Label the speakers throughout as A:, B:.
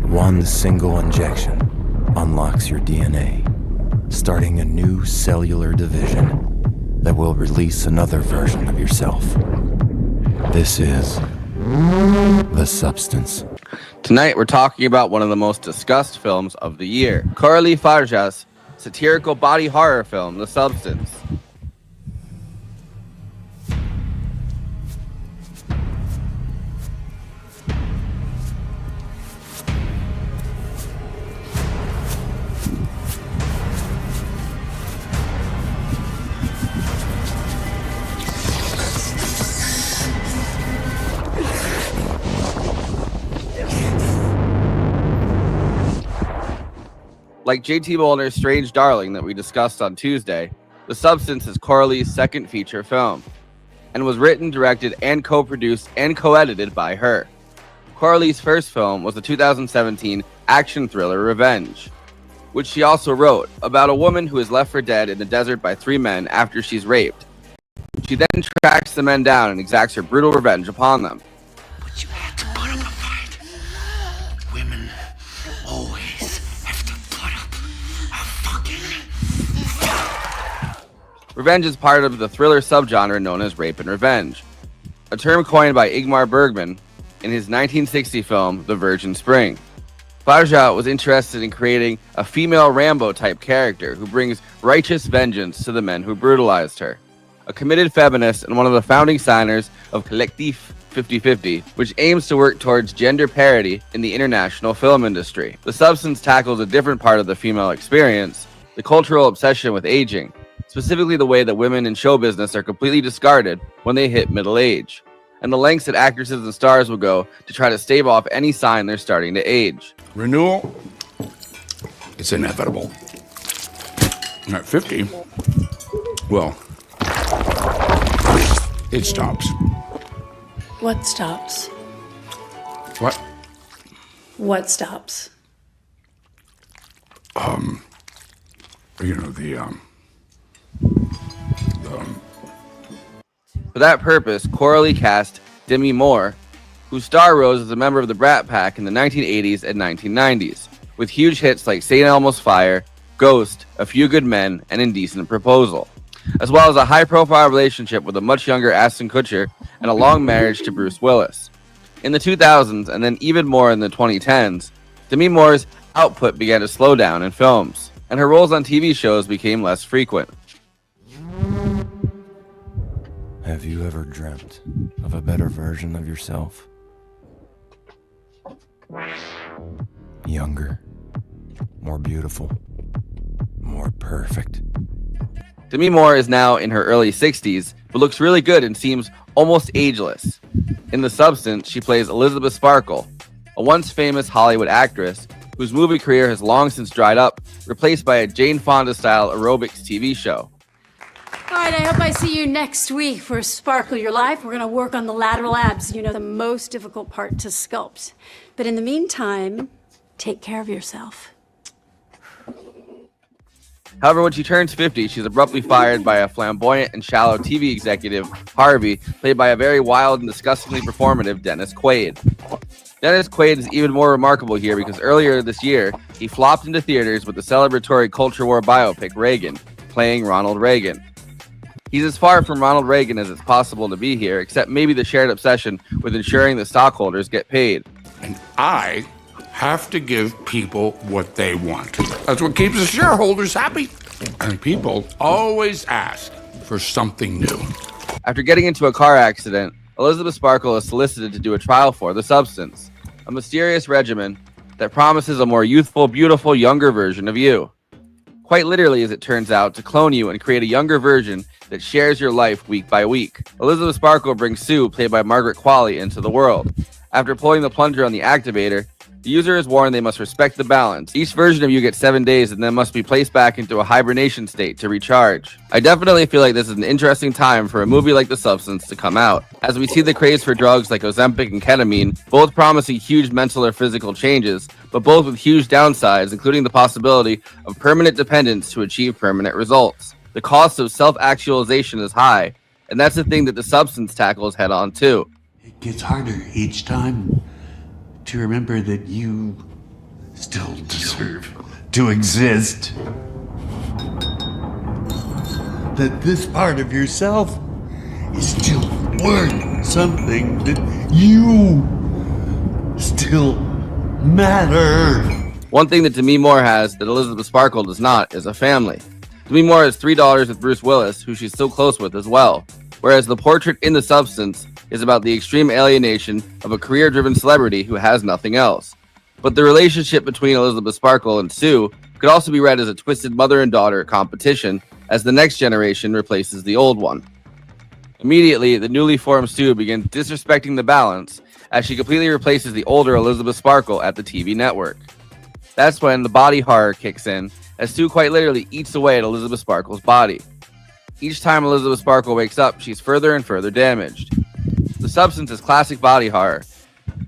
A: One single injection unlocks your DNA, starting a new cellular division that will release another version of yourself. This is The Substance.
B: Tonight we're talking about one of the most discussed films of the year, Coralie Fargeat's satirical body horror film, The Substance. Like J.T. Molner's Strange Darling that we discussed on Tuesday, The Substance is Coralie's second feature film, and was written, directed, and co-produced and co-edited by her. Coralie's first film was the 2017 action thriller Revenge, which she also wrote, about a woman who is left for dead in the desert by three men after she's raped. She then tracks the men down and exacts her brutal revenge upon them.
C: But you had to put up a fight. Women always have to put up a fucking fight.
B: Revenge is part of the thriller subgenre known as rape and revenge, a term coined by Ingmar Bergman in his 1960 film The Virgin Spring. Fargeat was interested in creating a female Rambo-type character who brings righteous vengeance to the men who brutalized her. A committed feminist and one of the founding signers of Collectif 50/50, which aims to work towards gender parity in the international film industry. The Substance tackles a different part of the female experience, the cultural obsession with aging, specifically the way that women in show business are completely discarded when they hit middle age, and the lengths that actresses and stars will go to try to stave off any sign they're starting to age.
D: Renewal, it's inevitable. At 50, well, it stops.
E: What stops?
D: What?
E: What stops?
D: You know, the
B: For that purpose, Coralie cast Demi Moore, whose star rose as a member of the Brat Pack in the 1980s and 1990s, with huge hits like St. Elmo's Fire, Ghost, A Few Good Men, and Indecent Proposal, as well as a high-profile relationship with a much younger Ashton Kutcher and a long marriage to Bruce Willis. In the 2000s, and then even more in the 2010s, Demi Moore's output began to slow down in films, and her roles on TV shows became less frequent.
A: Have you ever dreamt of a better version of yourself? Younger, more beautiful, more perfect.
B: Demi Moore is now in her early 60s, but looks really good and seems almost ageless. In The Substance, she plays Elizabeth Sparkle, a once famous Hollywood actress whose movie career has long since dried up, replaced by a Jane Fonda-style aerobics TV show.
E: All right, I hope I see you next week for Sparkle Your Life. We're going to work on the lateral abs, you know, the most difficult part to sculpt. But in the meantime, take care of yourself.
B: However, when she turns 50, she's abruptly fired by a flamboyant and shallow TV executive, Harvey, played by a very wild and disgustingly performative Dennis Quaid. Dennis Quaid is even more remarkable here because earlier this year, he flopped into theaters with the celebratory culture war biopic Reagan, playing Ronald Reagan. He's as far from Ronald Reagan as it's possible to be here, except maybe the shared obsession with ensuring the stockholders get paid.
D: and I have to give people what they want. That's what keeps the shareholders happy. And people always ask for something new.
B: After getting into a car accident, Elizabeth Sparkle is solicited to do a trial for The Substance, a mysterious regimen that promises a more youthful, beautiful, younger version of you. Quite literally, as it turns out, to clone you and create a younger version that shares your life week by week. Elizabeth Sparkle brings Sue, played by Margaret Qualley, into the world. After pulling the plunger on the activator, the user is warned they must respect the balance. Each version of you gets 7 days and then must be placed back into a hibernation state to recharge. I definitely feel like this is an interesting time for a movie like The Substance to come out, as we see the craze for drugs like Ozempic and ketamine, both promising huge mental or physical changes, but both with huge downsides, including the possibility of permanent dependence to achieve permanent results. The cost of self-actualization is high, and that's the thing that The Substance tackles head on too.
C: It gets harder each time to remember that you still deserve to exist. That this part of yourself is still worth something, that you still matter.
B: One thing that Demi Moore has that Elizabeth Sparkle does not is a family. Demi Moore has $3 with Bruce Willis, who she's so close with as well, whereas the portrait in The Substance is about the extreme alienation of a career-driven celebrity who has nothing else. But the relationship between Elizabeth Sparkle and Sue could also be read as a twisted mother and daughter competition as the next generation replaces the old one. Immediately, the newly formed Sue begins disrespecting the balance as she completely replaces the older Elizabeth Sparkle at the TV network. That's when the body horror kicks in, as Sue quite literally eats away at Elizabeth Sparkle's body. Each time Elizabeth Sparkle wakes up, she's further and further damaged. The Substance is classic body horror,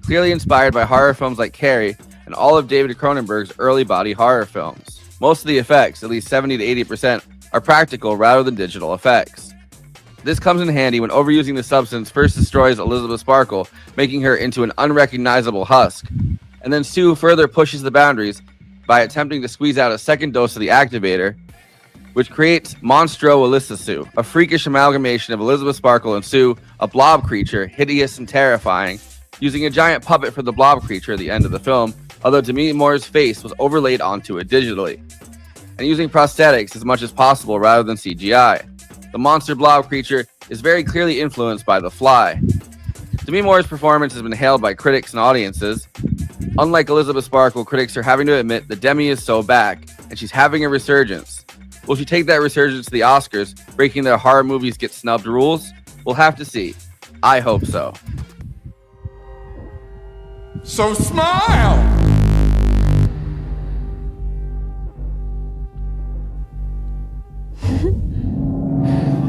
B: clearly inspired by horror films like Carrie and all of David Cronenberg's early body horror films. Most of the effects, at least 70 to 80%, are practical rather than digital effects. This comes in handy when overusing The Substance first destroys Elizabeth Sparkle, making her into an unrecognizable husk. And then Sue further pushes the boundaries by attempting to squeeze out a second dose of the activator, which creates Monstro Alyssa Sue, a freakish amalgamation of Elizabeth Sparkle and Sue, a blob creature, hideous and terrifying, using a giant puppet for the blob creature at the end of the film, although Demi Moore's face was overlaid onto it digitally, and using prosthetics as much as possible rather than CGI. The monster blob creature is very clearly influenced by The Fly. Demi Moore's performance has been hailed by critics and audiences. Unlike Elizabeth Sparkle, critics are having to admit that Demi is so back, and she's having a resurgence. Will she take that resurgence to the Oscars, breaking their horror movies get snubbed rules? We'll have to see. I hope so.
D: So smile!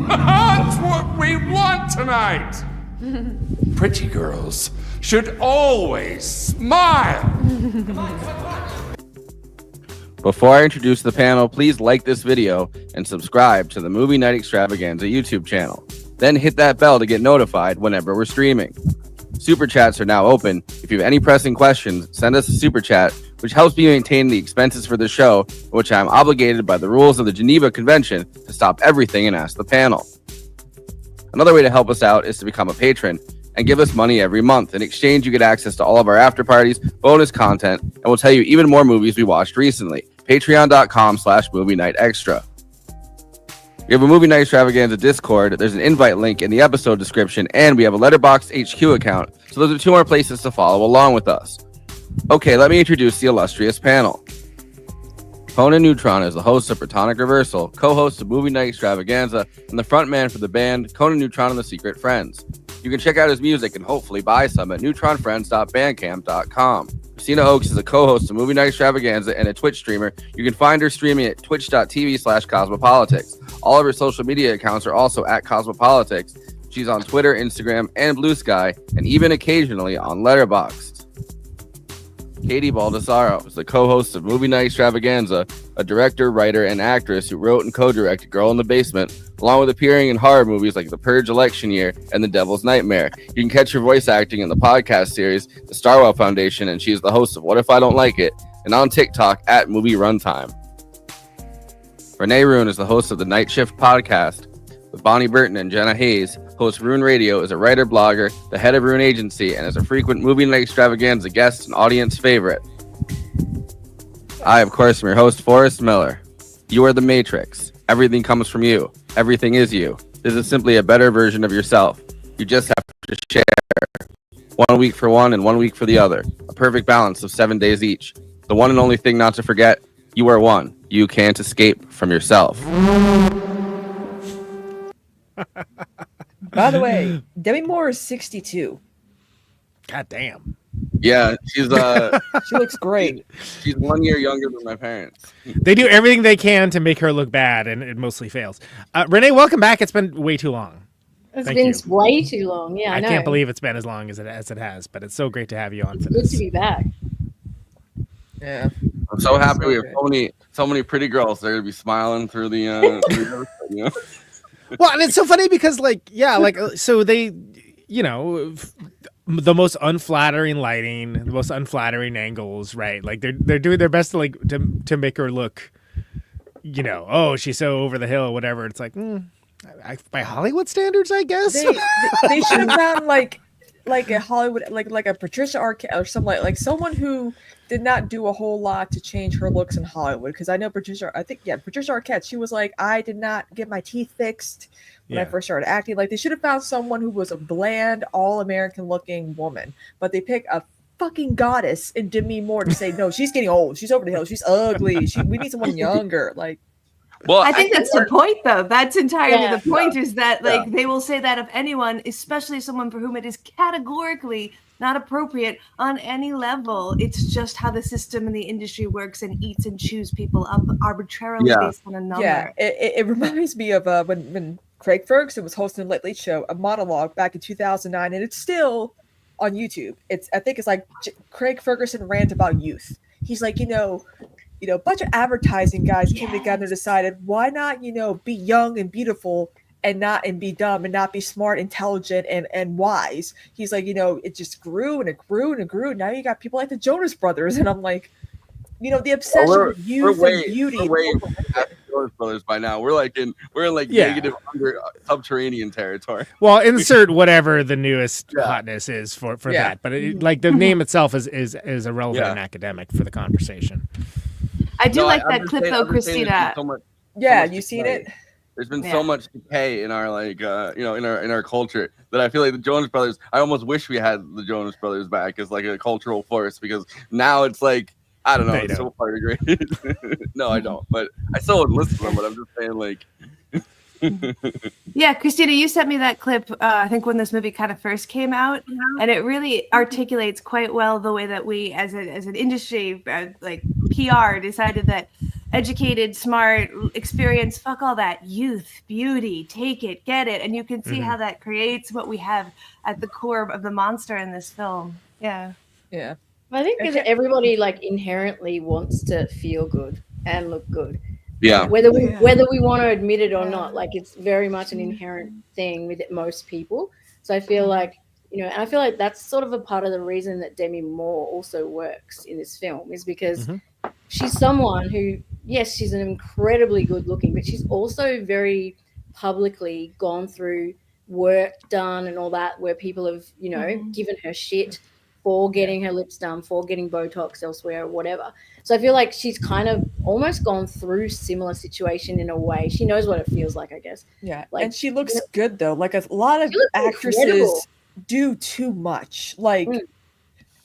D: That's what we want tonight! Pretty girls should always smile!
B: Before I introduce the panel, please like this video and subscribe to the Movie Night Extravaganza YouTube channel. Then hit that bell to get notified whenever we're streaming. Super chats are now open. If you have any pressing questions, send us a super chat, which helps me maintain the expenses for the show, which I am obligated by the rules of the Geneva Convention to stop everything and ask the panel. Another way to help us out is to become a patron and give us money every month. In exchange, you get access to all of our after parties, bonus content, and we'll tell you even more movies we watched recently. Patreon.com/Movie Night Extra. We have a Movie Night Extravaganza Discord. There's an invite link in the episode description, and we have a Letterboxd HQ account. So those are two more places to follow along with us. Okay, let me introduce the illustrious panel. Conan Neutron is the host of Protonic Reversal, co-host of Movie Night Extravaganza, and the frontman for the band Conan Neutron and the Secret Friends. You can check out his music and hopefully buy some at neutronfriends.bandcamp.com. Kristina Oakes is a co-host of Movie Night Extravaganza and a Twitch streamer. You can find her streaming at twitch.tv/Cosmopolitics. All of her social media accounts are also at Cosmopolitics. She's on Twitter, Instagram, and Blue Sky, and even occasionally on Letterboxd. Katie Baldassaro is the co-host of Movie Night Extravaganza, a director, writer, and actress who wrote and co-directed Girl in the Basement, along with appearing in horror movies like The Purge Election Year and The Devil's Nightmare. You can catch her voice acting in the podcast series, The Starwell Foundation, and she's the host of What If I Don't Like It, and on TikTok at Movie Runtime. Renee Ruin is the host of the Night Shift podcast with Bonnie Burton and Jenna Hayes. Host Ruin Radio, is a writer, blogger, the head of Ruin Agency, and is a frequent Movie Night Extravaganza guest and audience favorite. I, of course, am your host, Forrest Miller. You are the Matrix. Everything comes from you. Everything is you. This is simply a better version of yourself. You just have to share. 1 week for one and 1 week for the other. A perfect balance of 7 days each. The one and only thing not to forget, you are one. You can't escape from yourself.
F: By the way, Demi Moore is 62.
G: God damn.
B: Yeah, she's
F: She looks great.
B: she's 1 year younger than my parents.
G: They do everything they can to make her look bad, and it mostly fails. Renee, welcome back. It's been way too long.
H: It's
G: Thank
H: been
G: you.
H: way too long. Yeah, I know.
G: can't believe it's been as long as it has, but it's so great to have you on for
H: Good
G: this.
H: to be back.
F: Yeah.
B: I'm so happy we have
F: Okay.
B: so many pretty girls. They're gonna be smiling through the episode, you know?
G: Well, and it's so funny because, so they, the most unflattering lighting, the most unflattering angles, right? Like they're doing their best to like to make her look, you know, oh, she's so over the hill, whatever. It's like, by Hollywood standards, I guess.
F: They should have found like a Hollywood like a Patricia Arquette or something like someone who did not do a whole lot to change her looks in Hollywood, because I know Patricia Arquette, she was like, I did not get my teeth fixed when I first started acting. Like, they should have found someone who was a bland, all-American looking woman, but they pick a fucking goddess in Demi Moore to say, no, she's getting old, she's over the hill, she's ugly, we need someone younger. Like,
B: Well,
H: I think that's the point, though. That's entirely the point, is that, like,
B: Yeah.
H: they will say that of anyone, especially someone for whom it is categorically not appropriate on any level. It's just how the system and the industry works and eats and chews people up arbitrarily based on a number.
F: yeah, it reminds me of when Craig Ferguson was hosting the Late Late Show, a monologue back in 2009, and it's still on YouTube. I think it's like Craig Ferguson rant about youth. He's like, a bunch of advertising guys came together and decided, why not, be young and beautiful and be dumb and not be smart, intelligent, and wise. He's like, it just grew and it grew and it grew. Now you got people like the Jonas Brothers, and I'm like, the obsession with youth and beauty.
B: We're way past the Jonas Brothers by now. We're in negative subterranean territory.
G: Well, insert whatever the newest hotness is for that, but like the name itself is irrelevant and academic for the conversation.
H: I do like that clip though, Kristina.
F: You seen it?
B: There's been so much decay in our in our culture that I feel like the Jonas Brothers. I almost wish we had the Jonas Brothers back as like a cultural force, because now it's like, I don't know, it's so far degraded. No, I don't, but I still would listen to them. But I'm just saying, like.
H: Yeah, Kristina, you sent me that clip, I think when this movie kind of first came out, and it really articulates quite well the way that we, as an industry, like PR, decided that educated, smart, experience, fuck all that, youth, beauty, take it, get it, and you can see how that creates what we have at the core of the monster in this film. Yeah.
I: I think because everybody like inherently wants to feel good and look good.
B: Yeah.
I: Whether we want to admit it or not, like it's very much an inherent thing with most people. So I feel like, and I feel like that's sort of a part of the reason that Demi Moore also works in this film, is because she's someone who, yes, she's an incredibly good looking, but she's also very publicly gone through work done and all that, where people have, given her shit for getting her lips done, for getting Botox elsewhere, or whatever. So I feel like she's kind of almost gone through similar situation in a way. She knows what it feels like, I guess.
F: Yeah,
I: like,
F: and she looks good though. Like a lot of actresses
I: incredible.
F: Do too much. Like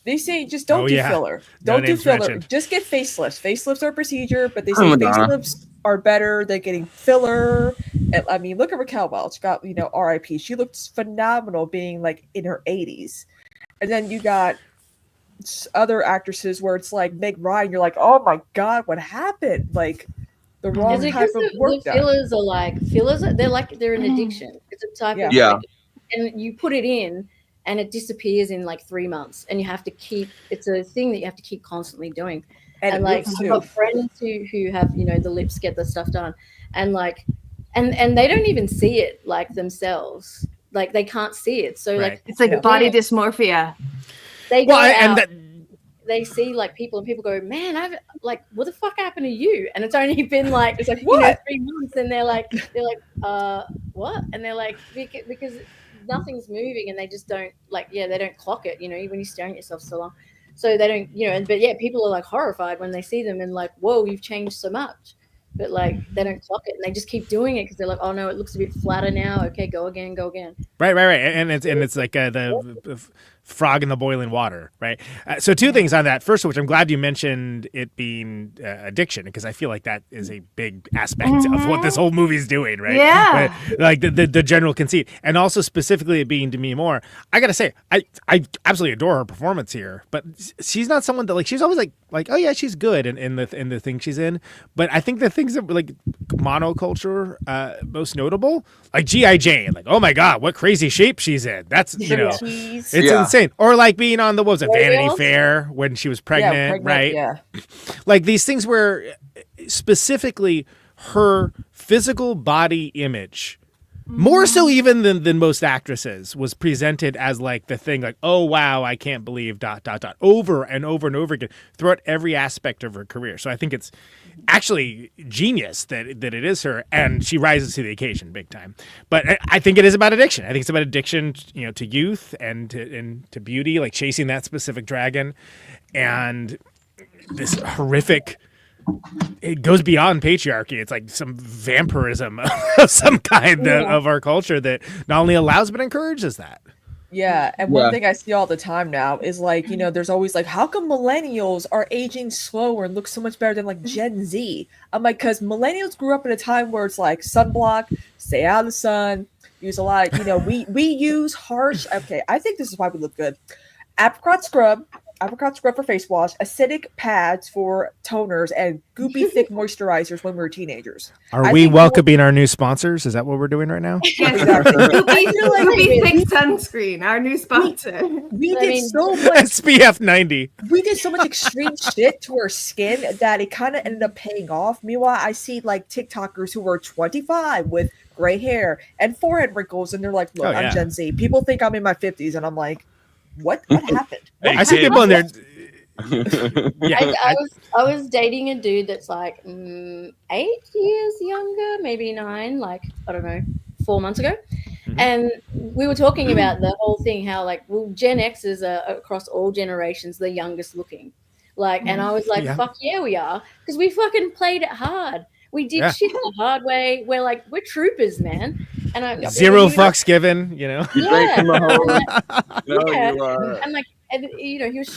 F: they say, just don't do filler.
G: No
F: Don't do
G: names
F: filler.
G: mentioned.
F: Just get facelifts. Facelifts are a procedure, but they say facelifts are better than getting filler. And, I mean, look at Raquel Welch. Got R.I.P. She looked phenomenal, being like in her 80s. And then you got other actresses where it's like Meg Ryan. You're like, oh my god, what happened? Like the wrong type of work done.
I: Fillers are like fillers. They're an addiction. It's a type of addiction. And you put it in, and it disappears in like 3 months, and you have to keep. It's a thing that you have to keep constantly doing. And like I've got friends who have the lips get the stuff done, and like, and they don't even see it like themselves. Like they can't see it, so like
H: it's like body dysmorphia.
I: They go out, they see like people, and people go, "Man, I've like, what the fuck happened to you?" And it's only been like, it's like 3 months, and they're like, what? And they're like, because nothing's moving, and they just don't they don't clock it. When you're staring at yourself so long, so they don't, but people are like horrified when they see them and like, whoa, you've changed so much. But like they don't clock it, and they just keep doing it because they're like, oh no, it looks a bit flatter now. Okay, go again.
G: Right. And it's like the frog in the boiling water, right? So two things on that. First of which, I'm glad you mentioned it being addiction, because I feel like that is a big aspect of what this whole movie's doing, right?
H: Yeah.
G: Like the general conceit, and also specifically it being Demi Moore. I gotta say, I absolutely adore her performance here, but she's not someone that like she's always like oh yeah, she's good in the thing she's in, but I think the things that like monoculture most notable, like G.I. Jane, like oh my god, what crazy shape she's in. That's it's insane. Or like being on the Vanity Fair when she was pregnant, right?
F: Yeah.
G: Like these things where specifically her physical body image more so even than most actresses, was presented as like the thing, like, oh wow, I can't believe ... over and over and over again throughout every aspect of her career. So I think it's actually genius that it is her, and she rises to the occasion big time. But I think it is about addiction. I think it's about addiction, to youth and to beauty, like chasing that specific dragon, and this horrific. It goes beyond patriarchy. It's like some vampirism of some kind of our culture that not only allows but encourages that.
F: Yeah, and one thing I see all the time now is like, there's always like, how come millennials are aging slower and look so much better than like Gen Z? I'm like, because millennials grew up in a time where it's like sunblock, stay out of the sun, use a lot of, we use harsh. Okay, I think this is why we look good. Apricot scrub for face wash, acidic pads for toners, and goopy thick moisturizers when we were teenagers.
G: Are we welcoming our new sponsors? Is that what we're doing right now?
H: Yes, exactly. Goopy thick sunscreen, our new sponsor.
F: We did so much
G: SPF 90.
F: We did so much extreme shit to our skin that it kind of ended up paying off. Meanwhile, I see like TikTokers who were 25 with gray hair and forehead wrinkles, and they're like, "Look, I'm Gen Z." People think I'm in my 50s, and I'm like, What happened?
G: I see people in there.
I: I was dating a dude that's like 8 years younger, maybe 9, like, I don't know, 4 months ago. Mm-hmm. And we were talking about the whole thing, how like, well, Gen X's are across all generations the youngest looking. Like, and I was like, fuck yeah, we are. Because we fucking played it hard. We did shit the hard way. We're troopers, man. And
G: zero fucks given,
I: Yeah. And like, he was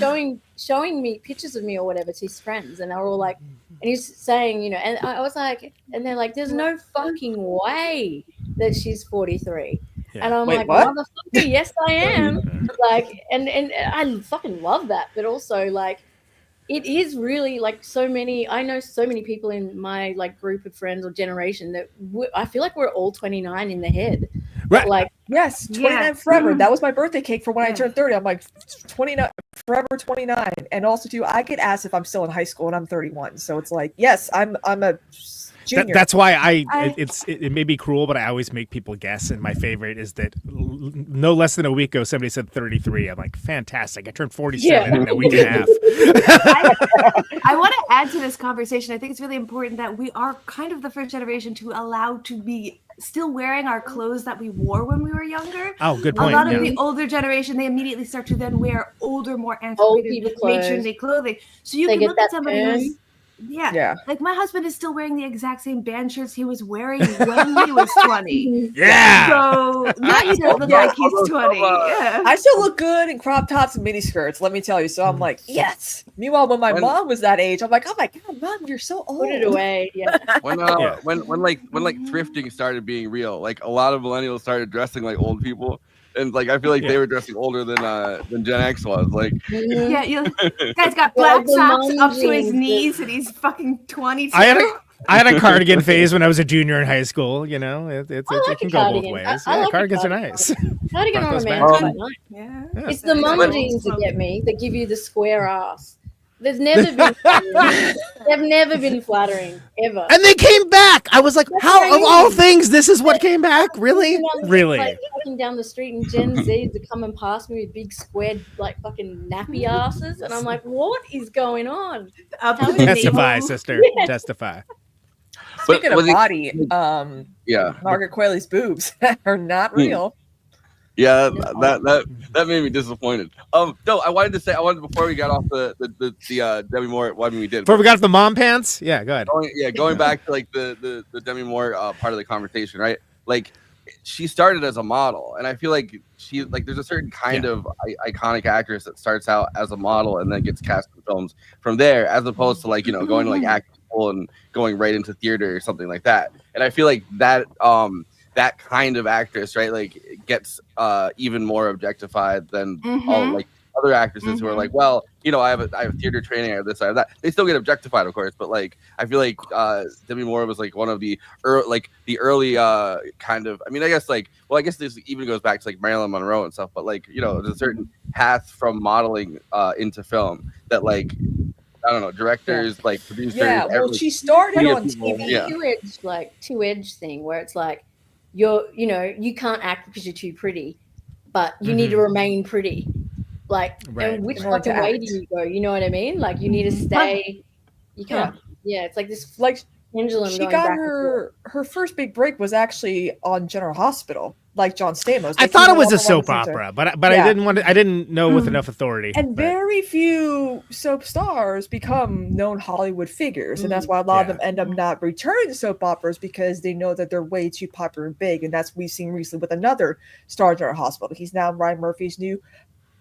I: showing me pictures of me or whatever to his friends, and they were all like, and he's saying, and I was like, and they're like, there's no fucking way that she's 43. Yeah. And I'm like, what? Motherfucker, yes, I am. Like, and I fucking love that, but also like, it is really like I know so many people in my like group of friends or generation that I feel like we're all 29 in the head.
G: Right.
F: Like, yes, 29 forever. That was my birthday cake for when I turned 30. I'm like 29 forever, 29. And also too, I get asked if I'm still in high school, and I'm 31. So it's like, yes, I'm a junior.
G: That's why it may be cruel, but I always make people guess. And my favorite is that no less than a week ago, somebody said 33. I'm like, fantastic. I turned 47 in a week and a half.
H: I want to add to this conversation. I think it's really important that we are kind of the first generation to allow to be still wearing our clothes that we wore when we were younger.
G: Oh, good point.
H: A lot of the older generation, they immediately start to then wear older, more antiquated, matronly clothing. So you can look at somebody who's like my husband is still wearing the exact same band shirts he was wearing when he was 20.
G: Yeah.
H: So now he doesn't look like he's 20. Yeah.
F: I still look good in crop tops and mini skirts, let me tell you. So I'm like, yes. Meanwhile, when my mom was that age, I'm like, oh my God, Mom, you're so old.
I: Put it away. Yeah.
B: When thrifting started being real, like a lot of millennials started dressing like old people. And like I feel like they were dressing older than Gen X was. Like,
H: guy's got black socks up to his knees, and he's fucking 22.
G: I had a cardigan phase when I was a junior in high school. It can go both ways. Cardigans are nice.
I: Cardigan on a man. It's the mama jeans that get me. That give you the square ass. They've never been flattering ever.
G: And they came back. I was like, how of all things, this is what came back? Really? Really?
I: Like walking down the street and Gen Zs are coming past me with big squared like fucking nappy asses, and I'm like, what is going on?
G: Testify, sister. Yeah. Testify.
F: Speaking of body, Margaret Qualley's boobs are not real.
B: Yeah, that made me disappointed. No, I wanted before we got off the Demi Moore. Well, I mean, we did.
G: Before we got off the mom pants. Yeah, go ahead.
B: Going back to like the Demi Moore part of the conversation, right? Like, she started as a model, and I feel like there's a certain kind of iconic actress that starts out as a model and then gets cast in films from there, as opposed to like going to like acting school and going right into theater or something like that. And I feel like that that kind of actress, right, like gets even more objectified than all like other actresses who are like, well, I have theater training, I have this, I have that. They still get objectified, of course, but like I feel like Demi Moore was like one of the early kind of. I mean, I guess this even goes back to like Marilyn Monroe and stuff, but like there's a certain path from modeling into film that like. I don't know, directors, like producers.
F: Yeah, well, she started on TV.
I: Two-edge thing where it's like you can't act because you're too pretty, but you need to remain pretty. Like,
G: Right,
I: and which
F: in order to
I: fucking way
F: act.
I: do you go? You know what I mean? Like, you need to stay. You can't. Yeah, it's like this
F: Like
I: pendulum
F: she
I: going
F: got
I: back and forth.
F: her first big break was actually on General Hospital, like John Stamos.
G: I
F: They
G: thought
F: came
G: it was
F: along
G: a
F: around
G: soap
F: the same time.
G: opera, but
F: Yeah.
G: I didn't know with enough authority.
F: And
G: but-
F: very few soap stars become known Hollywood figures, and that's why a lot of them end up not returning to soap operas because they know that they're way too popular and big. And that's we've seen recently with another star in General Hospital. He's now Ryan Murphy's new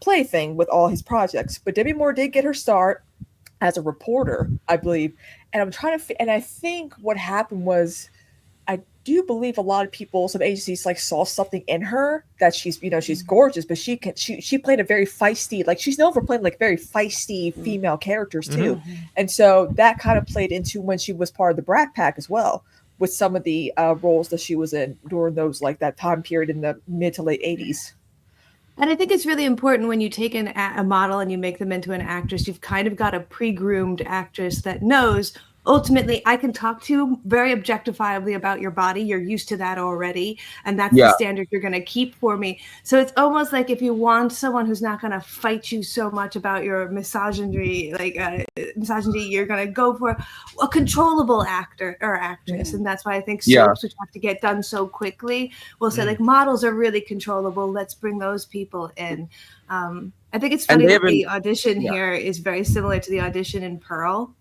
F: plaything with all his projects. But Demi Moore did get her start as a reporter, I believe. And I'm trying to, and I think what happened was, I do believe a lot of people, some agencies, like saw something in her that she's gorgeous, but she played a very feisty, like she's known for playing like very feisty female characters too, and so that kind of played into when she was part of the Brat Pack as well, with some of the roles that she was in during those like that time period in the mid to late 80s.
H: And I think it's really important when you take a model and you make them into an actress, you've kind of got a pre-groomed actress that knows ultimately I can talk to you very objectifiably about your body. You're used to that already. And that's the standard you're going to keep for me. So it's almost like if you want someone who's not going to fight you so much about your misogyny, you're going to go for a controllable actor or actress. And that's why I think soaps, which have to get done so quickly, will say like models are really controllable. Let's bring those people in. I think it's funny that the audition here is very similar to the audition in Pearl,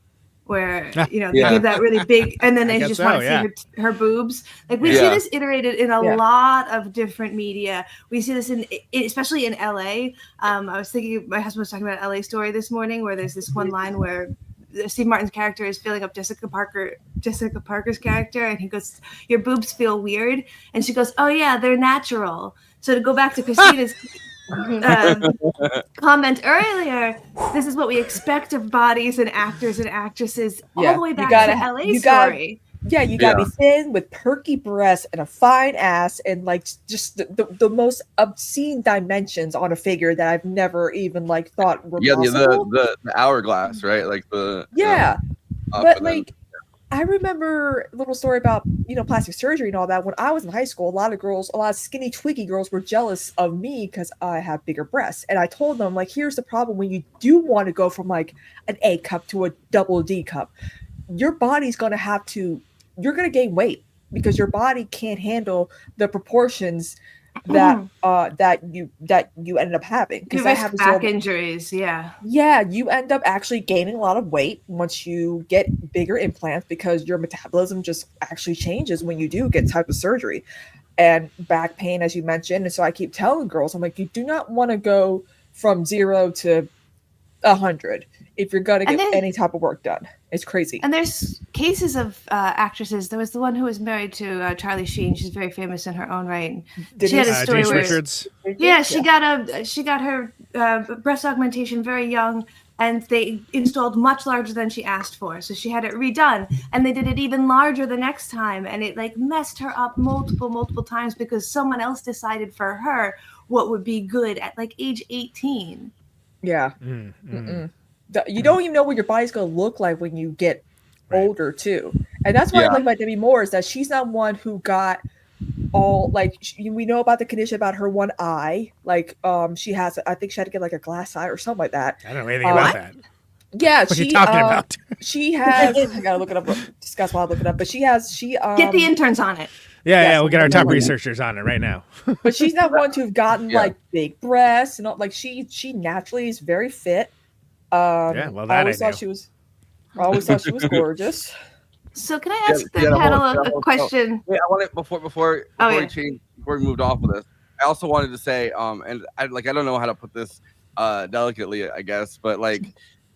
H: where they give that really big, and then they just want to see her boobs. Like we see this iterated in a lot of different media. We see this especially in LA. I was thinking, my husband was talking about LA Story this morning, where there's this one line where Steve Martin's character is filling up Jessica Parker's character, and he goes, "Your boobs feel weird," and she goes, "Oh yeah, they're natural." So to go back to Kristina's comment earlier, this is what we expect of bodies and actors and actresses all the way back to LA Story.
F: You gotta be thin with perky breasts and a fine ass and like just the most obscene dimensions on a figure that I've never even like thought were possible.
B: the hourglass, right? Like the
F: but like I remember a little story about plastic surgery and all that. When I was in high school, a lot of skinny twiggy girls were jealous of me because I have bigger breasts, and I told them like, here's the problem: when you do want to go from like an A cup to a double D cup, your body's gonna you're gonna gain weight because your body can't handle the proportions that you ended up having.
H: Because I have back injuries,
F: you end up actually gaining a lot of weight once you get bigger implants because your metabolism just actually changes when you do get type of surgery. And back pain, as you mentioned, and so I keep telling girls, I'm like, you do not want to go from 0 to 100 if you're gonna get any type of work done. It's crazy.
H: And there's cases of actresses. There was the one who was married to Charlie Sheen. She's very famous in her own right. She had a story where
G: Richards.
H: She got her breast augmentation very young, and they installed much larger than she asked for. So she had it redone, and they did it even larger the next time, and it like messed her up multiple times because someone else decided for her what would be good at like age 18.
F: Yeah. You don't even know what your body's going to look like when you get older too. And that's what I like about Demi Moore is that she's not one who got all like we know about the condition about her one eye. Like she has, I think she had to get like a glass eye or something like that.
G: I don't know anything about that.
F: Yeah,
G: what are you talking about?
F: She has. I gotta look it up. Discuss while I look it up. But she
H: get the interns on it.
G: Yeah, we'll get our top researchers on it right now.
F: But she's not one to have gotten like big breasts and all. Like she naturally is very fit. I always thought she was gorgeous.
H: So can I ask the panel a question?
B: I wanted before we moved off of this. I also wanted to say, and I don't know how to put this delicately, I guess, but like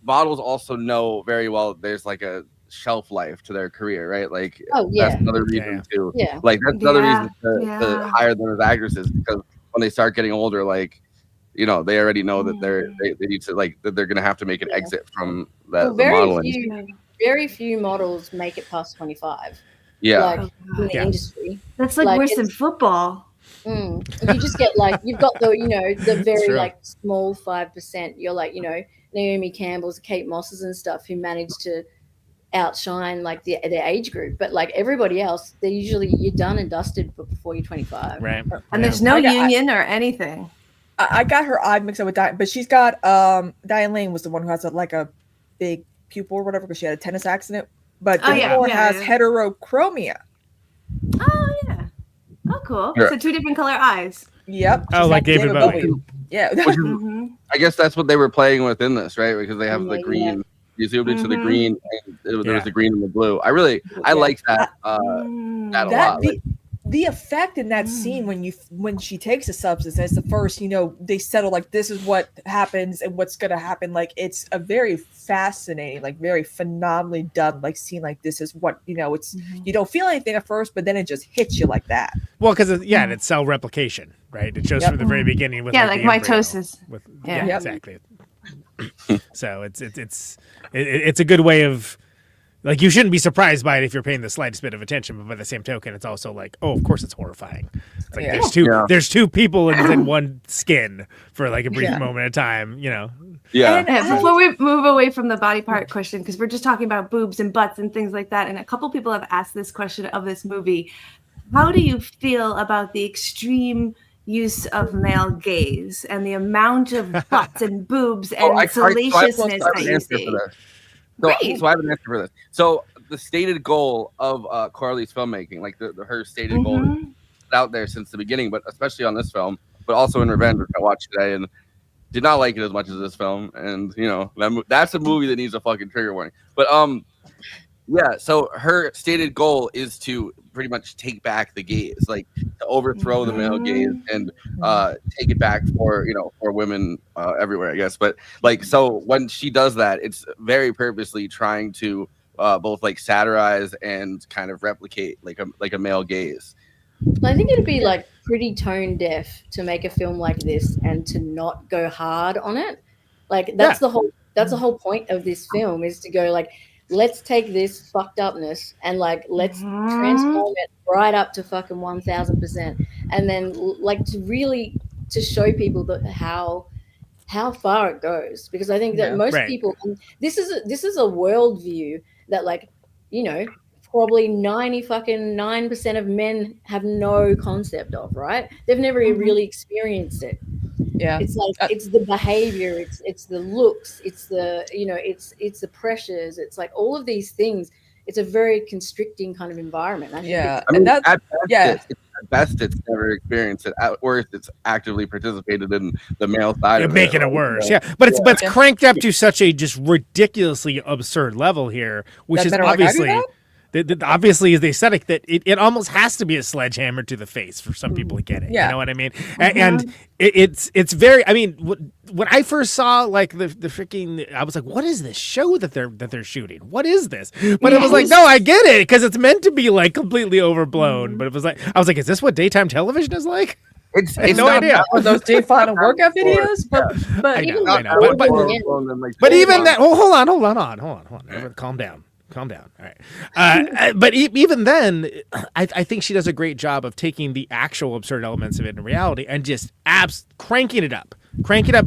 B: models also know very well there's like a shelf life to their career, right? Like that's another reason too. Yeah. Like that's another reason to hire them as actresses because when they start getting older, like they already know that they need to that they're gonna have to make an exit from that the modeling.
I: Very few models make it past 25.
B: Yeah,
I: in the industry.
H: That's like worse than football.
I: If you just get you've got the very small 5%. You're Naomi Campbell's, Kate Moss's and stuff who managed to outshine like their age group, but like everybody else, they're usually you're done and dusted before you're 25.
G: Right.
H: And there's no union or anything.
F: I got her eye mixed up with Diane, but she's got Diane Lane was the one who has a big pupil or whatever because she had a tennis accident. But Demi Moore has heterochromia.
H: Oh yeah. Oh cool.
B: Yeah.
H: So 2 different color eyes.
F: Yep.
G: Oh, like David Bowie.
F: Yeah.
B: I guess that's what they were playing with in this, right? Because they have the green. You zoomed into the green, and there was the green and the blue. I like that that a lot.
F: The effect in that scene when she takes a substance, and it's the first, they settle like this is what happens and what's gonna happen. Like it's a very fascinating, like very phenomenally done, like scene. Like this is what it's you don't feel anything at first, but then it just hits you like that.
G: Well, because it's cell replication, right? It shows from the very beginning with
H: like mitosis.
G: Exactly. So it's a good way of. Like, you shouldn't be surprised by it if you're paying the slightest bit of attention, but by the same token, it's also like, oh, of course it's horrifying. It's like there's two people in one skin for like a brief moment of time,
B: Yeah.
H: Before we move away from the body part question, because we're just talking about boobs and butts and things like that, and a couple people have asked this question of this movie. How do you feel about the extreme use of male gaze and the amount of butts and boobs and salaciousness that you see?
B: So I have an answer for this. So the stated goal of Coralie's filmmaking, like her stated goal, is out there since the beginning, but especially on this film, but also in Revenge, which I watched today and did not like it as much as this film. And that's a movie that needs a fucking trigger warning. But so her stated goal is to pretty much take back the gaze, like to overthrow the male gaze and take it back for women everywhere, I guess. But like, so when she does that, it's very purposely trying to both like satirize and kind of replicate like a male gaze.
I: I think it'd be like pretty tone deaf to make a film like this and to not go hard on it. Like that's the whole point of this film, is to go like, let's take this fucked upness and like let's transform it right up to fucking 1000%, and then like to show people that how far it goes, because I think that most people, this is a worldview that like probably 99% of men have no concept of, right? They've never really experienced it.
F: Yeah,
I: it's like it's the behavior, it's the looks, it's the it's the pressures, it's like all of these things. It's a very constricting kind of environment.
B: At best it's never experienced it. At worst, it's actively participated in the male side.
G: You're making it worse, but it's cranked up to such a just ridiculously absurd level here, which is obviously. Obviously is the aesthetic that it almost has to be a sledgehammer to the face for some people to get it. You know what I mean? And it's very. I mean, when I first saw like the freaking, I was like, what is this show that they're shooting? What is this? But it was like, no, I get it, because it's meant to be like completely overblown. But it was like, I was like, is this what daytime television is like?
B: It's
G: no idea.
F: Those day final workout videos,
G: but even that. Oh, hold on. Calm down. All right. But even then, I think she does a great job of taking the actual absurd elements of it in reality and just cranking it up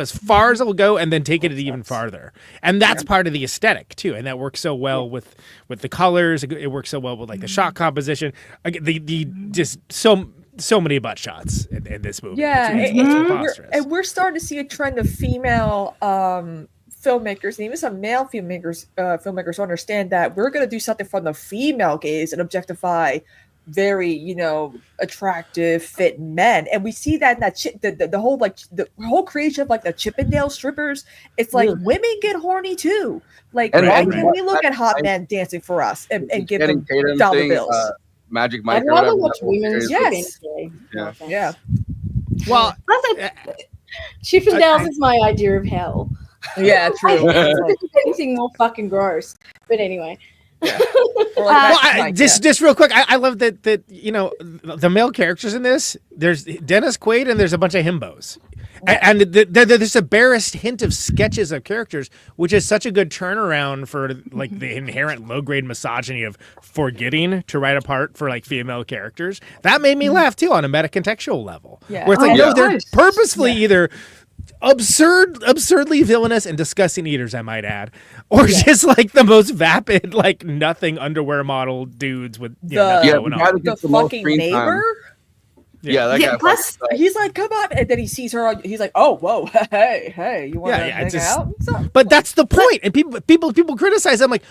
G: as far as it will go, and then taking it even farther. And that's part of the aesthetic too, and that works so well with the colors. It works so well with like the shot composition. The just so many butt shots in this movie.
F: Yeah, and we're starting to see a trend of female filmmakers and even some male filmmakers understand that we're going to do something from the female gaze and objectify very attractive fit men, and we see that in that the whole creation of like the Chippendale strippers. It's like women get horny too. Like why can't we look at hot men dancing for us and give them dollar bills?
B: Magic Mike.
I: I'd rather watch women's
F: yeah.
G: Well,
I: Chippendales is my idea of hell.
F: Yeah, true.
I: Anything more fucking gross. But anyway.
F: Yeah.
G: Just real quick, I love that the male characters in this. There's Dennis Quaid and there's a bunch of himbos, and there's a barest hint of sketches of characters, which is such a good turnaround for like the inherent low grade misogyny of forgetting to write a part for like female characters. That made me laugh too on a meta contextual level, where it's like they're purposefully either absurdly villainous and disgusting eaters, I might add, or just like the most vapid, like nothing underwear model dudes with nothing going on.
F: The fucking neighbor.
B: Yeah, that guy.
H: Plus,
F: he's like, come on, and then he sees her. He's like, oh, whoa, hey, you want to hang out?
G: But that's the point, and people criticize. I'm like,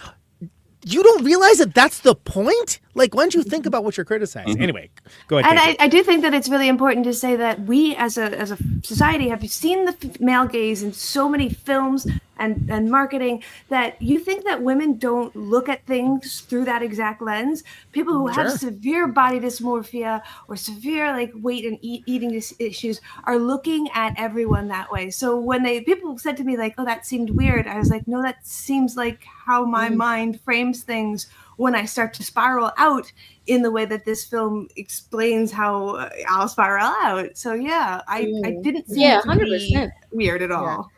G: you don't realize that that's the point? Like, why don't you think about what you're criticizing? Anyway, go ahead.
H: And I do think that it's really important to say that we as a society have seen the male gaze in so many films and marketing that you think that women don't look at things through that exact lens. People who have severe body dysmorphia or severe like weight and eating issues are looking at everyone that way. So when people said to me like, oh, that seemed weird, I was like, no, that seems like how my mind frames things when I start to spiral out in the way that this film explains how I'll spiral out. So yeah, I didn't seem to 100%. Be weird at all.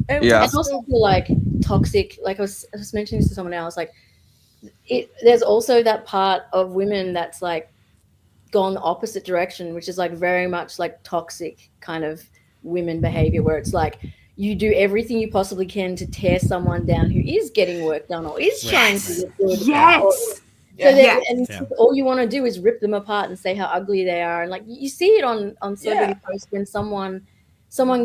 I: Yeah. I also feel like toxic, like I was mentioning this to someone else, like there's also that part of women that's like gone the opposite direction, which is like very much like toxic kind of women behavior, where it's like you do everything you possibly can to tear someone down who is getting work done or is trying to look good.
H: Yes.
I: And all you want to do is rip them apart and say how ugly they are. And like you see it on celebrity posts when someone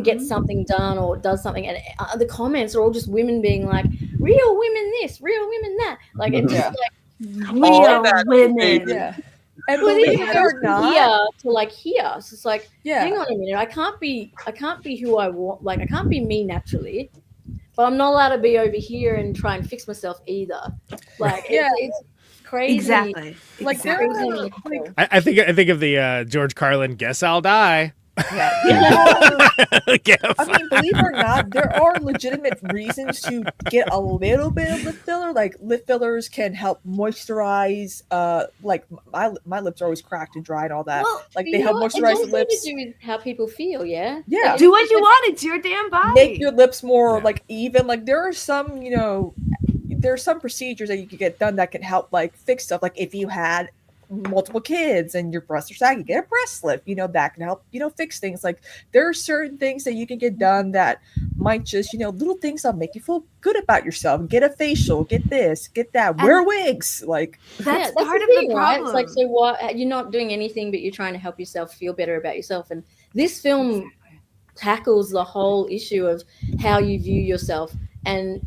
I: gets something done or does something, and the comments are all just women being like, real women this, real women that. Like it's just like
H: real women.
F: Yeah. And believe it or not,
I: here to like here. So it's like, hang on a minute, I can't be who I want. Like I can't be me naturally, but I'm not allowed to be over here and try and fix myself either. Like it's crazy.
H: Exactly.
F: Like
I: crazy.
G: I think of the George Carlin "Guess I'll Die."
F: I mean, believe it or not, there are legitimate reasons to get a little bit of lip filler. Like lip fillers can help moisturize. Like my lips are always cracked and dry and all that.
I: Well,
F: like they help moisturize the lips.
I: It's to do with how people feel. Yeah.
F: Yeah.
H: Do what you want. It's your damn body.
F: Make your lips more like even. Like there are some, there are some procedures that you can get done that can help like fix stuff. Like if you had multiple kids and your breasts are saggy, get a breast lift, that can help, fix things. Like there are certain things that you can get done that might just, little things that make you feel good about yourself. Get a facial, get this, get that, wear wigs. Like
H: that's part of the problem.
I: Right? It's like, so what, you're not doing anything, but you're trying to help yourself feel better about yourself. And this film tackles the whole issue of how you view yourself and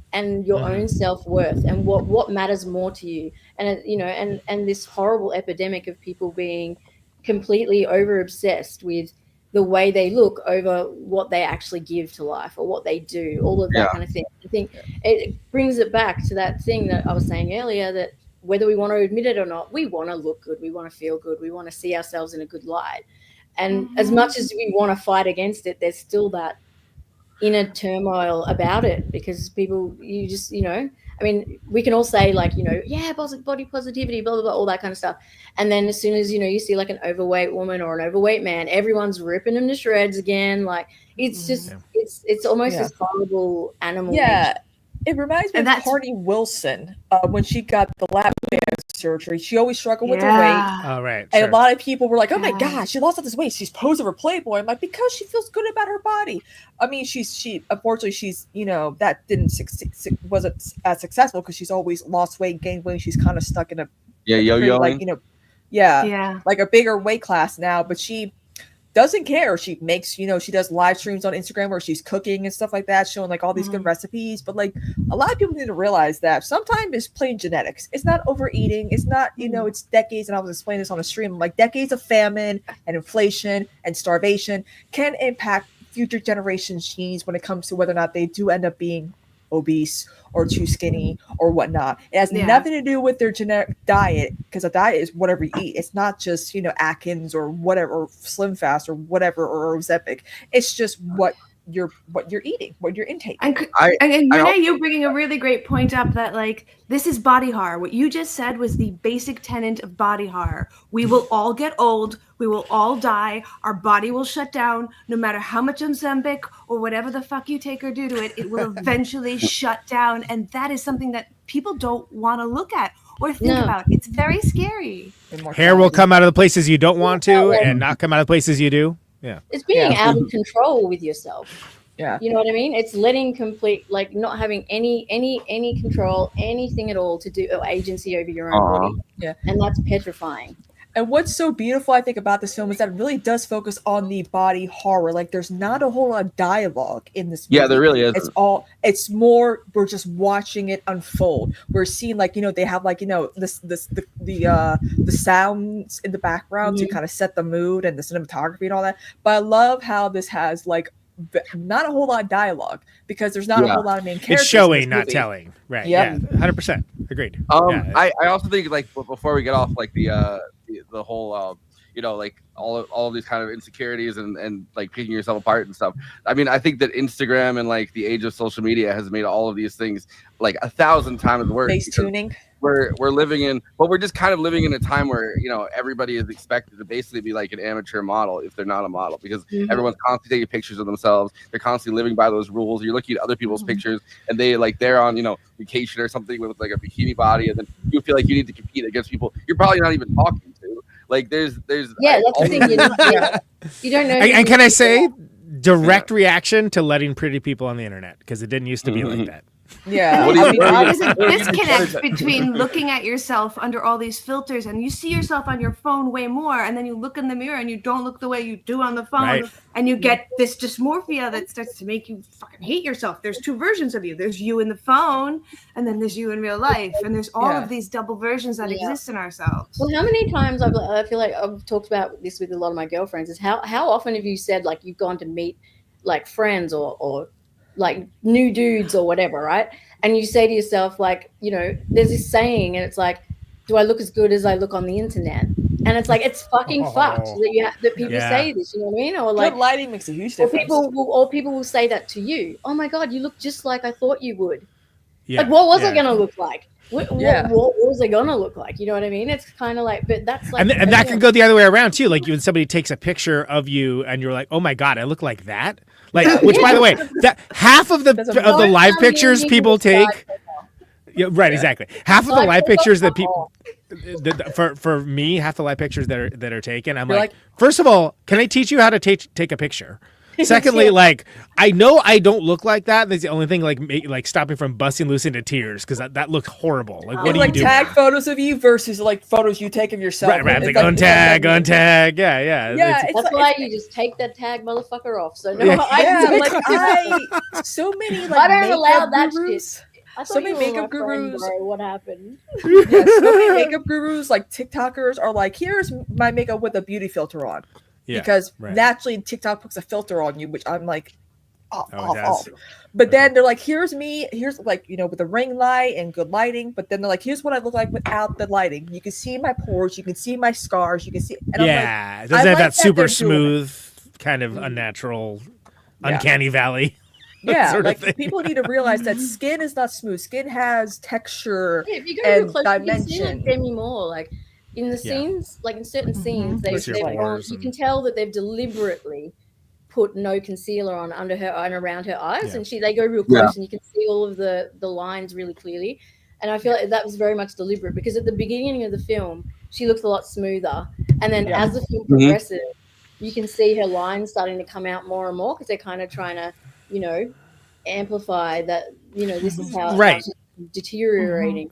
I: your own self-worth and what matters more to you, and and this horrible epidemic of people being completely over obsessed with the way they look over what they actually give to life or what they do, all of that kind of thing. I think it brings it back to that thing that I was saying earlier, that whether we want to admit it or not, we want to look good, we want to feel good, we want to see ourselves in a good light. And as much as we want to fight against it, there's still that inner turmoil about it, because people, you just, I mean, we can all say like, body positivity, blah, blah, blah, all that kind of stuff. And then as soon as, you see like an overweight woman or an overweight man, everyone's ripping them to shreds again. Like it's just, it's almost this horrible animal nature.
F: It reminds me of Carney Wilson when she got the lap band surgery. She always struggled with her weight.
G: Oh, right.
F: And a lot of people were like, oh my gosh, she lost all this weight. She's posing for Playboy. I'm like, because she feels good about her body. I mean, unfortunately, she's, that wasn't as successful because she's always lost weight, gained weight. She's kind of stuck in a
B: yo-yoing.
F: Like, like a bigger weight class now, but she doesn't care. She makes, she does live streams on Instagram where she's cooking and stuff like that, showing like all these good recipes. But like a lot of people need to realize that sometimes it's plain genetics. It's not overeating. It's not, it's decades. And I was explaining this on a stream, like decades of famine and inflation and starvation can impact future generations' genes when it comes to whether or not they do end up being obese or too skinny or whatnot. It has nothing to do with their genetic diet, because a diet is whatever you eat. It's not just Atkins or whatever, or Slim Fast or whatever, or Ozempic. It's just what you're eating, what you're intaking.
H: And Renee, you're bringing a really great point up that like this is body horror. What you just said was the basic tenet of body horror. We will all get old. We will all die. Our body will shut down. No matter how much Ozempic or whatever the fuck you take or do to it, it will eventually shut down. And that is something that people don't want to look at or think about. It's very scary.
G: Hair will come out of the places you don't want to and not come out of the places you do. Yeah.
I: It's being out of control with yourself.
F: Yeah.
I: You know what I mean? It's letting complete, like not having any control, anything at all to do or agency over your own body.
F: Yeah.
I: And that's petrifying.
F: And what's so beautiful, I think, about this film is that it really does focus on the body horror. Like, there's not a whole lot of dialogue in this movie.
B: Yeah, there really isn't.
F: It's more, we're just watching it unfold. We're seeing, like, you know, they have, like, you know, the sounds in the background to kind of set the mood and the cinematography and all that. But I love how this has, like, not a whole lot of dialogue because there's not a whole lot of main characters.
G: It's showing, not telling. Right. Yeah. 100%. Agreed.
B: I also think, like, before we get off, like, the whole you know, like all of these kind of insecurities and like picking yourself apart and stuff. I mean, I think that Instagram and like the age of social media has made all of these things like 1,000 times worse.
F: Face tuning.
B: We're living in, well, we're just kind of living in a time where, you know, everybody is expected to basically be like an amateur model if they're not a model, because everyone's constantly taking pictures of themselves. They're constantly living by those rules. You're looking at other people's pictures and they're on, you know, vacation or something with like a bikini body, and then you feel like you need to compete against people you're probably not even talking to. Like there's
I: that's the thing. You don't know.
G: And can I say, direct reaction to letting pretty people on the internet, because it didn't used to be like that.
F: Yeah.
H: There's a disconnect between looking at yourself under all these filters, and you see yourself on your phone way more, and then you look in the mirror and you don't look the way you do on the phone, and you get this dysmorphia that starts to make you fucking hate yourself. There's two versions of you. There's you in the phone, and then there's you in real life, and there's all of these double versions that exist in ourselves.
I: Well, how many times I feel like I've talked about this with a lot of my girlfriends is how often have you said like you've gone to meet like friends or like new dudes or whatever, right? And you say to yourself, like, you know, there's this saying, and it's like, do I look as good as I look on the internet? And it's like, it's fucking fucked that people say this, you know what I mean? Or like,
F: good lighting makes a huge difference.
I: People will say that to you. Oh my God, you look just like I thought you would.
G: Yeah.
I: Like, what was it going to look like? What was it going to look like? You know what I mean? It's kind of like, but that's like,
G: and that can go the other way around too. Like when somebody takes a picture of you and you're like, oh my God, I look like that. Like, which by the way, that half of the live pictures people take. Yeah, right, exactly. Half of the live pictures that people, for me, half the live pictures that are taken, I'm like, first of all, can I teach you how to take a picture? Secondly, like, I know I don't look like that. That's the only thing, like stopping from busting loose into tears, because that looks horrible. Like, what do you do?
F: Tag photos of you versus like photos you take of yourself.
G: Right. Like, untag. Yeah.
I: That's why you just take that tag motherfucker off. So no,
F: so many like
I: I don't allow that
F: gurus.
I: shit.
F: So many makeup gurus.
I: What happened?
F: So many makeup gurus, like TikTokers, are like, here's my makeup with a beauty filter on. Yeah, because naturally TikTok puts a filter on you, which I'm like, off. But then they're like, here's me, here's like, you know, with a ring light and good lighting. But then they're like, here's what I look like without the lighting. You can see my pores, you can see my scars, you can see. And
G: yeah, it doesn't have that super smooth, kind of unnatural, uncanny valley.
F: Yeah, like people need to realize that skin is not smooth. Skin has texture
I: if you go
F: and
I: close,
F: dimension.
I: You can see like Demi Moore, like in the scenes, like in certain scenes, you can tell that they've deliberately put no concealer on under her and around her eyes, and they go real close, and you can see all of the lines really clearly. And I feel like that was very much deliberate, because at the beginning of the film, she looks a lot smoother, and then as the film progresses, you can see her lines starting to come out more and more, because they're kind of trying to, you know, amplify that, you know, this is how it's deteriorating.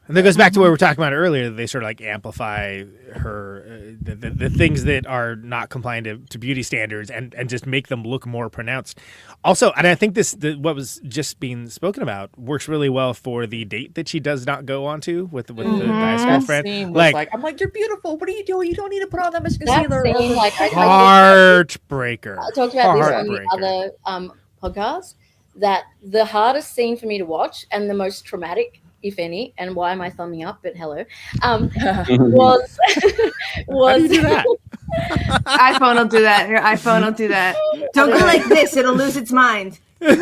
G: And that goes back to what we were talking about earlier. They sort of like amplify her, the things that are not compliant to beauty standards, and just make them look more pronounced. Also, and I think what was just being spoken about works really well for the date that she does not go on to with the guy's girlfriend.
F: Like, I'm like, you're beautiful. What are you doing? You don't need to put on that much concealer.
G: Heartbreaker.
I: I talked about this on the other podcast, that the hardest scene for me to watch and the most traumatic, if any, and why am I thumbing up? But hello, was
G: How do you do that?
H: iPhone will do that. Your iPhone will do that. Don't go like this; it'll lose its mind.
I: Anyway,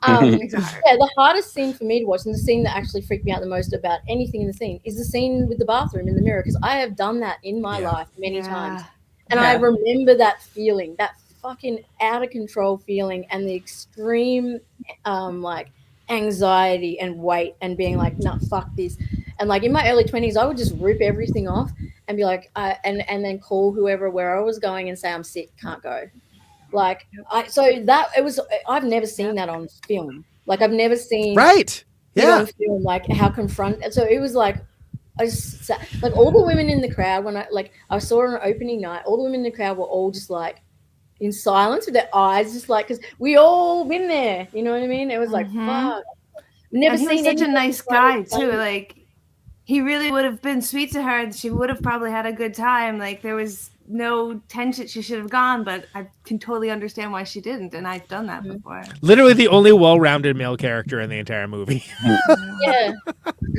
I: the hardest scene for me to watch, and the scene that actually freaked me out the most about anything in the scene, is the scene with the bathroom in the mirror, because I have done that in my life many times, and I remember that feeling, that fucking out of control feeling, and the extreme like anxiety and weight, and being like, nah, fuck this. And like in my early 20s, I would just rip everything off and be like, and then call whoever where I was going and say I'm sick, can't go. Like I've never seen that on film. Like I've never seen
G: Right.
I: it
G: Yeah.
I: on film. Like how so it was like like all the women in the crowd when I saw it on opening night. All the women in the crowd were all just like in silence with their eyes, just like because we all been there. You know what I mean? It was like fuck. Never
H: and he was
I: seen
H: such a nice guy too.
I: funny.
H: Like he really would have been sweet to her, and she would have probably had a good time. Like there was no tension. She should have gone, but I can totally understand why she didn't, and I've done that before.
G: Literally the only well-rounded male character in the entire movie.
I: Yeah.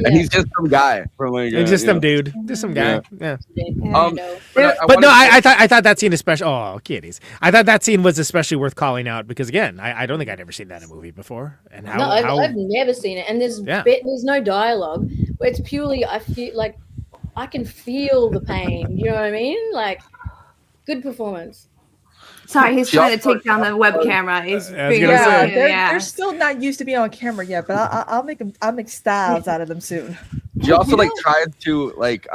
B: And he's just some guy from like
G: He's just some dude, just some guy. Yeah. But no, I thought that scene especially. Oh, kitties! I thought that scene was especially worth calling out because again, I don't think I'd ever seen that in a movie before. And how
I: I've never seen it, and there's no dialogue. It's purely I feel like I can feel the pain. You know what I mean? Like good performance.
H: Sorry, he's trying to take down the web camera.
F: They're still not used to being on camera yet, but I'll make styles out of them soon.
B: She also like tried to like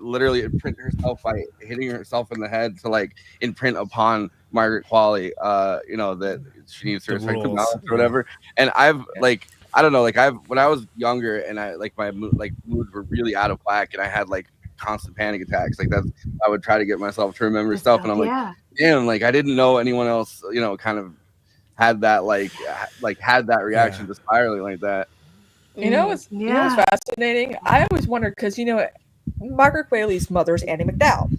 B: literally imprint herself by hitting herself in the head to like imprint upon Margaret Qualley, you know, that she needs to respect the balance or whatever. And I've like I don't know, like when I was younger and I like my moods were really out of whack and I had like constant panic attacks. Like I would try to get myself to remember stuff, and I'm like, damn, like I didn't know anyone else, you know, kind of had that had that reaction to spiraling like that.
F: You know what's fascinating? I always wondered because you know Margaret Qualley's mother is Annie MacDowell,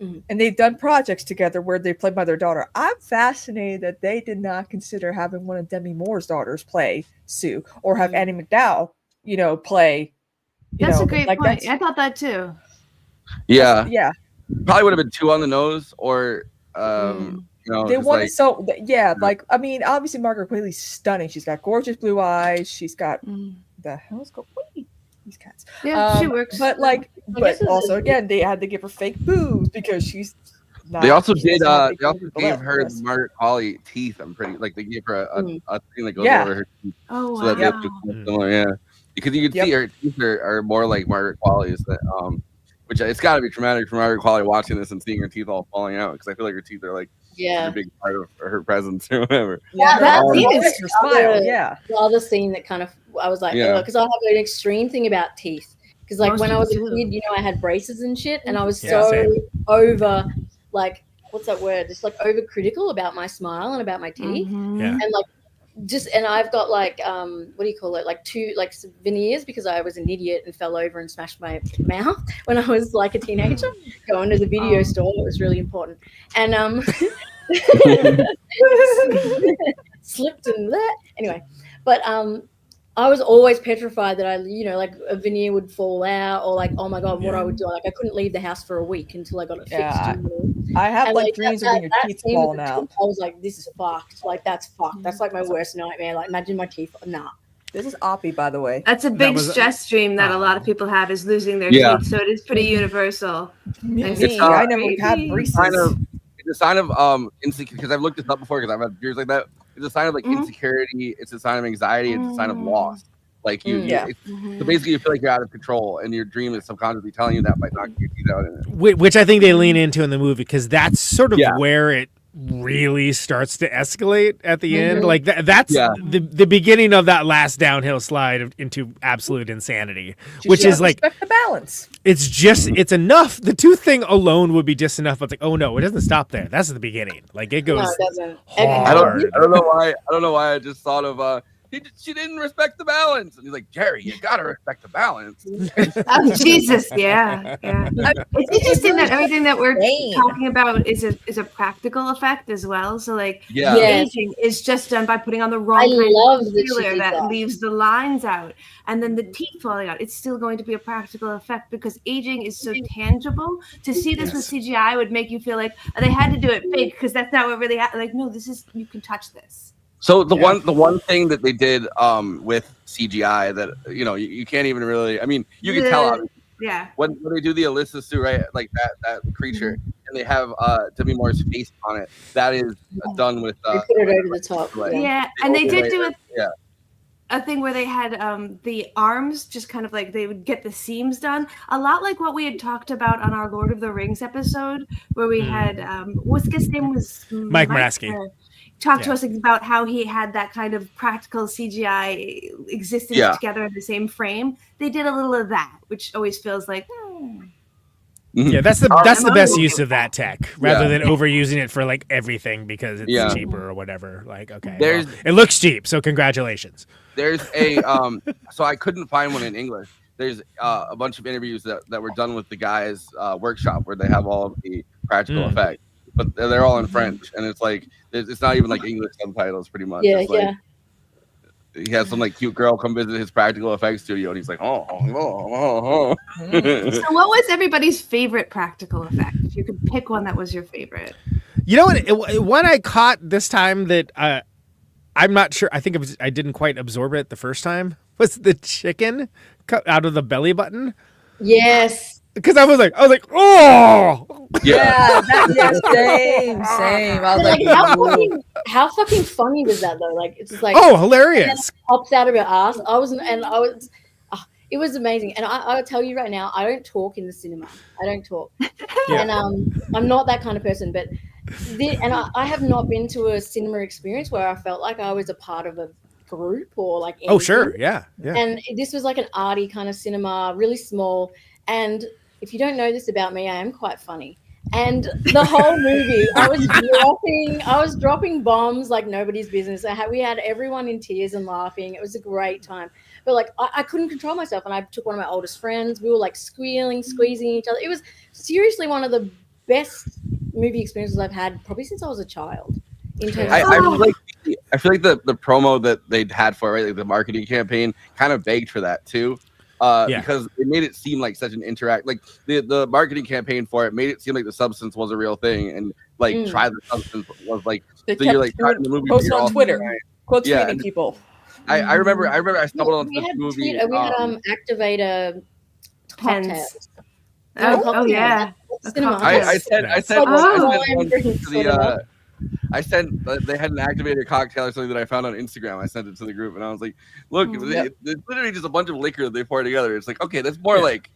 F: and they've done projects together where they played by their daughter. I'm fascinated that they did not consider having one of Demi Moore's daughters play Sue or have Annie MacDowell, you know, play.
H: That's a great point. I thought that too.
B: Yeah.
F: Yeah.
B: Probably would have been too on the nose, or you know,
F: they wanted like I mean, obviously Margaret Qualley's stunning. She's got gorgeous blue eyes. She's got the hell's going these cats.
H: Yeah, she works.
F: But like, but also again, they had to give her fake boobs because she's.
B: They also did. They also gave her Margaret Qualley teeth. I'm pretty like they gave her a thing that goes over her teeth.
H: Oh,
B: so that they have to look similar, because you can see her teeth are more like Margaret Qualley's. That which it's got to be traumatic for Margaret Qualley watching this and seeing her teeth all falling out because I feel like her teeth are like a big part of her presence or whatever.
I: Yeah, that scene is
F: her smile.
I: The other scene that kind of I was like, because I have an extreme thing about teeth. Because like when I was a kid, you know, I had braces and shit, and I was so over like what's that word? Just like overcritical about my smile and about my teeth, and like. And I've got like what do you call it, like two like veneers because I was an idiot and fell over and smashed my mouth when I was like a teenager going to the video store. It was really important, and slipped and that anyway, but I was always petrified that like a veneer would fall out or like, oh my God, what I would do. Like I couldn't leave the house for a week until I got it fixed.
F: I have like dreams of your teeth falling out.
I: I was like, this is fucked. Like that's fucked. That's like my worst nightmare. Like imagine my teeth. Nah.
F: This is Oppie, by the way.
H: That's a big stress dream that a lot of people have is losing their teeth. So it is pretty universal.
F: I never had braces.
B: It's a sign of insecurity because I've looked this up before because I've had fears like that. It's a sign of like insecurity. It's a sign of anxiety. It's a sign of loss. Like so basically you feel like you're out of control and your dream is subconsciously telling you that by knocking your teeth out in it.
G: Which I think they lean into in the movie because that's sort of where it really starts to escalate at the end. Like that's the beginning of that last downhill slide into absolute insanity, which is like
F: the balance.
G: It's enough. The tooth thing alone would be just enough. But it's like, oh no, it doesn't stop there. That's the beginning. Like it goes.
I: No, it doesn't.
G: Hard.
B: I don't know why I just thought of she didn't respect the balance, and he's like, Jerry, you gotta respect the balance.
H: Oh Jesus, yeah. It's interesting that everything that we're talking about is a practical effect as well. So like aging is just done by putting on the wrong kind of concealer that leaves the lines out, and then the teeth falling out. It's still going to be a practical effect because aging is so tangible. To see this with CGI would make you feel like they had to do it fake because that's not what really happened. Like no, this is you can touch this.
B: So the one thing that they did with CGI that you can't even really, I mean you can tell when they do the Alyssa suit, right, like that creature and they have Demi Moore's face on it, that is done with
I: they put it over the top.
H: And they did do a thing where they had the arms just kind of like they would get the seams done, a lot like what we had talked about on our Lord of the Rings episode, where we had what's his name was
G: Mike Moraski.
H: Talked to us about how he had that kind of practical CGI existence together in the same frame. They did a little of that, which always feels like.
G: Yeah, that's the best use of that tech, rather than overusing it for like everything because it's cheaper or whatever. Like, okay, well, it looks cheap, so congratulations.
B: There's a so I couldn't find one in English. There's a bunch of interviews that were done with the guys' workshop where they have all of the practical effects, but they're all in French, and it's like it's not even like English subtitles, pretty much.
I: Yeah,
B: it's like, he has some like cute girl come visit his practical effects studio, and he's like, oh.
H: So, what was everybody's favorite practical effect? If you could pick one that was your favorite.
G: You know what? One I caught this time that I'm not sure. I think I didn't quite absorb it the first time. Was the chicken cut out of the belly button?
I: Yes.
G: Because I was like, oh,
F: Yeah, same. I was like,
I: how fucking funny was that though? Like, it's just like,
G: oh, hilarious!
I: Pops out of your ass. It was amazing. And I will tell you right now, I don't talk in the cinema. I don't talk, and I'm not that kind of person. But I have not been to a cinema experience where I felt like I was a part of a group or like anything.
G: Oh, sure, yeah.
I: And this was like an arty kind of cinema, really small. And if you don't know this about me, I am quite funny. And the whole movie, I was dropping bombs like nobody's business. We had everyone in tears and laughing. It was a great time. But like I couldn't control myself, and I took one of my oldest friends. We were like squealing, squeezing each other. It was seriously one of the best movie experiences I've had probably since I was a child. In terms
B: I feel like the promo that they'd had for it, right, like the marketing campaign, kind of begged for that too. Because it made it seem like such an the marketing campaign for it made it seem like the substance was a real thing, and like try the substance was like
F: they
B: so you're like trying the movie
F: post on Twitter, quote tweeting people.
B: I remember I stumbled on this movie.
I: We had activator
H: pens.
I: Oh
H: yeah.
B: I said one to the I sent they had an activator cocktail or something that I found on Instagram. I sent it to the group, and I was like, "Look, it's literally just a bunch of liquor that they pour together." It's like, okay, that's more like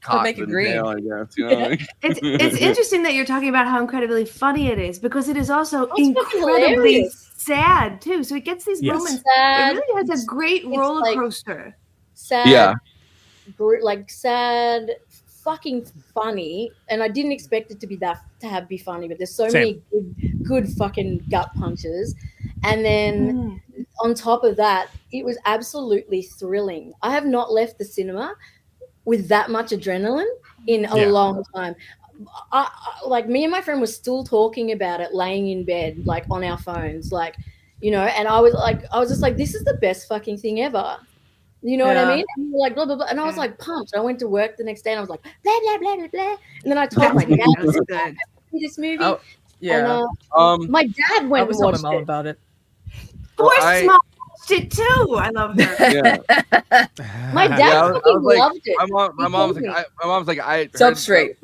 B: cock
F: make it
B: than
F: green.
B: ale, I guess. You know?
H: It's interesting that you're talking about how incredibly funny it is, because it is also incredibly sad too. So it gets these moments.
I: Sad.
H: It really has a great roller coaster.
I: Sad, sad, fucking funny, and I didn't expect it to be be funny, but there's so many good fucking gut punches, and then on top of that, it was absolutely thrilling. I have not left the cinema with that much adrenaline in a long time. I like, me and my friend were still talking about it laying in bed, like on our phones, like, you know, and I was just like, this is the best fucking thing ever. You know what I mean? And we were like, blah, blah, blah. And I was like pumped. I went to work the next day and I was like, blah, blah, blah, blah, blah. And then I told my dad this movie.
F: Oh, yeah.
I: And, my dad went and watched
F: my mom about it.
H: Forrest watched it too. I love her.
B: Yeah.
I: My dad fucking loved it.
B: My mom's like, I
F: Substrate.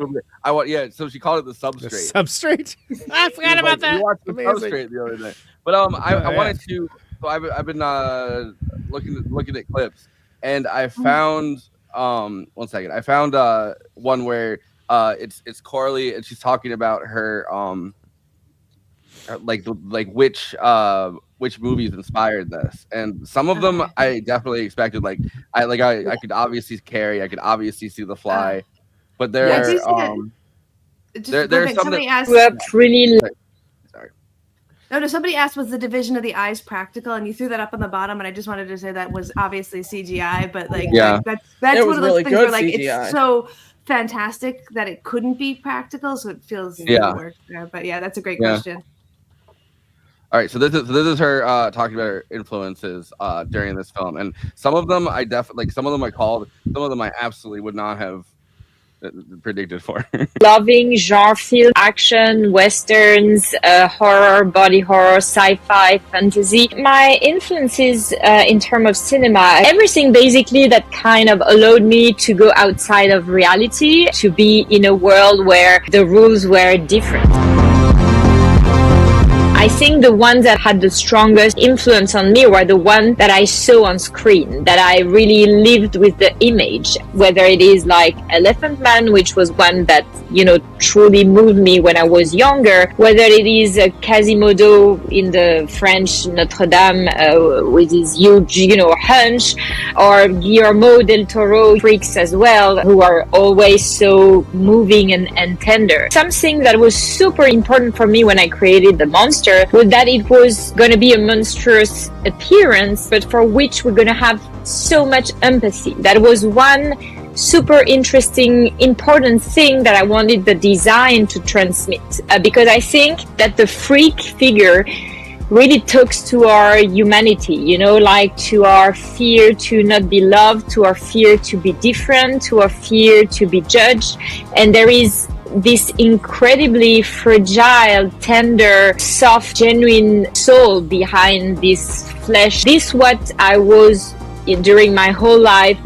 B: So she called it the substrate.
G: The substrate. I forgot about that.
B: We watched the substrate the other day. But I wanted to. So I've been looking at clips, and I found one second. I found one where it's Coralie, and she's talking about her which movies inspired this, and some of them I definitely expected. I could obviously see Carrie, I could obviously see The Fly, but there's some
H: somebody asked. Somebody asked, was the division of the eyes practical? And you threw that up on the bottom, and I just wanted to say that was obviously CGI, but that's one of those things where it's so fantastic that it couldn't be practical, so it feels work there. But that's a great question.
B: All right, so this is her talking about her influences during this film, and some of them I definitely some of them I absolutely would not have predicted for.
J: Loving genre film, action, westerns, horror, body horror, sci-fi, fantasy. My influences in terms of cinema, everything basically that kind of allowed me to go outside of reality, to be in a world where the rules were different. I I think the ones that had the strongest influence on me were the ones that I saw on screen, that I really lived with the image, whether it is like Elephant Man, which was one that, you know, truly moved me when I was younger, whether it is Quasimodo in the French Notre Dame with his huge, you know, hunch, or Guillermo del Toro freaks as well, who are always so moving and tender. Something that was super important for me when I created the monster was that it was going to be a monstrous appearance, but for which we're going to have so much empathy. That was one super interesting, important thing that I wanted the design to transmit, because I think that the freak figure really talks to our humanity, you know, like to our fear to not be loved, to our fear to be different, to our fear to be judged. And there is this incredibly fragile, tender, soft, genuine soul behind this flesh. This is what I was during my whole life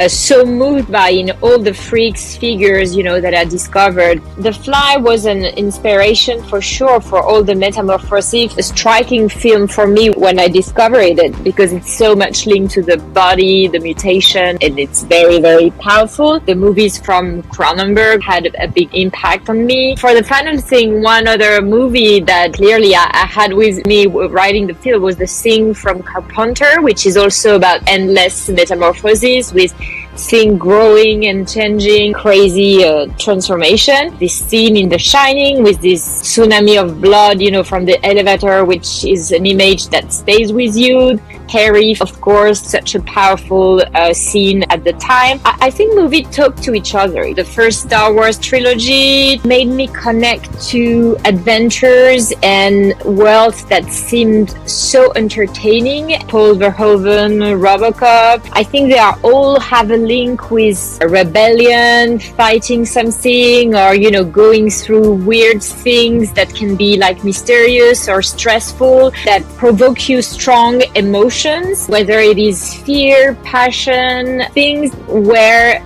J: so moved by in all the freaks figures, you know, that I discovered. The Fly was an inspiration for sure for all the metamorphosis. A striking film for me when I discovered it, because it's so much linked to the body, the mutation, and it's very, very powerful. The movies from Cronenberg had a big impact on me. For the final thing, one other movie that clearly I had with me writing the film was The Thing from Carpenter, which is also about endless metamorphosis with thing growing and changing, crazy transformation. This scene in The Shining with this tsunami of blood, you know, from the elevator, which is an image that stays with you. Harry, of course, such a powerful scene at the time. I think movies talk to each other. The first Star Wars trilogy made me connect to adventures and worlds that seemed so entertaining. Paul Verhoeven, RoboCop. I think they are all have a link with a rebellion, fighting something, or, you know, going through weird things that can be like mysterious or stressful, that provoke you strong emotions. Whether it is fear, passion, things where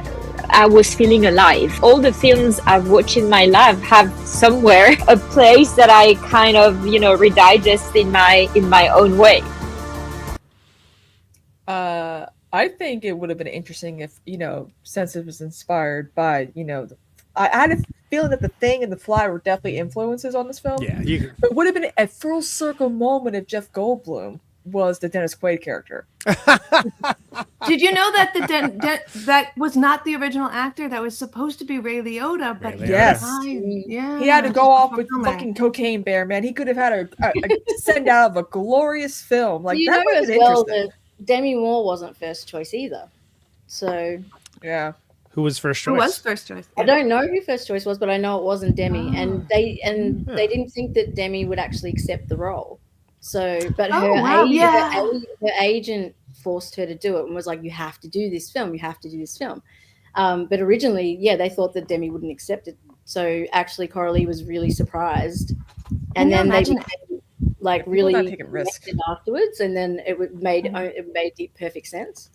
J: I was feeling alive. All the films I've watched in my life have somewhere a place that I kind of, you know, redigest in my own way.
F: I think it would have been interesting if, you know, since it was inspired by, you know, I had a feeling that The Thing and The Fly were definitely influences on this film.
G: Yeah,
F: but it would have been a full circle moment if Jeff Goldblum was the Dennis Quaid character.
H: Did you know that that was not the original actor? That was supposed to be Ray Liotta, but
F: yes,
H: yeah,
F: he had to go off with fucking Cocaine Bear, man. He could have had a send out of a glorious film like
I: you
F: that.
I: Know as well that Demi Moore wasn't first choice either. So
F: yeah.
G: Who was first choice?
H: Who was first choice?
I: I don't know who first choice was, but I know it wasn't Demi, and they didn't think that Demi would actually accept the role. So, but her agent forced her to do it and was like, "You have to do this film. You have to do this film." But originally, they thought that Demi wouldn't accept it. So actually, Coralie was really surprised, and then they like really connected afterwards, and then it made perfect sense.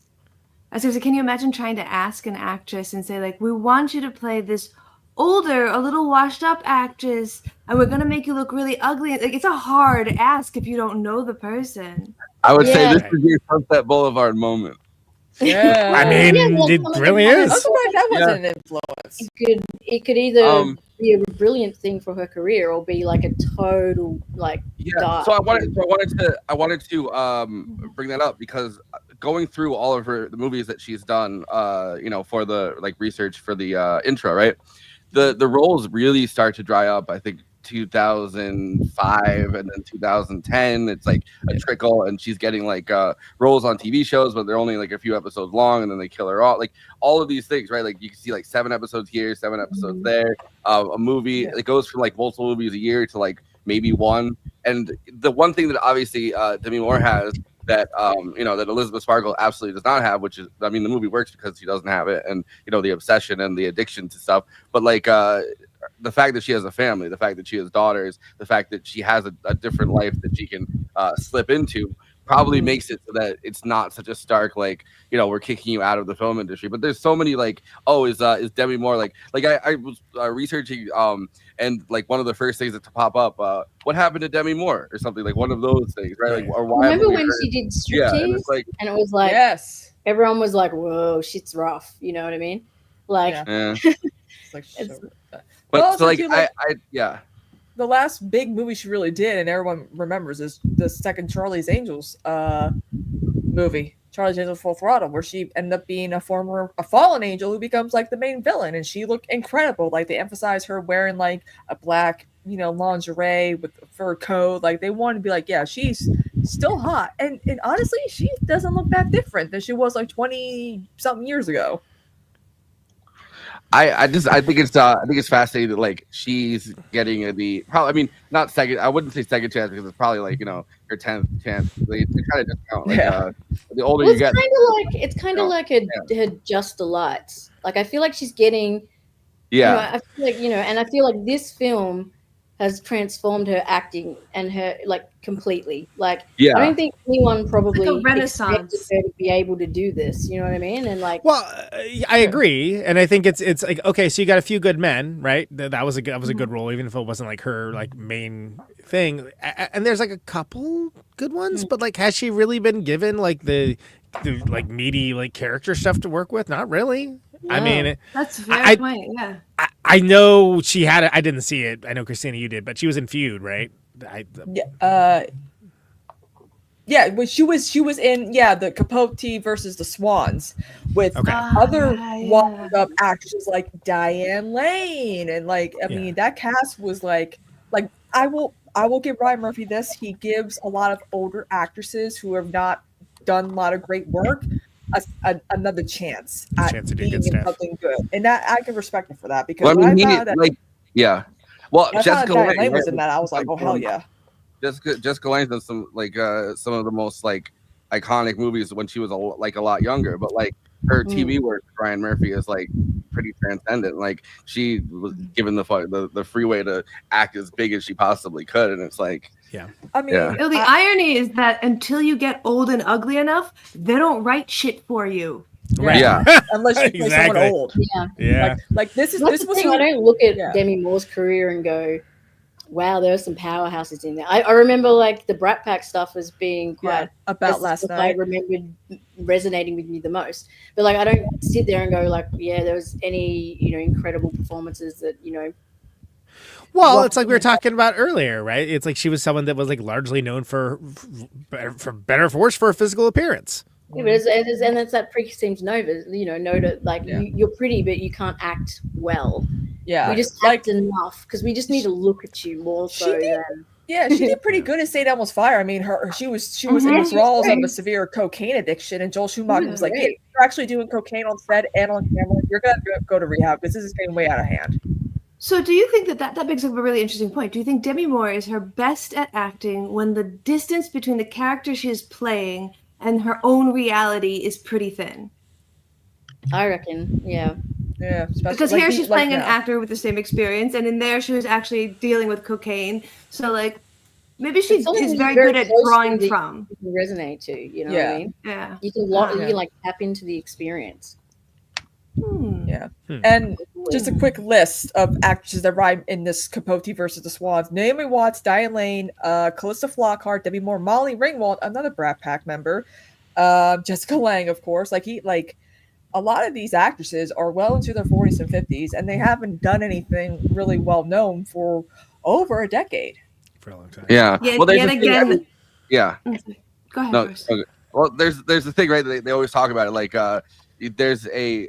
H: I was can you imagine trying to ask an actress and say, like, we want you to play this older, a little washed up actress, and we're going to make you look really ugly. Like, it's a hard ask if you don't know the person.
B: I would say this is your Sunset Boulevard moment.
F: Yeah.
G: I mean, it really is.
F: That wasn't an influence.
I: It could either be a brilliant thing for her career or be like a total dark.
B: So I wanted to bring that up because going through all of the movies that she's done, for the research for the intro, right? The roles really start to dry up. I think 2005 and then 2010, it's like a trickle, and she's getting roles on TV shows, but they're only a few episodes long, and then they kill her off. Like all of these things, right? Like you can see 7 episodes here, 7 episodes there. A movie, it goes from multiple movies a year to maybe one. And the one thing that obviously Demi Moore has that that Elizabeth Sparkle absolutely does not have, which is, I mean, the movie works because she doesn't have it, and the obsession and the addiction to stuff, but the fact that she has a family, the fact that she has daughters, the fact that she has a different life that she can slip into. probably makes it so that it's not such a stark, like, you know, we're kicking you out of the film industry. But there's so many like, oh, is Demi Moore like I was researching and like one of the first things that to pop up, what happened to Demi Moore or something, like one of those things, right? Like, or why
I: remember when she did striptease?
B: Yeah, and it's like,
I: and it was like,
F: yes,
I: everyone was like, whoa, shit's rough. You know what I mean? Like,
B: yeah.
F: It's like,
B: but
F: well,
B: so like,
F: too,
B: I yeah.
F: The last big movie she really did, and everyone remembers, is the second Charlie's Angels movie, Charlie's Angels Full Throttle, where she ended up being a fallen angel who becomes like the main villain, and she looked incredible. Like, they emphasized her wearing like a black, you know, lingerie with a fur coat. Like, they wanted to be like, yeah, she's still hot, and honestly, she doesn't look that different than she was like 20-something years ago.
B: I think it's fascinating that like she's getting I mean, not second. I wouldn't say second chance because it's probably like, you know, her 10th chance. They kind of just count. Like, the older you get,
I: it's kind of like her Just Delights. Like, I feel like she's getting.
B: Yeah.
I: You know, I feel like, you know, and I feel like this film has transformed her acting and her, like, completely. Like,
B: yeah.
I: I don't think anyone probably
H: like a renaissance
I: expected her to be able to do this. You know what I mean? And like,
G: well, I agree, and I think it's like, okay, so you got a few good men, right? That was a good role, even if it wasn't like her like main thing. And there's like a couple good ones, but like, has she really been given like the like meaty like character stuff to work with? Not really.
I: No.
G: I mean,
H: that's a fair point. Yeah.
G: I know she had it. I didn't see it. I know, Kristina, you did, but she was in Feud, right?
F: Yeah, when she was in the Capote versus the Swans with other walked up actresses like Diane Lane, and like I mean, that cast was like I will give Ryan Murphy this. He gives a lot of older actresses who have not done a lot of great work another chance at being in something good, and that I can respect him for that, because
B: well, I mean,
F: well, Jessica Lange was in that. I was like, oh hell yeah.
B: Jessica Lange's done some like some of the most like iconic movies when she was a lot younger, but like her TV work with Ryan Murphy is like pretty transcendent. Like, she was given the freeway to act as big as she possibly could, and it's like,
F: I mean,
H: the irony is that until you get old and ugly enough, they don't write shit for you.
F: Right. Yeah. Unless you play someone old.
I: Yeah.
F: Like this was
I: thing. I don't look at Demi Moore's career and go, wow, there are some powerhouses in there. I remember like the Brat Pack stuff as being quite
F: about last night.
I: I remembered resonating with me the most. But like, I don't sit there and go like, yeah, there was any, you know, incredible performances that, you know.
G: Well, it's like we were talking about earlier, right? It's like she was someone that was like largely known for better or for worse for her physical appearance.
I: Yeah, but it's that preconceived note like you're pretty, but you can't act well.
F: Yeah,
I: we just act enough because we just need to look at you more so than.
F: Yeah, she did pretty good in St. Elmo's Fire. I mean, she was in withdrawals of a severe cocaine addiction, and Joel Schumacher was like, "Hey, you're actually doing cocaine on set and on camera. You're gonna go to rehab because this is getting way out of hand."
H: So do you think that brings up a really interesting point? Do you think Demi Moore is her best at acting when the distance between the character she is playing and her own reality is pretty thin?
I: I reckon, yeah.
F: Yeah,
H: because here she's playing an actor with the same experience, and in there she was actually dealing with cocaine. So like, maybe she is very good at drawing from.
I: You can resonate to, you know what I mean?
H: Yeah.
I: You can like tap into the experience.
F: And just a quick list of actresses that ride in this Capote versus the Swans: Naomi Watts, Diane Lane, Callista Flockhart, Demi Moore, Molly Ringwald, another Brat Pack member, Jessica Lange, of course. A lot of these actresses are well into their 40s and 50s, and they haven't done anything really well known for over a decade.
G: For a long time.
B: Yeah.
H: Yet
B: Well,
H: again.
B: Yeah.
H: Go ahead.
B: No, okay. Well, there's the thing, right? They always talk about it. Like, there's a.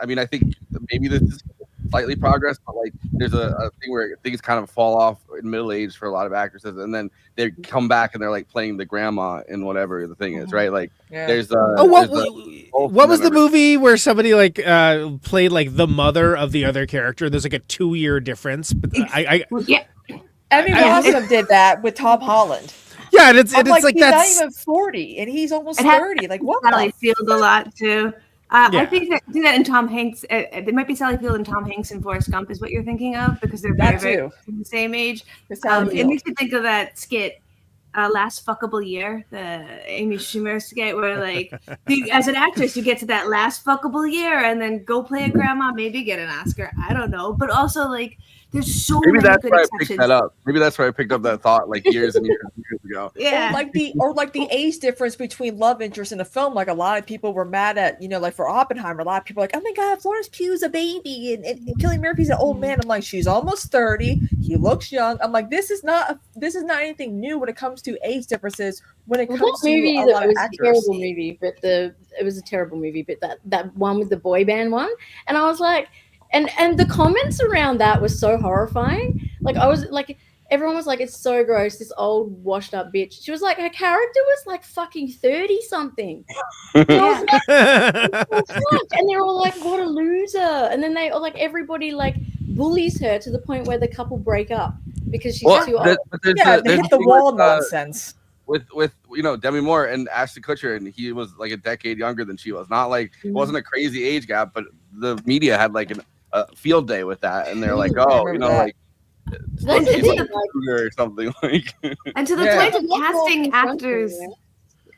B: I mean, I think maybe this is slightly progress, but like, there's a thing where things kind of fall off in middle age for a lot of actresses, and then they come back and they're like playing the grandma in whatever the thing is, right? Like, there's
G: what was the movie where somebody like played like the mother of the other character? There's like a 2-year difference, but
F: Emmy Rossum did that with Tom Holland.
G: Yeah, and it's
F: like
G: that's
F: he's not even 40, and he's almost 30. Like, what?
H: Sally Field a lot too. I think that in Tom Hanks, it might be Sally Field and Tom Hanks and Forrest Gump is what you're thinking of, because they're very the same age. It makes me think of that skit Last Fuckable Year, the Amy Schumer skit, where like as an actress you get to that last fuckable year and then go play a grandma, maybe get an Oscar. I don't know, but also like there's so
B: Maybe
H: many
B: that's
H: good
B: where I
H: exceptions.
B: picked that up. Maybe that's where I picked up that thought like years and years and years ago.
H: Yeah,
F: or like the age difference between love interest in a film. Like a lot of people were mad at, like for Oppenheimer, a lot of people were like, oh my god, Florence Pugh's a baby and Cillian Murphy's an old man. I'm like, she's almost 30. He looks young. I'm like, this is not anything new when it comes to age differences. When it comes to a lot of actors.
I: It was a terrible movie, but that one with the boy band one, and I was like, and the comments around that was so horrifying. Like I was like, everyone was like, it's so gross, this old washed up bitch. She was like, her character was like fucking 30 something. And they're all like, what a loser. And then they like everybody like bullies her to the point where the couple break up because she's too old.
F: They hit the wall nonsense.
B: With Demi Moore and Ashton Kutcher, and he was like a decade younger than she was. Not like it wasn't a crazy age gap, but the media had like a field day with that, and they're like, oh, like or something like.
H: And to the point of casting actors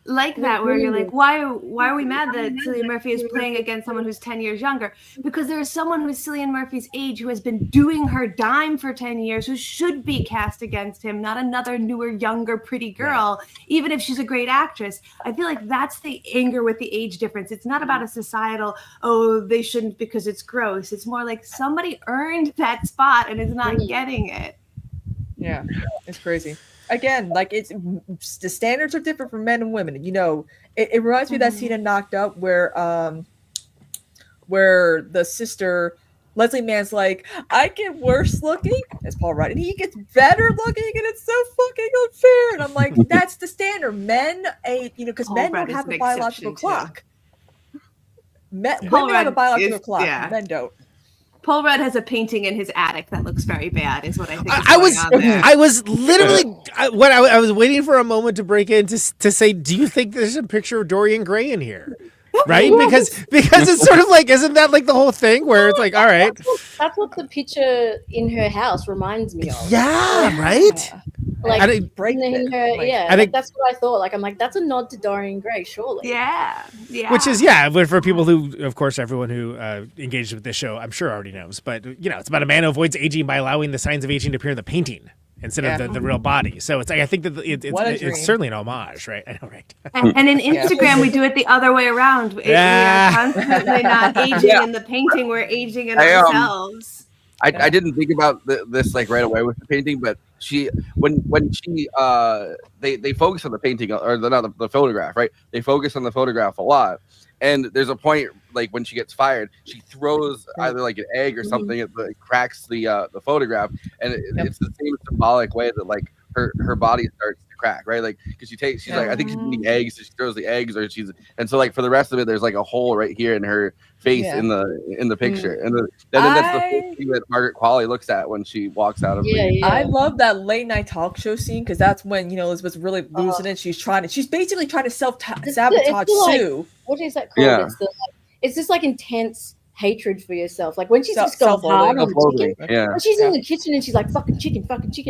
H: like that, where you're like, why are we mad that Cillian Murphy is playing against someone who's 10 years younger? Because there is someone who's Cillian Murphy's age who has been doing her dime for 10 years who should be cast against him, not another newer, younger, pretty girl, even if she's a great actress. I feel like that's the anger with the age difference. It's not about a societal, oh, they shouldn't because it's gross. It's more like somebody earned that spot and is not getting it.
F: Yeah, it's crazy. Again, like it's the standards are different for men and women. It reminds me of that scene in Knocked Up where the sister Leslie Mann's like, I get worse looking as Paul Rudd, and he gets better looking, and it's so fucking unfair. And I'm like, that's the standard. Men, because men don't have a biological clock. Women have a biological clock. Yeah. Men don't.
H: Paul Rudd has a painting in his attic that looks very bad, is what I think.
G: I was literally when I was waiting for a moment to break in to say, do you think there's a picture of Dorian Gray in here? Right? Because it's sort of like, isn't that like the whole thing where it's like, all right.
I: That's what the picture in her house reminds me of.
G: Yeah, right?
I: Like
G: I think
I: that's what I thought. Like I'm like, that's a nod to Dorian Gray, surely.
H: Yeah.
G: Which is but for people who, of course, everyone who engaged with this show, I'm sure already knows. But it's about a man who avoids aging by allowing the signs of aging to appear in the painting instead of the real body. So it's like, I think that it's certainly an homage, right? I know, right?
H: And in Instagram, we do it the other way around. We are constantly not aging in the painting; we're aging in ourselves.
B: I didn't think about this like right away with the painting, but when they focus on the painting or the photograph, right? They focus on the photograph a lot, and there's a point like when she gets fired, she throws either like an egg or something, it cracks the photograph, and it's the same symbolic way that like her body starts to crack, right? Like because she's like, I think she's eating eggs, so she throws the eggs, and so like for the rest of it, there's like a hole right here in her face in the picture, and then that's the first thing that Margaret Qualley looks at when she walks out of.
F: I love that late night talk show scene because that's when Elizabeth's really losing it. She's basically trying to sabotage Sue.
I: What is that called? It's just like intense hatred for yourself. Like when she's just going hard on the chicken. When she's in the kitchen and she's like fucking chicken,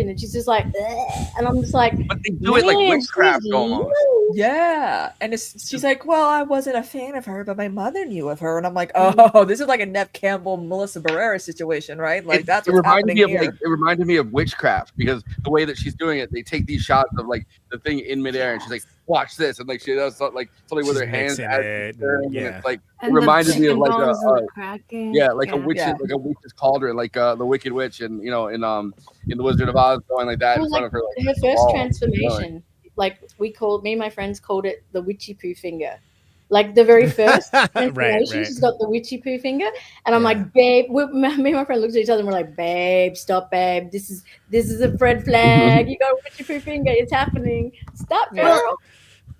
I: and she's just like, ugh. And I'm just like,
B: but they do it like witchcraft almost.
F: Yeah, and she's like, well, I wasn't a fan of her, but my mother knew of her, and I'm like, oh, this is like a Nev Campbell, Melissa Barrera situation, right? Like that's what's happening here.
B: It reminded me of witchcraft because the way that she's doing it, they take these shots of like the thing in midair, and she's like, watch this, and like she does like something with her hands. It's like it reminded me of like a witch's cauldron, like the Wicked Witch, and in the Wizard of Oz, going like that in front of her. Like,
I: her first transformation. Like me and my friends called it the witchy poo finger. Like the very first transformation, she's got the witchy poo finger, and I'm like, babe. Me and my friend looked at each other and we're like, babe, stop, babe. This is a red flag. You got a witchy poo finger. It's happening. Stop, girl.
H: Well,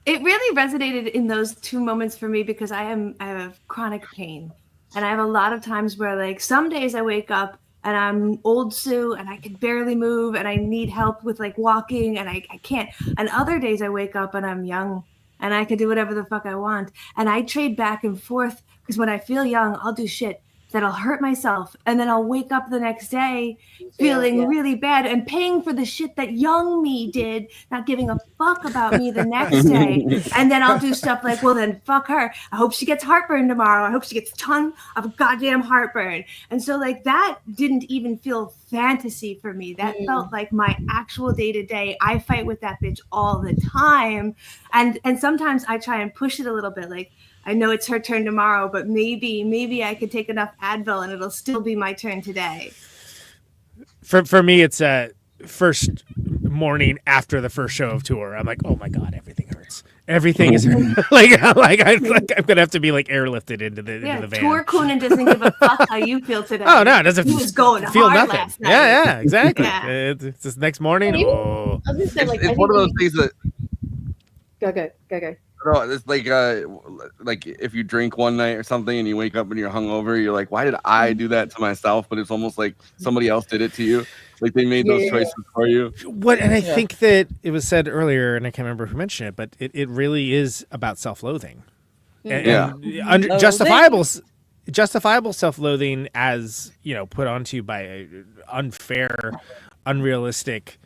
H: it really resonated in those two moments for me because I have chronic pain, and I have a lot of times where like some days I wake up and I'm old Sue and I can barely move and I need help with like walking and I can't. And other days I wake up and I'm young and I can do whatever the fuck I want. And I trade back and forth because when I feel young, I'll do shit that I'll hurt myself, and then I'll wake up the next day feeling really bad and paying for the shit that young me did, not giving a fuck about me the next day. And then I'll do stuff like, well, then fuck her. I hope she gets heartburn tomorrow. I hope she gets a ton of goddamn heartburn. And so like that didn't even feel fantasy for me. That felt like my actual day-to-day. I fight with that bitch all the time. And sometimes I try and push it a little bit. Like, I know it's her turn tomorrow, but maybe I could take enough Advil and it'll still be my turn today.
G: For me, it's first morning after the first show of tour. I'm like, oh my God, everything hurts. Everything is like I'm gonna have to be like airlifted into the van.
H: Tour Conan doesn't give a fuck how you feel today.
G: Oh no, it doesn't.
H: He was going
G: feel
H: hard
G: nothing.
H: last night.
G: Yeah, exactly.
H: Yeah.
G: It's this next morning.
I: Even,
G: oh.
I: I was gonna say, like,
B: It's one of those things that.
I: Go.
B: No, it's like if you drink one night or something and you wake up and you're hungover, you're like, why did I do that to myself? But it's almost like somebody else did it to you. Like they made those choices for you.
G: And I think that it was said earlier, and I can't remember who mentioned it, but it really is about self-loathing. And justifiable self-loathing as, put onto you by an unfair, unrealistic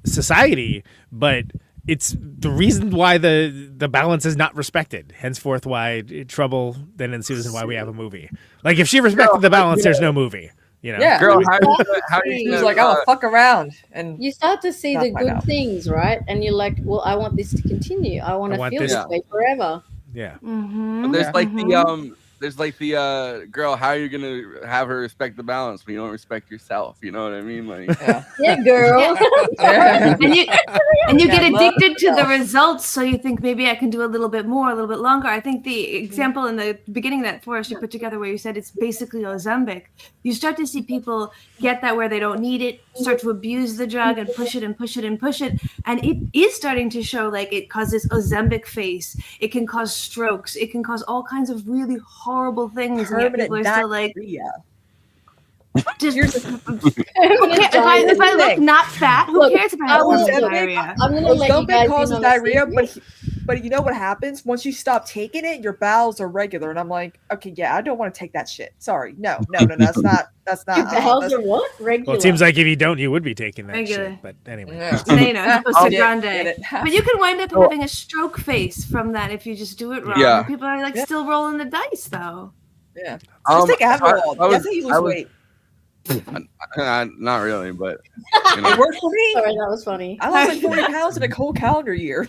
G: society, but it's the reason why the balance is not respected. Henceforth, why trouble then ensues and why we have a movie. Like if she respected the balance, there's no movie.
F: Yeah,
B: girl, how do
F: he
B: you?
F: was like, "Oh, fuck around," and
I: you start to see the good
F: out.
I: things, right? And you're like, "Well, I want this to continue. I want to feel this way forever."
G: Yeah.
H: Mm-hmm.
B: But there's like the girl. How are you gonna have her respect the balance when you don't respect yourself? You know what I mean? Like,
I: yeah, girl.
H: And you get addicted to the results, so you think maybe I can do a little bit more, a little bit longer. I think the example in the beginning that Forrest you put together where you said it's basically Ozempic, you start to see people get that where they don't need it, start to abuse the drug and push it and push it and push it. And it is starting to show like it causes Ozempic face. It can cause strokes. It can cause all kinds of really horrible things. And yet people are still like, just if I look not fat, who cares if I have diarrhea?
I: I'm gonna let you guys
F: causes
I: in on
F: diarrhea,
I: this.
F: but you know what happens once you stop taking it? Your bowels are regular, and I'm like, okay, yeah, I don't want to take that shit. Sorry, no, that's not.
I: Your bowels are what? Regular.
G: Well, it seems like if you don't, you would be taking that
H: Regular.
G: shit. But anyway,
H: grande. But you can wind up having a stroke face from that if you just do it wrong.
B: Yeah.
H: And people are like still rolling the dice though.
F: Yeah, just take Adderall. That's how you lose weight.
B: Not really, but
F: it worked for me.
I: Sorry, that was funny.
F: I lost like 40 pounds in a whole calendar year.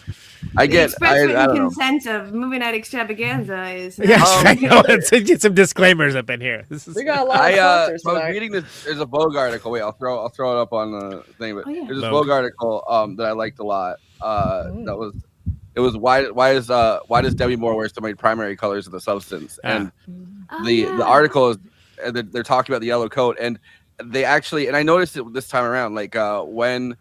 B: I get.
H: Express
B: I
H: written
B: don't know.
H: consent of movie night extravaganza is.
G: Let's get some disclaimers up in here.
F: We got a lot of sponsors
B: I was
F: tonight.
B: reading this. There's a Vogue article. Wait, I'll throw it up on the thing. But there's a
G: Vogue.
B: Vogue article that I liked a lot. It was why does Demi Moore wear so many primary colors of the substance? And the article is they're talking about the yellow coat, and they actually, and I noticed it this time around, like when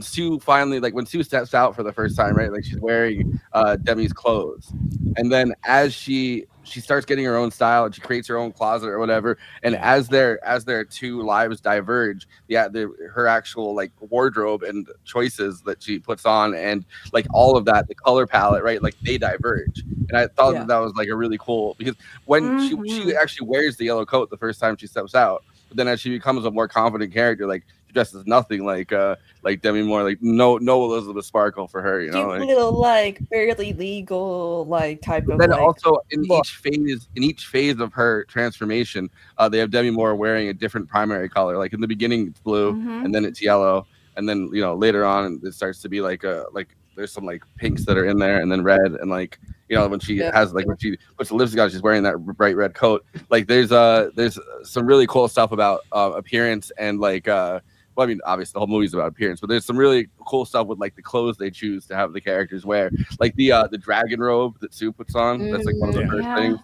B: Sue finally, like when Sue steps out for the first time, right, like she's wearing Demi's clothes, and then as she starts getting her own style and she creates her own closet or whatever, and as their two lives diverge, her actual like wardrobe and choices that she puts on and like all of that, the color palette, right, like they diverge. And I thought that was like a really cool, because when she actually wears the yellow coat the first time she steps out, but then as she becomes a more confident character, like she dresses nothing like Demi Moore, like no Elizabeth Sparkle for her, you know,
F: Cute little like barely legal like type of.
B: Then
F: like,
B: also in each phase of her transformation, they have Demi Moore wearing a different primary color. Like in the beginning it's blue, and then it's yellow, and then later on it starts to be like there's some like pinks that are in there, and then red, and like when she has like when she puts the lipstick on, she's wearing that bright red coat. Like there's some really cool stuff about appearance and like well, I mean, obviously the whole movie's about appearance, but there's some really cool stuff with like the clothes they choose to have the characters wear, like the dragon robe that Sue puts on. That's like one of the first things.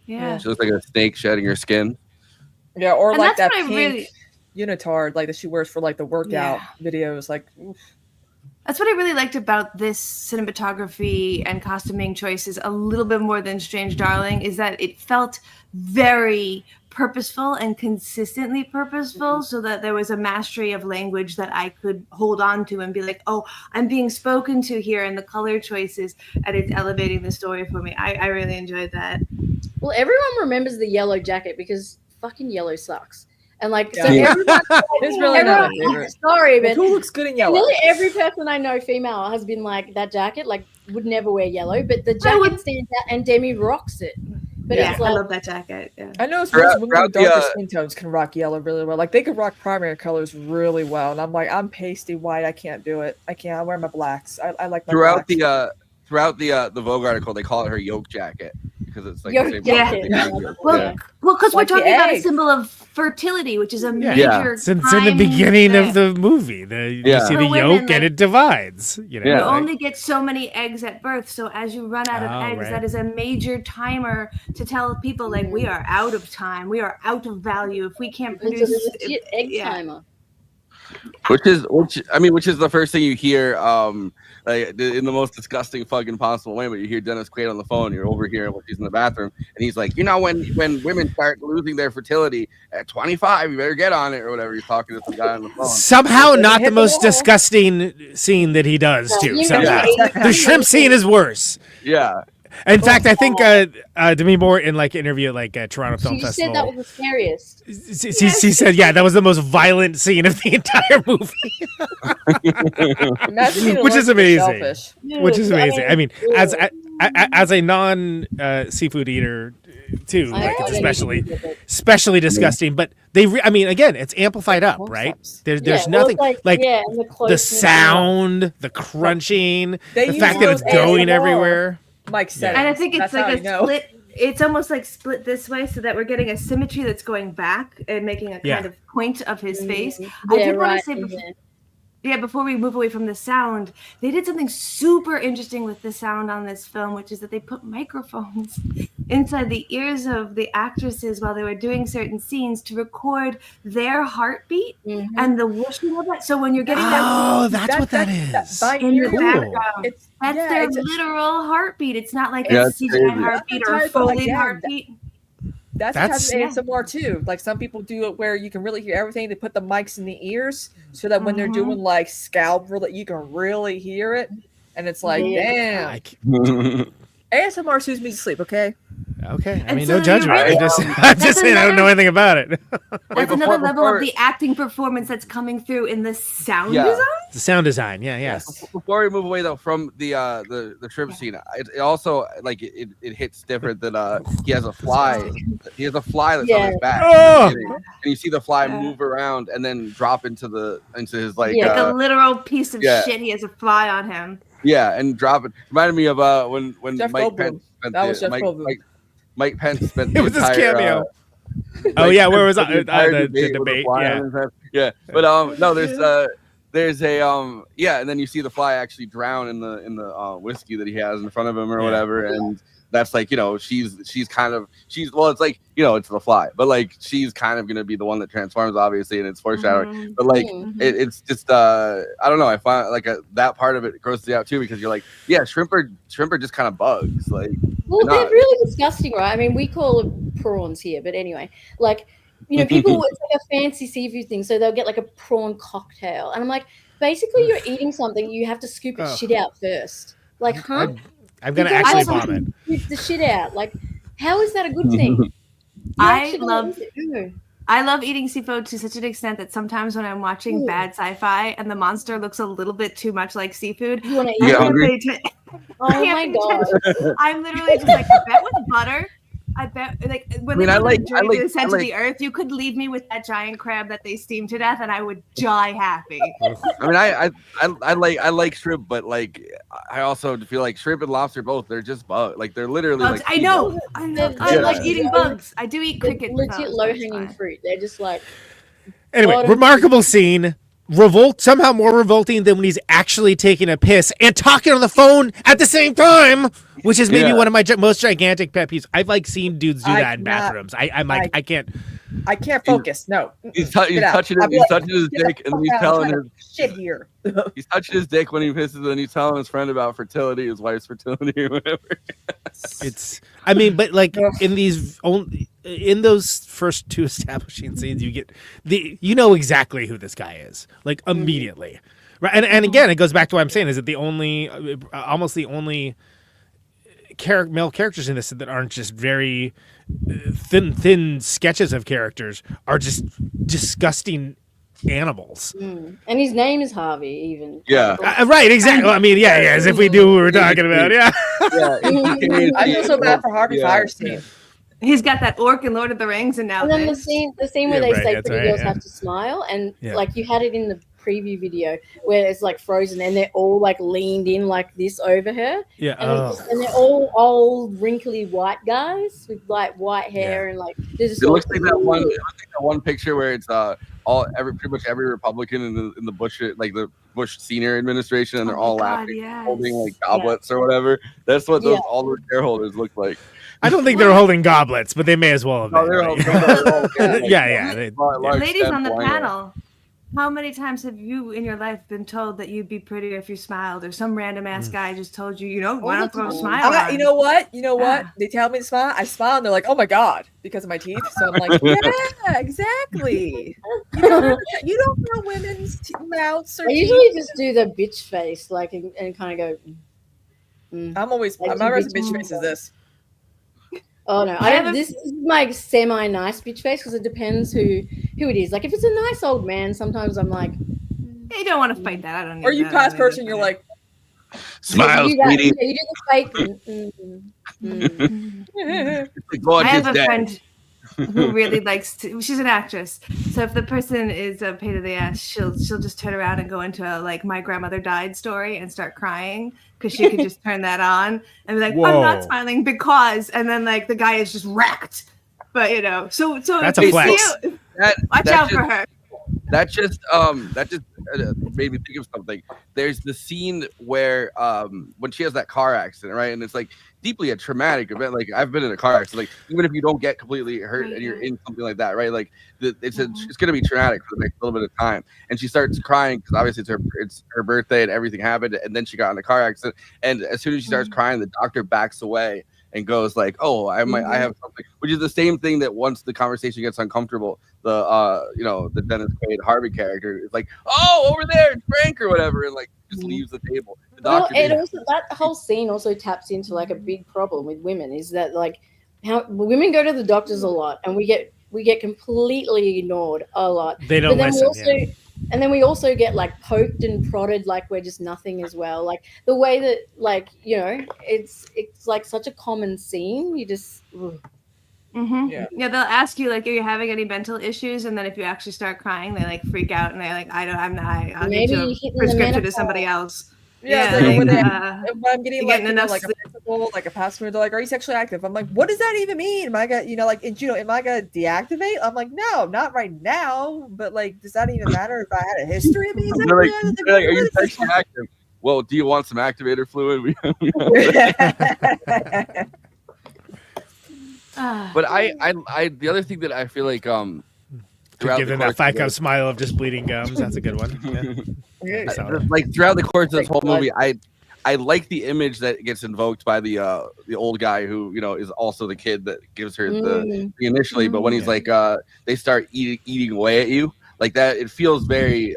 H: Yeah,
B: she looks like a snake shedding her skin.
F: Yeah, or
H: and
F: like that
H: pink
F: pink unitard like that she wears for like the workout videos. Like, oof.
H: That's what I really liked about this cinematography and costuming choices a little bit more than Strange Darling, is that it felt very purposeful and consistently purposeful, so that there was a mastery of language that I could hold on to and be like, oh, I'm being spoken to here in the color choices, and it's elevating the story for me. I really enjoyed that.
I: Well, everyone remembers the yellow jacket because fucking yellow sucks. And like, so
F: Yeah.
I: everyone,
F: It's really not my
I: everyone
F: favorite.
I: sorry,
F: Like,
I: but
F: who looks good in yellow?
I: nearly every person I know, female, has been like that jacket, like would never wear yellow, but the jacket stands out, and Demi rocks it. But
H: Yeah,
I: it's like,
H: I love that jacket. Yeah.
F: I know most
B: Throughout-
F: women
B: throughout
F: with
B: the,
F: darker
B: uh,
F: skin tones can rock yellow really well. Like they could rock primary colors really well, and I'm like, I'm pasty white. I can't do it. I can't. I wear my blacks. I like my
B: throughout
F: blacks.
B: the Vogue article, they call it her yoke jacket because it's like
I: Yoke
B: the same
I: jacket.
B: yoke.
H: Well,
B: Yeah.
H: because we're
F: Like the
H: talking about a
F: egg.
H: symbol of fertility, which is a
G: Yeah.
H: major.
G: Since in the
H: time
G: beginning
H: that
G: of the movie, you
B: Yeah.
G: see
H: For
G: the
H: women,
G: yolk
H: like-
G: and it divides. You know,
B: Yeah.
H: you
G: like-
H: only get so many eggs at birth, so as you run out of
G: Oh,
H: eggs,
G: right.
H: that is a major timer to tell people like we are out of time, we are out of value if we can't
I: it's
H: produce.
I: a legit egg
H: yeah.
I: timer.
B: which is the first thing you hear like in the most disgusting fucking possible way, but you hear Dennis Quaid on the phone, you're over here when she's in the bathroom, and he's like, when women start losing their fertility at 25, you better get on it, or whatever. He's talking to some guy on the phone.
G: Somehow not
F: hit
G: the
F: the
G: most
F: wall.
G: disgusting scene that he does too.
I: You
G: Somehow.
I: know,
G: The shrimp scene is worse.
B: Yeah.
G: In fact, I think Demi Moore in like an interview at like Toronto Film
I: She just said
G: Festival,
I: that was the scariest.
G: she said, yeah, that was the most violent scene of the entire movie,
F: Imagine being
G: which is
F: allergic to
G: amazing.
F: shellfish.
G: Which is amazing. I mean, as
I: ugh.
G: as a non seafood eater too,
I: I
G: like it's
I: don't
G: especially
I: even get it.
G: especially disgusting. But I mean, again, it's amplified up, right?
F: Close-ups.
G: There's
I: Yeah, well,
G: nothing
I: it's
G: like
I: yeah, and the
G: the
I: closeness.
G: sound, the crunching,
F: They
G: the
F: use
G: fact that
F: those
G: it's going
F: ASMR.
G: everywhere.
F: Mike said,
G: Yeah.
H: And I think it's
F: That's
H: like
F: how
H: a
F: you know.
H: split. It's almost like split this way, so that we're getting a symmetry that's going back and making a
G: Yeah.
H: kind of point of his face.
I: Yeah,
H: I did want
I: right,
H: to say
I: in
H: before,
I: there.
H: yeah, before we move away from the sound, they did something super interesting with the sound on this film, which is that they put microphones inside the ears of the actresses while they were doing certain scenes to record their heartbeat
I: Mhm.
H: and the whooshing of it. So when you're getting
G: Oh, that's what that
F: That
G: is.
F: by
H: in the
F: ear,
G: Cool.
H: background,
F: it's
H: that's
F: yeah,
H: their
F: it's a-
H: literal heartbeat. It's not like
B: Yeah,
H: a
B: it's
H: CGI
B: crazy.
H: heartbeat or a
F: That's the type of,
H: Foley
F: again,
H: heartbeat.
F: That's
G: That's-
F: the type of ASMR too. Like some people do it where you can really hear everything. They put the mics in the ears so that when they're doing like scalp, you can really hear it. And it's like, damn.
G: I c-
F: ASMR soothes me to sleep. Okay.
G: Okay, I
H: And
G: mean,
H: so
G: no
H: you're
G: judgment.
H: really-
G: I'm just
H: That's
G: saying I don't know
H: another-
G: anything about it.
H: That's another
B: before-
H: level
B: before-
H: of the acting performance that's coming through in the sound
B: Yeah.
H: design.
G: The sound design, yeah.
B: Before we move away though from the shrimp scene, it also like it hits different than he has a fly. He has a fly that's on
I: Yeah.
B: his back,
G: Oh!
B: and you see the fly
H: Yeah.
B: move around and then drop into his like
I: Yeah.
H: Like a literal piece of
B: yeah.
H: shit. He has a fly on him.
B: yeah, and drop it. Reminded me of when
F: Jeff
B: Mike
F: Goldblum.
B: Pence spent
F: That was
B: the,
F: Jeff Goldblum.
B: Mike Pence spent
G: It
B: the
G: was his
B: entire,
G: cameo. Oh yeah, where was
B: spent the entire
G: the
B: with a
G: debate?
B: fly
G: Yeah.
B: on his head. Yeah, but no, there's a yeah, and then you see the fly actually drown in the whiskey that he has in front of him or
G: Yeah.
B: whatever, and that's like she's well, it's like it's the fly, but like she's kind of gonna be the one that transforms, obviously, and it's foreshadowing.
H: Mhm.
B: But like
I: Mhm.
B: it's just I don't know, I find like that part of it grosses you out too, because you're like, yeah, shrimp are just kind of bugs, like.
I: Well,
B: They're
I: they're
B: not.
I: really disgusting, right? I mean, we call them prawns here, but anyway, like, people, it's like a fancy seafood thing, so they'll get like a prawn cocktail. And I'm like, basically, you're eating something, you have to scoop its
G: Oh.
I: shit out first. Like, huh?
G: I'm gonna
I: You don't
G: actually
I: like
G: vomit.
I: Scoop the shit out. Like, how is that a good thing? You
H: I
I: actually
H: love-
I: eat it. Ew.
H: I love eating seafood to such an extent that sometimes when I'm watching
I: Ooh.
H: bad sci-fi and the monster looks a little bit too much like seafood,
I: You want to
B: You
I: eat
B: get
H: I
I: it?
B: hungry?
H: can't pay
I: Oh
H: I
I: my
H: can't
I: god.
H: I'm literally just like, I bet with butter. I bet like when
B: I mean,
H: they
B: I
H: go
B: like-
H: on the journey
B: I like-
H: to the center
B: I
H: of the
B: like-
H: earth, you could leave me with that giant crab that they steam to death, and I would die happy.
B: I mean, I like shrimp, but like I also feel like shrimp and lobster both, they're just bugs. Like they're literally
H: Bugs,
B: like
H: I know. I
B: Yeah.
H: like eating bugs. I do eat
I: They're
H: crickets.
I: legit
H: though, so
I: low
H: it's
I: hanging
H: fine.
I: fruit. They're just like,
G: Anyway,
I: Bottom-
G: remarkable scene. Somehow more revolting than when he's actually taking a piss and talking on the phone at the same time, which is maybe
B: Yeah.
G: one of my most gigantic pet peeves. I've like seen dudes do
F: I
G: that in
F: cannot-
G: bathrooms. I'm like, I can't.
F: I can't focus. No.
B: he's
F: Get out.
B: touching
F: I'll be
B: his
F: like,
B: his
F: "Get the
B: dick, and then
F: fuck
B: he's
F: out, I'm
B: telling
F: trying
B: his
F: to shit here.
B: he's touching his dick when he pisses, and he's telling his friend about fertility, his wife's fertility, or whatever.
G: It's. I mean, but like in those first two establishing scenes, you know exactly who this guy is, like immediately, right? And again, it goes back to what I'm saying: is it the only, almost the only male characters in this that aren't just very thin sketches of characters are just disgusting animals.
I: And his name is Harvey, even.
B: Yeah.
G: Right, exactly. I mean, yeah, as if we knew who we were talking about. Yeah.
F: I feel so bad for Harvey Firestein.
H: He's got that orc in Lord of the Rings, and now
I: And then the scene where they say pretty girls have to smile, and
G: Yeah.
I: like you had it in the preview video where it's like frozen, and they're all like leaned in like this over her.
G: Yeah.
I: And they're all old, wrinkly white guys with like white hair and like.
B: It looks like that one. It looks like that one picture where it's pretty much every Republican in the Bush, like the Bush senior administration, and they're all laughing, holding like goblets or whatever. That's what all the shareholders look like.
G: I don't think they were holding goblets, but they may as well have been.
H: Ladies on the panel, how many times have you in your life been told that you'd be prettier if you smiled, or some random ass guy just told you, why don't throw a smile on?
F: You know what? They tell me to smile. I smile, and they're like, "Oh my god," because of my teeth. So I'm like, "Yeah, exactly." You don't know women's mouths.
I: I usually just do the bitch face, like, and kind of go.
F: I'm always my bitch face is this.
I: Oh no, I have this is my semi-nice bitch face because it depends who it is. Like if it's a nice old man, sometimes I'm like,
H: you don't want to fight that. I don't need
F: or you past person, you're like,
B: smile, sweetie.
I: You do the fake.
H: I have a friend who really likes to. She's an actress, so if the person is a pain in the ass, she'll just turn around and go into a like my grandmother died story and start crying because she could just turn that on and be like,
G: Whoa.
H: I'm not smiling because, and then like the guy is just wrecked. But so
G: that's a flex.
H: Watch out for her.
B: That just made me think of something. There's the scene where when she has that car accident, right? And it's like deeply a traumatic event. Like I've been in a car accident. Like even if you don't get completely hurt and you're in something like that, right? Like it's going to be traumatic for the next little bit of time. And she starts crying because obviously it's her birthday and everything happened. And then she got in a car accident. And as soon as she starts crying, the doctor backs away and goes like, "Oh, I have something," which is the same thing that once the conversation gets uncomfortable, the Dennis Quaid Harvey character is like, "Oh, over there, it's Frank or whatever," and like just leaves the table. The doctor
I: that whole scene also taps into like a big problem with women is that like how women go to the doctors a lot and we get completely ignored a lot.
G: They don't listen.
I: And then we also get like poked and prodded like we're just nothing as well. Like the way that like, it's like such a common scene. You just
H: Yeah, they'll ask you like, are you having any mental issues? And then if you actually start crying, they like freak out and they're like, I'll get you a prescription to somebody else.
F: If I'm getting like like a physical, like a password, they're like, "Are you sexually active?" I'm like, "What does that even mean? Am I gonna, am I gonna deactivate?" I'm like, "No, not right now." But like, does that even matter if I had a history of being sexually active?
B: They're like, "Are you sexually active?" Well, do you want some activator fluid? But I the other thing that I feel like
G: to give them that 5-cup smile of just bleeding gums. That's a good one. Yeah.
B: Like throughout the course of this whole movie, I like the image that gets invoked by the old guy who is also the kid that gives her the initially. But when he's like they start eating away at you like that, it feels very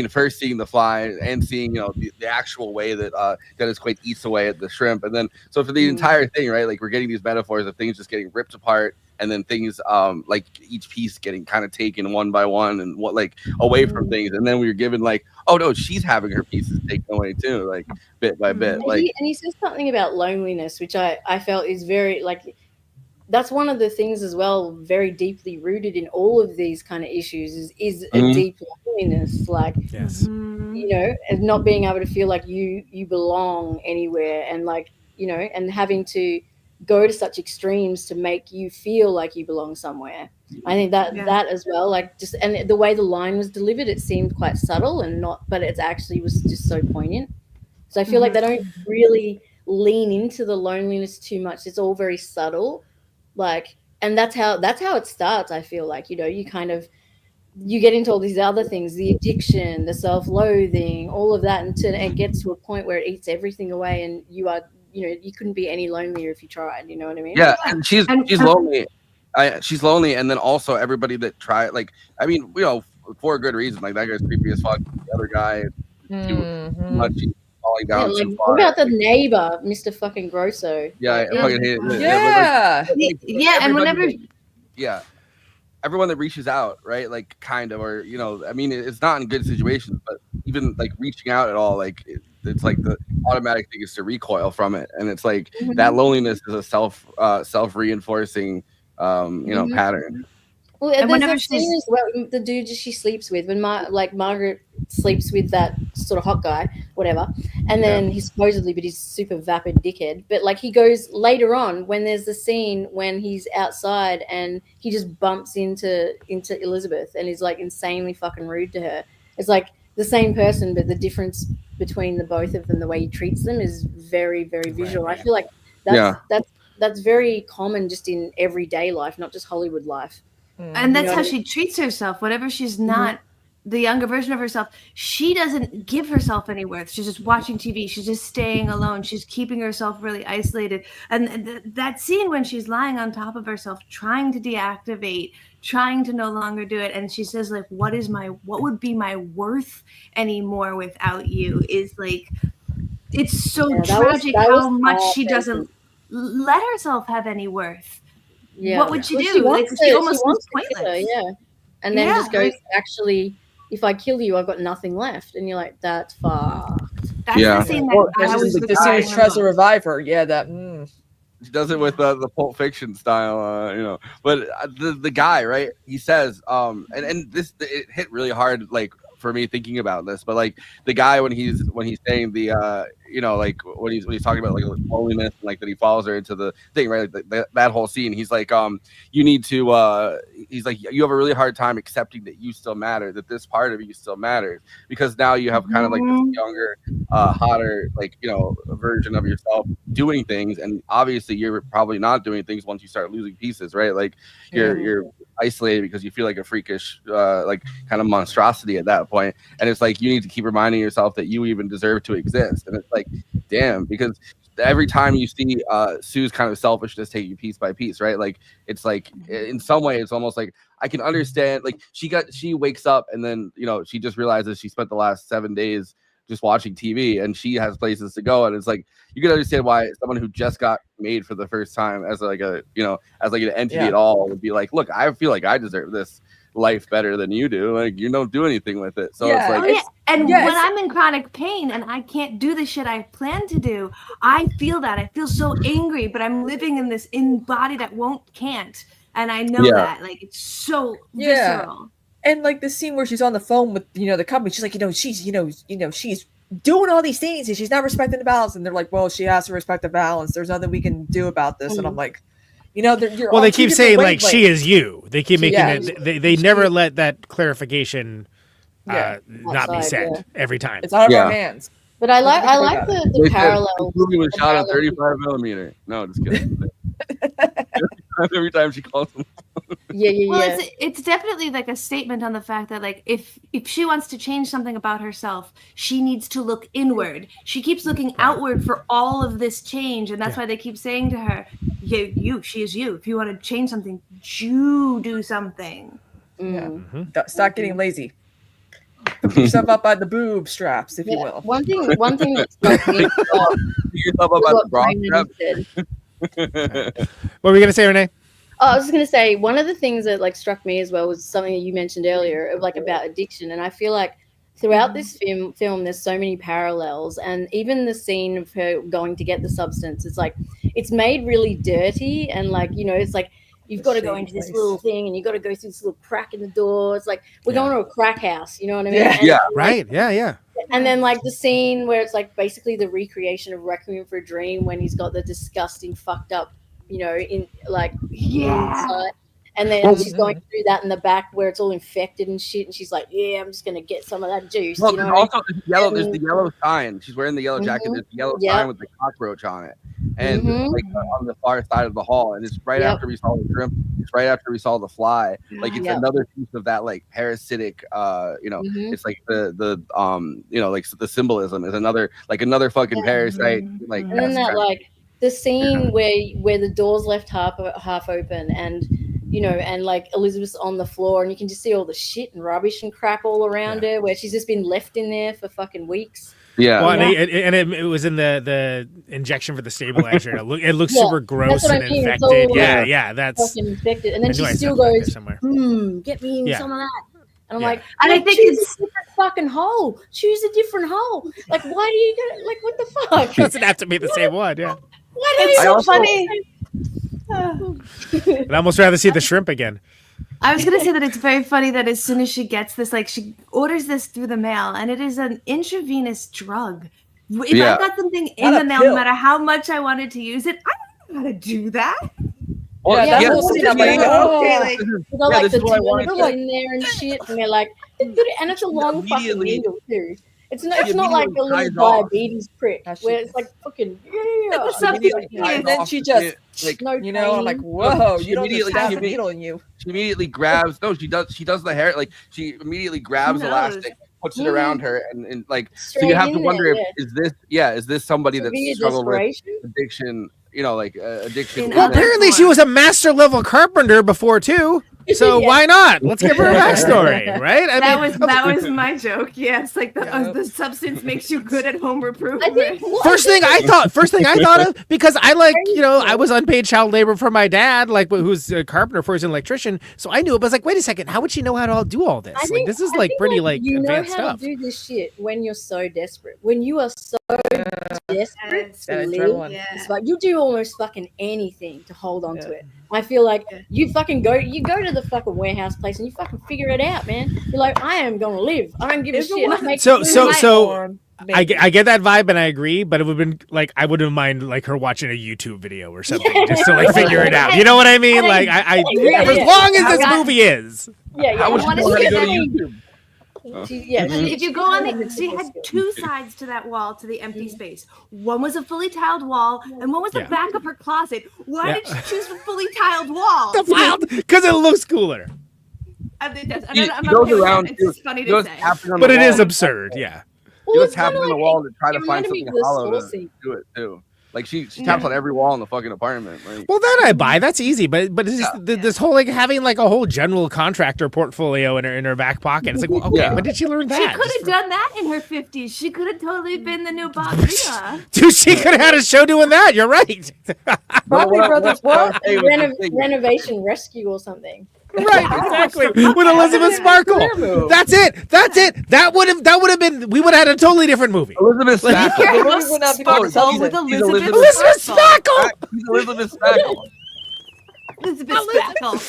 B: first seeing the fly and seeing the actual way that Dennis Quaid eats away at the shrimp, and then so for the entire thing, right? Like we're getting these metaphors of things just getting ripped apart. And then things like each piece getting kind of taken one by one and away from things. And then we were given like, oh no, she's having her pieces taken away too, like bit by bit.
I: And he says something about loneliness, which I felt is very like that's one of the things as well, very deeply rooted in all of these kind of issues is a deep loneliness, like and not being able to feel like you belong anywhere, and like and having to go to such extremes to make you feel like you belong somewhere. I think that as well, like just and the way the line was delivered, it seemed quite subtle but it actually was just so poignant. So I feel like they don't really lean into the loneliness too much. It's all very subtle, like, and that's how it starts. I feel like you kind of you get into all these other things, the addiction, the self-loathing, all of that, and it gets to a point where it eats everything away, and you are. You couldn't be any lonelier if you tried. You know what I mean?
B: Yeah, and she's lonely. She's lonely, and then also everybody that tried, for a good reason. Like that guy's creepy as fuck. The other guy, too much. falling down
I: like,
B: too
I: what
B: far.
I: about the neighbor, Mr. fucking Grosso?
B: Yeah, I fucking hate it.
F: Yeah.
B: But, like,
H: Yeah, and
B: everybody
H: whenever
B: everyone that reaches out, right? Like, kind of, or I mean, it's not in good situations, but even like reaching out at all, like it's like the automatic thing is to recoil from it, and it's like that loneliness is a self reinforcing, pattern.
I: Well,
H: And
I: there's
H: whenever
I: that scene as well, the dude she sleeps with, when Margaret sleeps with that sort of hot guy, whatever, and then he's super vapid dickhead. But like he goes later on when there's the scene when he's outside and he just bumps into Elizabeth and is like insanely fucking rude to her. It's like the same person, but the difference between the both of them, the way he treats them, is very, very visual. I feel like that's very common just in everyday life, not just Hollywood life.
H: And that's how she treats herself. Whatever she's not the younger version of herself, she doesn't give herself any worth. She's just watching TV. She's just staying alone. She's keeping herself really isolated. And that scene when she's lying on top of herself, trying to deactivate, trying to no longer do it. And she says, like, what would be my worth anymore without you, is like, it's so tragic how much she doesn't let herself have any worth.
I: Yeah.
H: What would she do?
I: She
H: like,
I: wants
H: she
I: to,
H: almost
I: she wants
H: was
I: to kill her,
H: pointless.
I: and then just goes, actually, if I kill you, I've got nothing left. And you're like, that's fucked.
H: That's the scene that I was
F: the scene with tries to revive her. Yeah, that.
B: She does it with the Pulp Fiction style, But the guy, right? He says, and this it hit really hard, like for me thinking about this. But like the guy when he's saying the, like when he's talking about like loneliness, and like that he follows her into the thing, right? Like, that whole scene. He's like, you need to. He's like, you have a really hard time accepting that you still matter, that this part of you still matters, because now you have kind of like this younger, hotter, like version of yourself doing things, and obviously you're probably not doing things once you start losing pieces, right? Like you're isolated because you feel like a freakish, like kind of monstrosity at that point, and it's like you need to keep reminding yourself that you even deserve to exist. And it's like, damn, because every time you see Sue's kind of selfishness taking piece by piece, right? Like it's like in some way it's almost like I can understand, like she wakes up and then she just realizes she spent the last 7 days just watching TV and she has places to go, and it's like you can understand why someone who just got made for the first time as like a as like an entity at all would be like, look, I feel like I deserve this life better than you do. Like you don't do anything with it, so it's like
H: when I'm in chronic pain and I can't do the shit I plan to do, I feel that. I feel so angry, but I'm living in this body that can't, and I know that, like, it's so visceral.
F: And like the scene where she's on the phone with the company, she's like, she's doing all these things and she's not respecting the balance, and they're like, well, she has to respect the balance. There's nothing we can do about this. And I'm like,
G: they keep saying like she is you. They keep making it. They never let that clarification not be said every time.
F: It's out of our hands.
I: But I like the parallel.
B: The movie was shot on 35mm. No, just kidding. Every time she calls him.
H: Well, it's definitely like a statement on the fact that, like, if she wants to change something about herself, she needs to look inward. She keeps looking outward for all of this change, and that's why they keep saying to her, she is you. If you want to change something, you do something.
F: Stop getting lazy. Put yourself up by the boob straps, if you will.
I: One thing that struck me.
B: Yourself up by the bra strap.
G: What were you gonna say, Renee?
I: Oh, I was just gonna say, one of the things that like struck me as well was something that you mentioned earlier, like about addiction, and I feel like throughout this film there's so many parallels, and even the scene of her going to get the substance, it's like it's made really dirty, and like it's like you've got to go into this little thing and you've got to go through this little crack in the door. It's like we're going to a crack house, you know what I mean?
G: Yeah.
I: And then like the scene where it's like basically the recreation of Requiem for a Dream when he's got the disgusting fucked up, in like inside. And then she's going through that in the back where it's all infected and shit, and she's like, "Yeah, I'm just gonna get some of that juice."
B: Well, there's also yellow. There's the yellow sign. She's wearing the yellow jacket. There's the yellow sign with the cockroach on it, and like on the far side of the hall. And it's right after we saw the shrimp. It's right after we saw the fly. Like it's another piece of that like parasitic. It's like the like the symbolism is another fucking parasite. Like
I: and then that like the scene where the door's left half open and you know, and like Elizabeth's on the floor, and you can just see all the shit and rubbish and crap all around her, where she's just been left in there for fucking weeks.
B: Yeah.
G: Well, and it was in the injection for the stabilizer. It looks super gross and infected. That's
I: fucking infected. And then she still goes, get me in some of that. And I'm like, and I think it's a different fucking hole. Choose a different hole. Like, why do you get like? What the fuck?
G: It doesn't have to be the same one. Yeah.
I: Why do you so funny?
G: I'd almost rather see the shrimp again.
H: I was going to say that it's very funny that as soon as she gets this, like she orders this through the mail, and it is an intravenous drug. If I got something in the mail, no matter how much I wanted to use it, I don't know how to do that.
B: Well,
I: like the toilet in there and shit, and they're like, and it's a long fucking needle too. It's not like a little diabetes prick where it's like fucking
F: and then she just like you know, I'm like, whoa, you don't just stab a needle in you.
B: She immediately grabs. No, she does the hair. Like she immediately grabs elastic, puts it around her, and like so you have to wonder is this somebody that's struggled with addiction? You know, like addiction.
G: Well, apparently she was a master level carpenter before too. So why not? Let's give her a backstory, right?
H: That was my joke. Yeah, it's like the substance makes you good at home improvement.
G: First thing I thought of, because I I was unpaid child labor for my dad, like who's a carpenter for his electrician. So I knew it. But I was like, wait a second, how would she know how to do all this? This is pretty
I: you
G: advanced
I: know how
G: stuff.
I: to do this shit when you're so desperate. When you are so desperate to live, it's like you do almost fucking anything to hold on to it. I feel like you go to the fucking warehouse place and you fucking figure it out, man. You're like, I am gonna live. I don't give a shit.
G: So I get that vibe and I agree, but it would have been like I wouldn't mind like her watching a YouTube video or something just to like figure it out. You know what I mean? Like I as long as this movie is.
B: I would want to go to YouTube.
H: If you go on she had two sides to that wall, to the empty space. One was a fully tiled wall, and one was the back of her closet. Why did she choose a fully tiled wall?
G: Because it looks cooler.
B: It goes around.
H: It's funny to say,
G: but it is absurd. Yeah.
B: She was tapping on the wall to try to find something hollow to do it too. Like she taps on every wall in the fucking apartment. Like,
G: well, that I buy. That's easy. But it's just this whole like having like a whole general contractor portfolio in her back pocket. It's like, well, okay, when did she learn that?
H: She could have done that in her 50s. She could have totally been the new Bob Vila.
G: Dude, she could have had a show doing that. You're right.
F: Bobby Brothers, what?
I: Renovation Rescue or something.
G: Right, exactly. With Elizabeth Sparkle. That's it. That would have been. We would have had a totally different movie.
B: Elizabeth Sparkle.
H: With
G: Elizabeth Sparkle.
B: Elizabeth Sparkle.
H: Elizabeth Sparkle.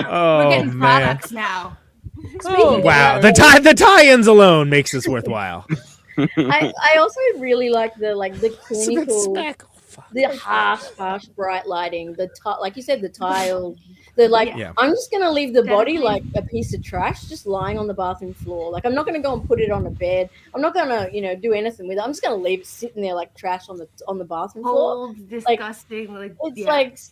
G: Oh,
H: we're getting products now.
G: Wow, the tie-ins alone makes this worthwhile.
I: I also really like the clinical, the harsh bright lighting, like you said, the tile. I'm just gonna leave the body like a piece of trash just lying on the bathroom floor. Like I'm not gonna go and put it on a bed. I'm not gonna do anything with it. I'm just gonna leave it sitting there like trash on the bathroom floor.
H: Disgusting.
I: It's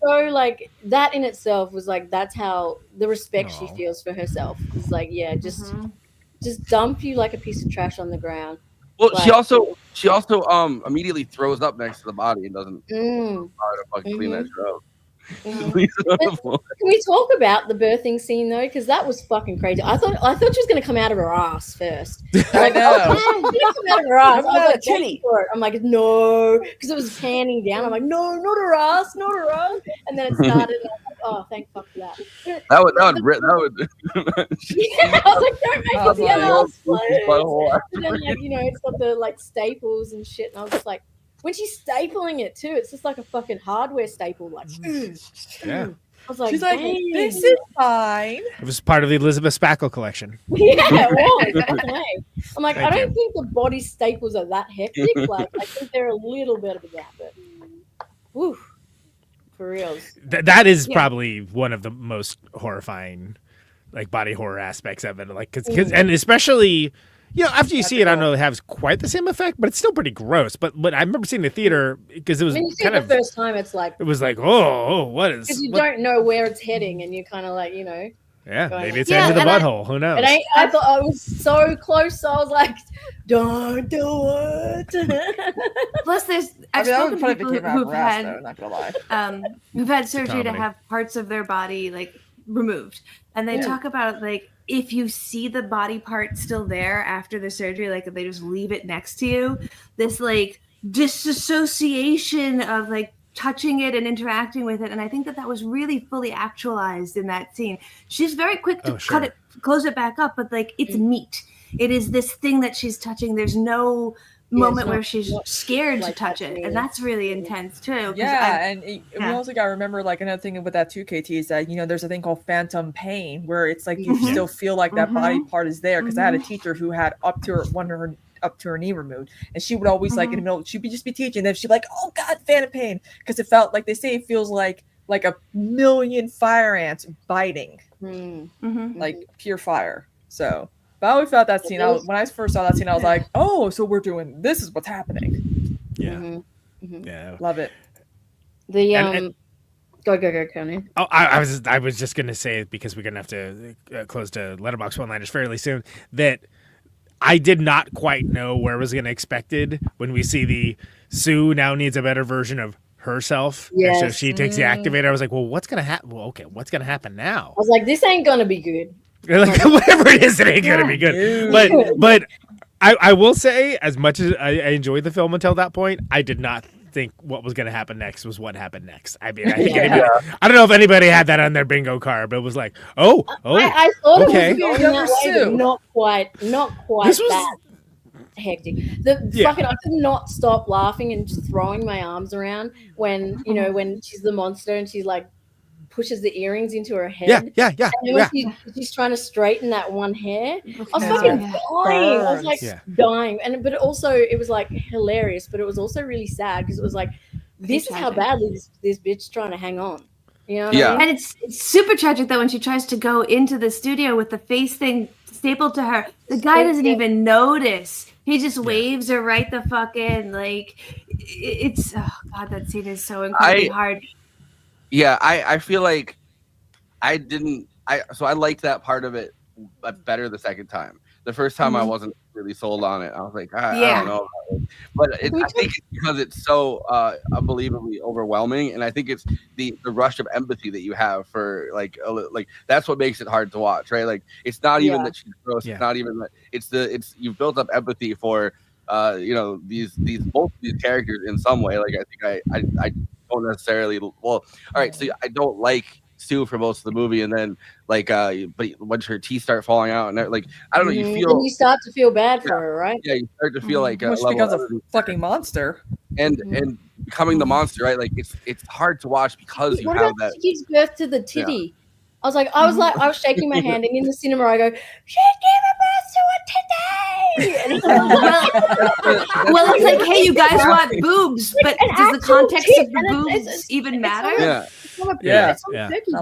I: that in itself was like that's how the respect she feels for herself. It's like just dump you like a piece of trash on the ground.
B: Well, she also immediately throws up next to the body and doesn't bother to fucking clean that shit up.
I: Can we talk about the birthing scene though? Because that was fucking crazy. I thought she was gonna come out of her ass first.
F: I know.
I: Come out of her ass. I'm like, no, because it was panning down. I'm like, no, not her ass, not her ass. And then it started. And I was like, oh, thank fuck for that.
B: That would.
I: I was like, don't make it the ass. And then it's got the staples and shit. And I was just like. When she's stapling it too, it's just like a fucking hardware staple. Like,
G: yeah.
I: I was like,
F: she's like, this is fine.
G: It was part of the Elizabeth Sparkle collection.
I: Yeah, it was. I'm like, I don't think the body staples are that hectic. Like, I think they're a little bit of that, but whew, for reals.
G: That is probably one of the most horrifying, like body horror aspects of it. Like, cause and especially. After you see it, I don't know if it has quite the same effect, but it's still pretty gross. But I remember seeing the theater because it was kind of
I: the first time. It's like
G: it was like, oh, what is?
I: Because you don't know where it's heading, and you're kind of like,
G: Yeah, maybe it's the end of the butthole. Who knows?
I: I thought I was so close, so I was like, don't do it.
H: Plus, I've spoken to people who've had surgery to have parts of their body like removed. And they
I: Yeah.
H: talk about like if you see the body part still there after the surgery, like if they just leave it next to you, this like disassociation of like touching it and interacting with it. And I think that that was really fully actualized in that scene. She's very quick to cut it, close it back up, but like it's meat. It is this thing that she's touching. There's no moment where she's scared to touch it, and that's really intense too.
F: We also got to remember like another thing with that too, KT, is that there's a thing called phantom pain where it's like you still feel like that body part is there. Because I had a teacher who had up to her knee removed, and she would always like in the middle she'd just be teaching, and then she'd be like, oh god, phantom pain, because it felt like they say it feels like a million fire ants biting, like pure fire. So. But I always felt that scene. When I first saw that scene, I was like, "Oh, so we're doing this is what's happening."
G: Yeah, yeah,
F: love it.
I: The go, Conan.
G: Oh, I was just gonna say, because we're gonna have to close to Letterboxd one-liners fairly soon, that I did not quite know where I was gonna expected when we see the Sue now needs a better version of herself.
I: Yes.
G: And so she takes the activator. I was like, well, what's gonna happen? Well, okay, what's gonna happen now?
I: I was like, this ain't gonna be good.
G: Like, whatever it is, it ain't gonna be good. But I will say, as much as I enjoyed the film until that point, I did not think what was gonna happen next was what happened next. I mean, I don't know if anybody had that on their bingo card, but it was like, I thought
I: okay. It was going that way, but not quite
G: this was
I: that hectic. Fucking, I could not stop laughing and just throwing my arms around when when she's the monster and she's like pushes the earrings into her head.
G: Yeah.
I: And then when she's trying to straighten that one hair, I was fucking dying. I was like dying. But it was like hilarious, but it was also really sad because it was like, this is how badly this bitch trying to hang on. You know what I mean?
H: And it's super tragic that when she tries to go into the studio with the face thing stapled to her, the guy doesn't even notice. He just waves her right the fuck in. Like, it's, oh God, that scene is so incredibly hard.
B: Yeah, I feel like I liked that part of it better the second time. The first time I wasn't really sold on it. I was like, I don't know. But I think it's because it's so unbelievably overwhelming, and I think it's the rush of empathy that you have for like that's what makes it hard to watch, right? Like it's not even that she's gross. It's not even that it's you've built up empathy for these both of these characters in some way. Like I think I don't necessarily all right. So I don't like Sue for most of the movie, and then but once her teeth start falling out, and like I don't know, you feel.
I: And you start to feel bad for her, right?
B: Yeah, you start to feel like
F: she becomes a fucking monster,
B: and becoming the monster, right? Like it's hard to watch because you have that.
I: She gives birth to the titty. Yeah. I was shaking my hand, and in the cinema I go, she gave birth to a titty.
H: Well, it's like, hey, you guys want boobs, but does the context of the boobs even matter?
F: Not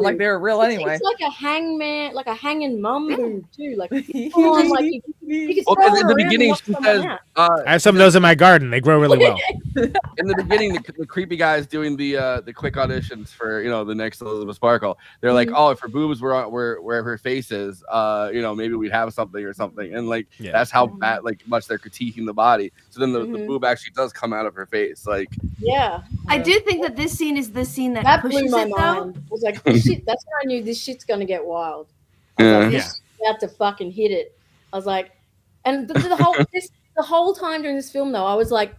F: like they're real anyway.
I: It's like a hangman, like a hanging mum boob too. Like,
B: in the beginning, she says,
G: "I have some of those in my garden. They grow really well."
B: In the beginning, the creepy guys doing the quick auditions for the next Elizabeth Sparkle. They're like, "Oh, if her boobs were where her face is, maybe we'd have something or something." And that's how bad, much they're critiquing the body. So then the boob actually does come out of her face.
H: I do think that this scene is the scene that pushes
I: my
H: it,
I: mind.
H: though.
I: I was like, shit, that's when I knew this shit's gonna get wild. I was like, this shit's about to fucking hit it. I was like, and the whole time during this film though, I was like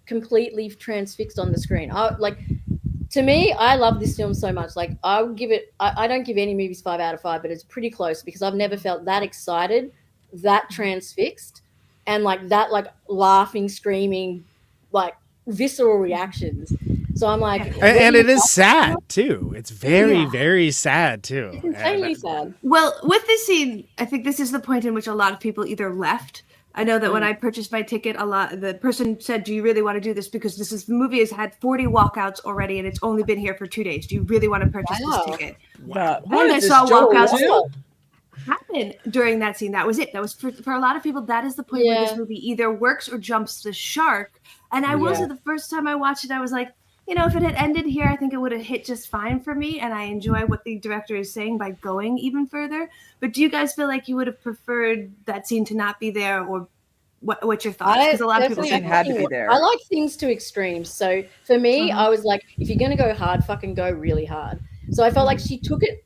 I: completely transfixed on the screen. To me, I love this film so much. Like I would give it, I don't give any movies 5 out of 5, but it's pretty close because I've never felt that excited, that transfixed, and that laughing, screaming, visceral reactions. So I'm like,
G: and it is sad too. It's very, very sad too.
I: It's insanely sad.
H: Well, with this scene, I think this is the point in which a lot of people either left. I know that when I purchased my ticket, the person said, "Do you really want to do this? Because the movie has had 40 walkouts already, and it's only been here for 2 days. Do you really want to purchase this ticket?"
F: Wow.
H: And I saw walkouts happen during that scene. That was it. That was for a lot of people. That is the point where this movie either works or jumps the shark. And I will say, the first time I watched it, I was like, if it had ended here, I think it would have hit just fine for me. And I enjoy what the director is saying by going even further. But do you guys feel like you would have preferred that scene to not be there, or what's your thoughts? Because a lot of people said it
F: had to be there.
I: I like things to extremes. So for me, I was like, if you're going to go hard, fucking go really hard. So I felt like she took it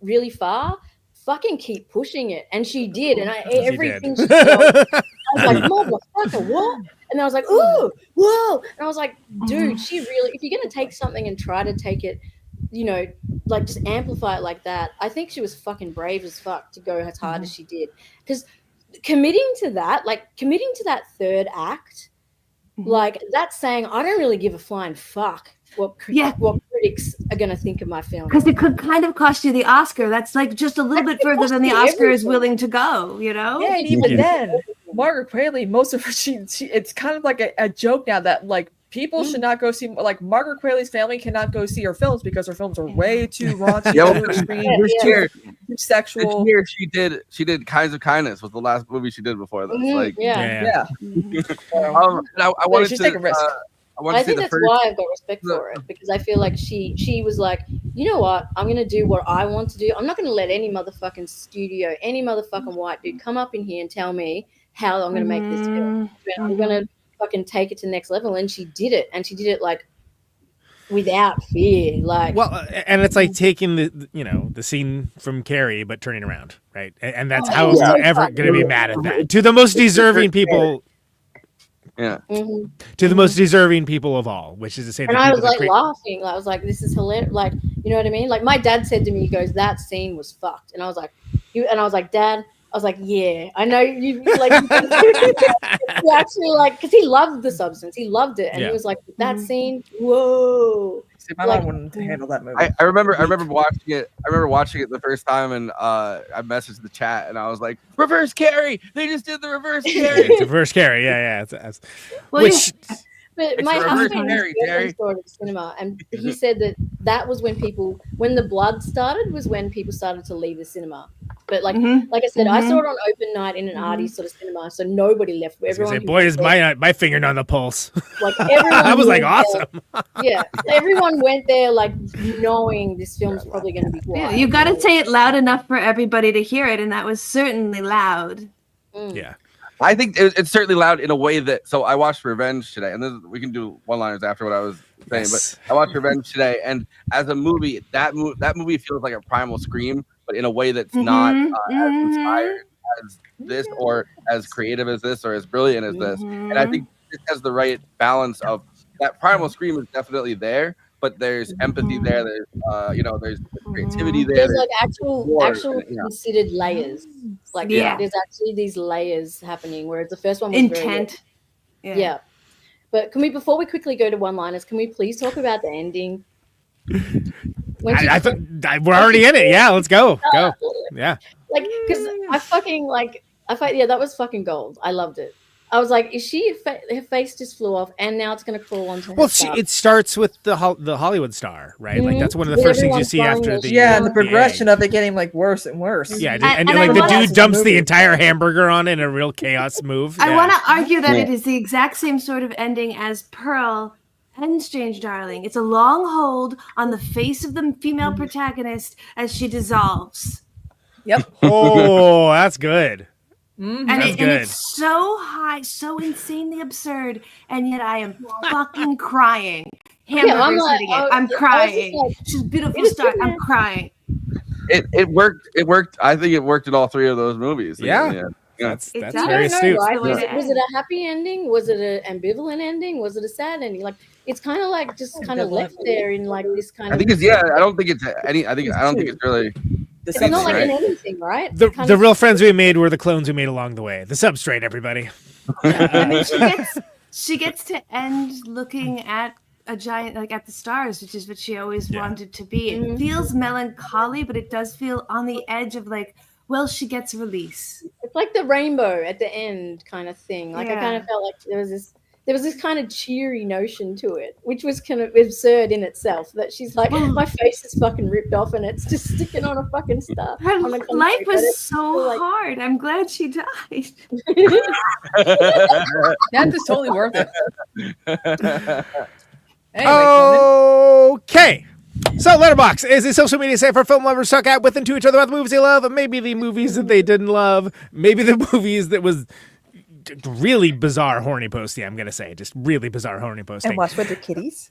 I: really far, fucking keep pushing it. And she did. And everything
G: did.
I: she felt, I was like, motherfucker, what? And I was like, ooh, whoa. And I was like, dude, she really, if you're going to take something and try to take it, you know, like just amplify it like that, I think she was fucking brave as fuck to go as hard as she did. Because committing to that third act, like that's saying, I don't really give a flying fuck what critics are going to think of my film.
H: Because it could kind of cost you the Oscar. That's like just a little bit further than the Oscar is willing to go, you know?
F: Yeah, and even then, Margaret Qualley, most of her, she it's kind of like a joke now that like people should not go see, like Margaret Qualley's family cannot go see her films because her films are way too raunchy, too extreme, too sexual.
B: Here she did Kinds of Kindness was the last movie she did before this. Like,
F: yeah.
B: I wanted
F: she's
B: to
F: taking risks.
I: I think that's why I've got respect for it, because I feel like she was like, you know what, I'm gonna do what I want to do. I'm not gonna let any motherfucking studio, any motherfucking white dude come up in here and tell me how I'm gonna make this film. I'm gonna fucking take it to the next level. And she did it, and she did it like without fear. Like,
G: well, and it's like taking the scene from Carrie but turning around, right? And that's how we're ever going to be mad at that. To the most deserving people.
B: Yeah.
G: To the most deserving people of all, which is to say,
I: and I was like laughing. I was like, "This is hilarious!" Like, you know what I mean? Like, my dad said to me, he goes, "That scene was fucked," and I was like, "Dad." I was like, yeah, I know you like you actually like, because he loved The Substance, he loved it, and he was like, that scene, whoa.
F: See, my mom wouldn't handle that movie.
B: I remember watching it. I remember watching it the first time, and I messaged the chat, and I was like, "Reverse Carrie! They just did the reverse Carrie."
G: It's reverse Carrie, yeah.
I: But my husband saw it at the cinema, and he said that was when the blood started, was when people started to leave the cinema. But like I said, I saw it on open night in an arty sort of cinema, so nobody left. Everyone,
G: boy, is my finger on the pulse.
I: Like everyone,
G: I was like, awesome.
I: Yeah, everyone went there like knowing this film's probably going to be quiet.
H: Yeah, you got to say it loud enough for everybody to hear it, and that was certainly loud.
G: Yeah.
B: I think it's certainly loud in a way that. So I watched Revenge today, and we can do one-liners after what I was saying. But I watched Revenge today, and as a movie, that movie feels like a primal scream, but in a way that's not as inspired as this, or as creative as this, or as brilliant as this. And I think this has the right balance of that primal scream is definitely there, but there's empathy there. There's there's creativity there.
I: There's like actual considered layers. Like there's actually these layers happening, whereas the first one was
H: intent.
I: Yeah. But before we quickly go to one-liners, can we please talk about the ending?
G: We're already in it. Yeah, let's go. Yeah.
I: Like, because that was fucking gold. I loved it. I was like, is she? Her face just flew off, and now it's going to crawl onto her.
G: Well, it starts with the Hollywood star, right? Like that's one of the first things you see after the
F: and the progression of it getting like worse and worse.
G: Yeah, and like the dude dumps the entire hamburger on it in a real chaos move.
H: I want to argue that it is the exact same sort of ending as Pearl and Strange Darling. It's a long hold on the face of the female protagonist as she dissolves.
F: Yep.
G: Oh, that's good.
H: And it's so high, so insanely absurd, and yet I am fucking crying. I'm crying. She's a beautiful star. I'm crying.
B: It worked. It worked. I think it worked in all three of those movies.
G: Yeah. That's very astute.
I: Right? Was it a happy ending? Was it an ambivalent ending? Was it a sad ending? Like, it's kind of like just kind of left there in like this kind of.
B: I think it's I don't think it's any. I don't think it's really.
I: It's not like an anything, right?
G: The real friends we made were the clones we made along the way. The substrate, everybody.
H: I mean, she gets to end looking at a giant, like at the stars, which is what she always wanted to be. It feels melancholy, but it does feel on the edge of like, well, she gets release.
I: It's like the rainbow at the end kind of thing. Like I kind of felt like there was this kind of cheery notion to it, which was kind of absurd in itself. That she's like, my face is fucking ripped off and it's just sticking on a fucking star.
H: Her life was so hard. I'm glad she died.
F: That is totally worth it.
G: Anyway, okay. So, Letterboxd is a social media site for film lovers to talk out with and to each other about the movies they love, maybe the movies that they didn't love, maybe the movies that was really bizarre horny posting, I'm going to say. Just really bizarre horny posting.
F: And watch with the kitties.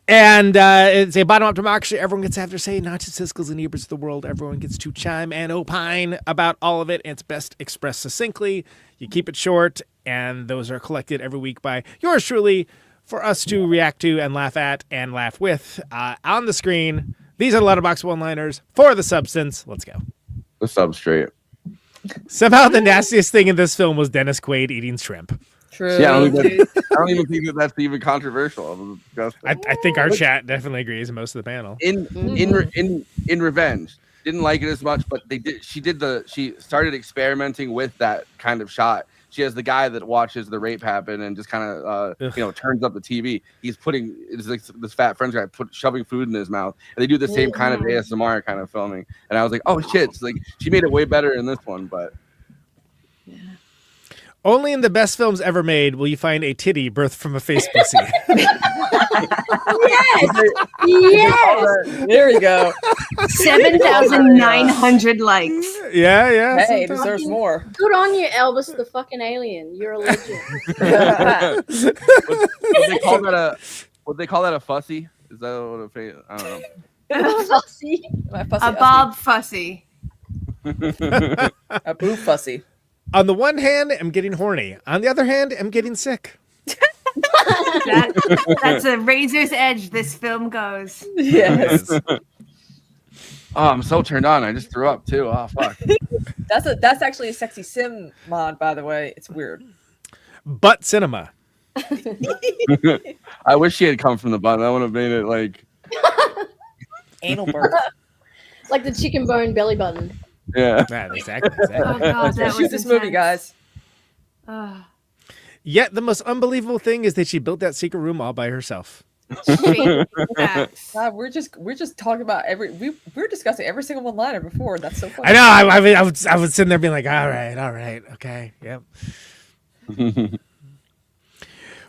G: And it's a bottom-up democracy. Everyone gets to have their say, not just Siskel's and Eberts of the world. Everyone gets to chime and opine about all of it. And it's best expressed succinctly. You keep it short, and those are collected every week by yours truly for us to react to and laugh at and laugh with. On the screen, these are Letterboxd one-liners for the substance. Let's go.
B: The substrate.
G: Somehow the nastiest thing in this film was Dennis Quaid eating shrimp.
F: True.
B: Yeah, I don't even think that's even controversial.
G: I think our chat definitely agrees. Most of the panel.
B: In Revenge, didn't like it as much, but she started experimenting with that kind of shot. She has the guy that watches the rape happen and just kind of turns up the TV. He's putting like this fat French guy shoving food in his mouth, and they do the same kind of ASMR kind of filming. And I was like, oh shit! It's like she made it way better in this one, but.
G: Only in the best films ever made will you find a titty birthed from a face pussy.
F: Yes. There we go.
H: 7,900 likes.
G: Yeah.
F: Hey, deserves more.
I: Good on you, Elvis the fucking alien. You're a legend.
B: Would they call that a fussy? Is that what I don't know.
I: Fussy.
F: My fussy
H: A Bob Fussy.
F: A boo fussy.
G: On the one hand, I'm getting horny. On the other hand, I'm getting sick.
H: That's a razor's edge this film goes.
F: Yes.
B: Oh, I'm so turned on. I just threw up too. Oh fuck.
F: That's actually a sexy sim mod, by the way. It's weird.
G: Butt cinema.
B: I wish she had come from the bottom. That would have made it like
F: Anal birth.
I: Like the chicken bone belly button.
B: Yeah.
G: Exactly.
H: Oh, God, that
F: Shoot
H: was
F: this movie, guys.
G: Yet the most unbelievable thing is that she built that secret room all by herself.
H: Facts.
F: God, we're just talking about we were discussing every single one-liner before. That's so funny.
G: I know. I was sitting there being like, all right, okay, yep.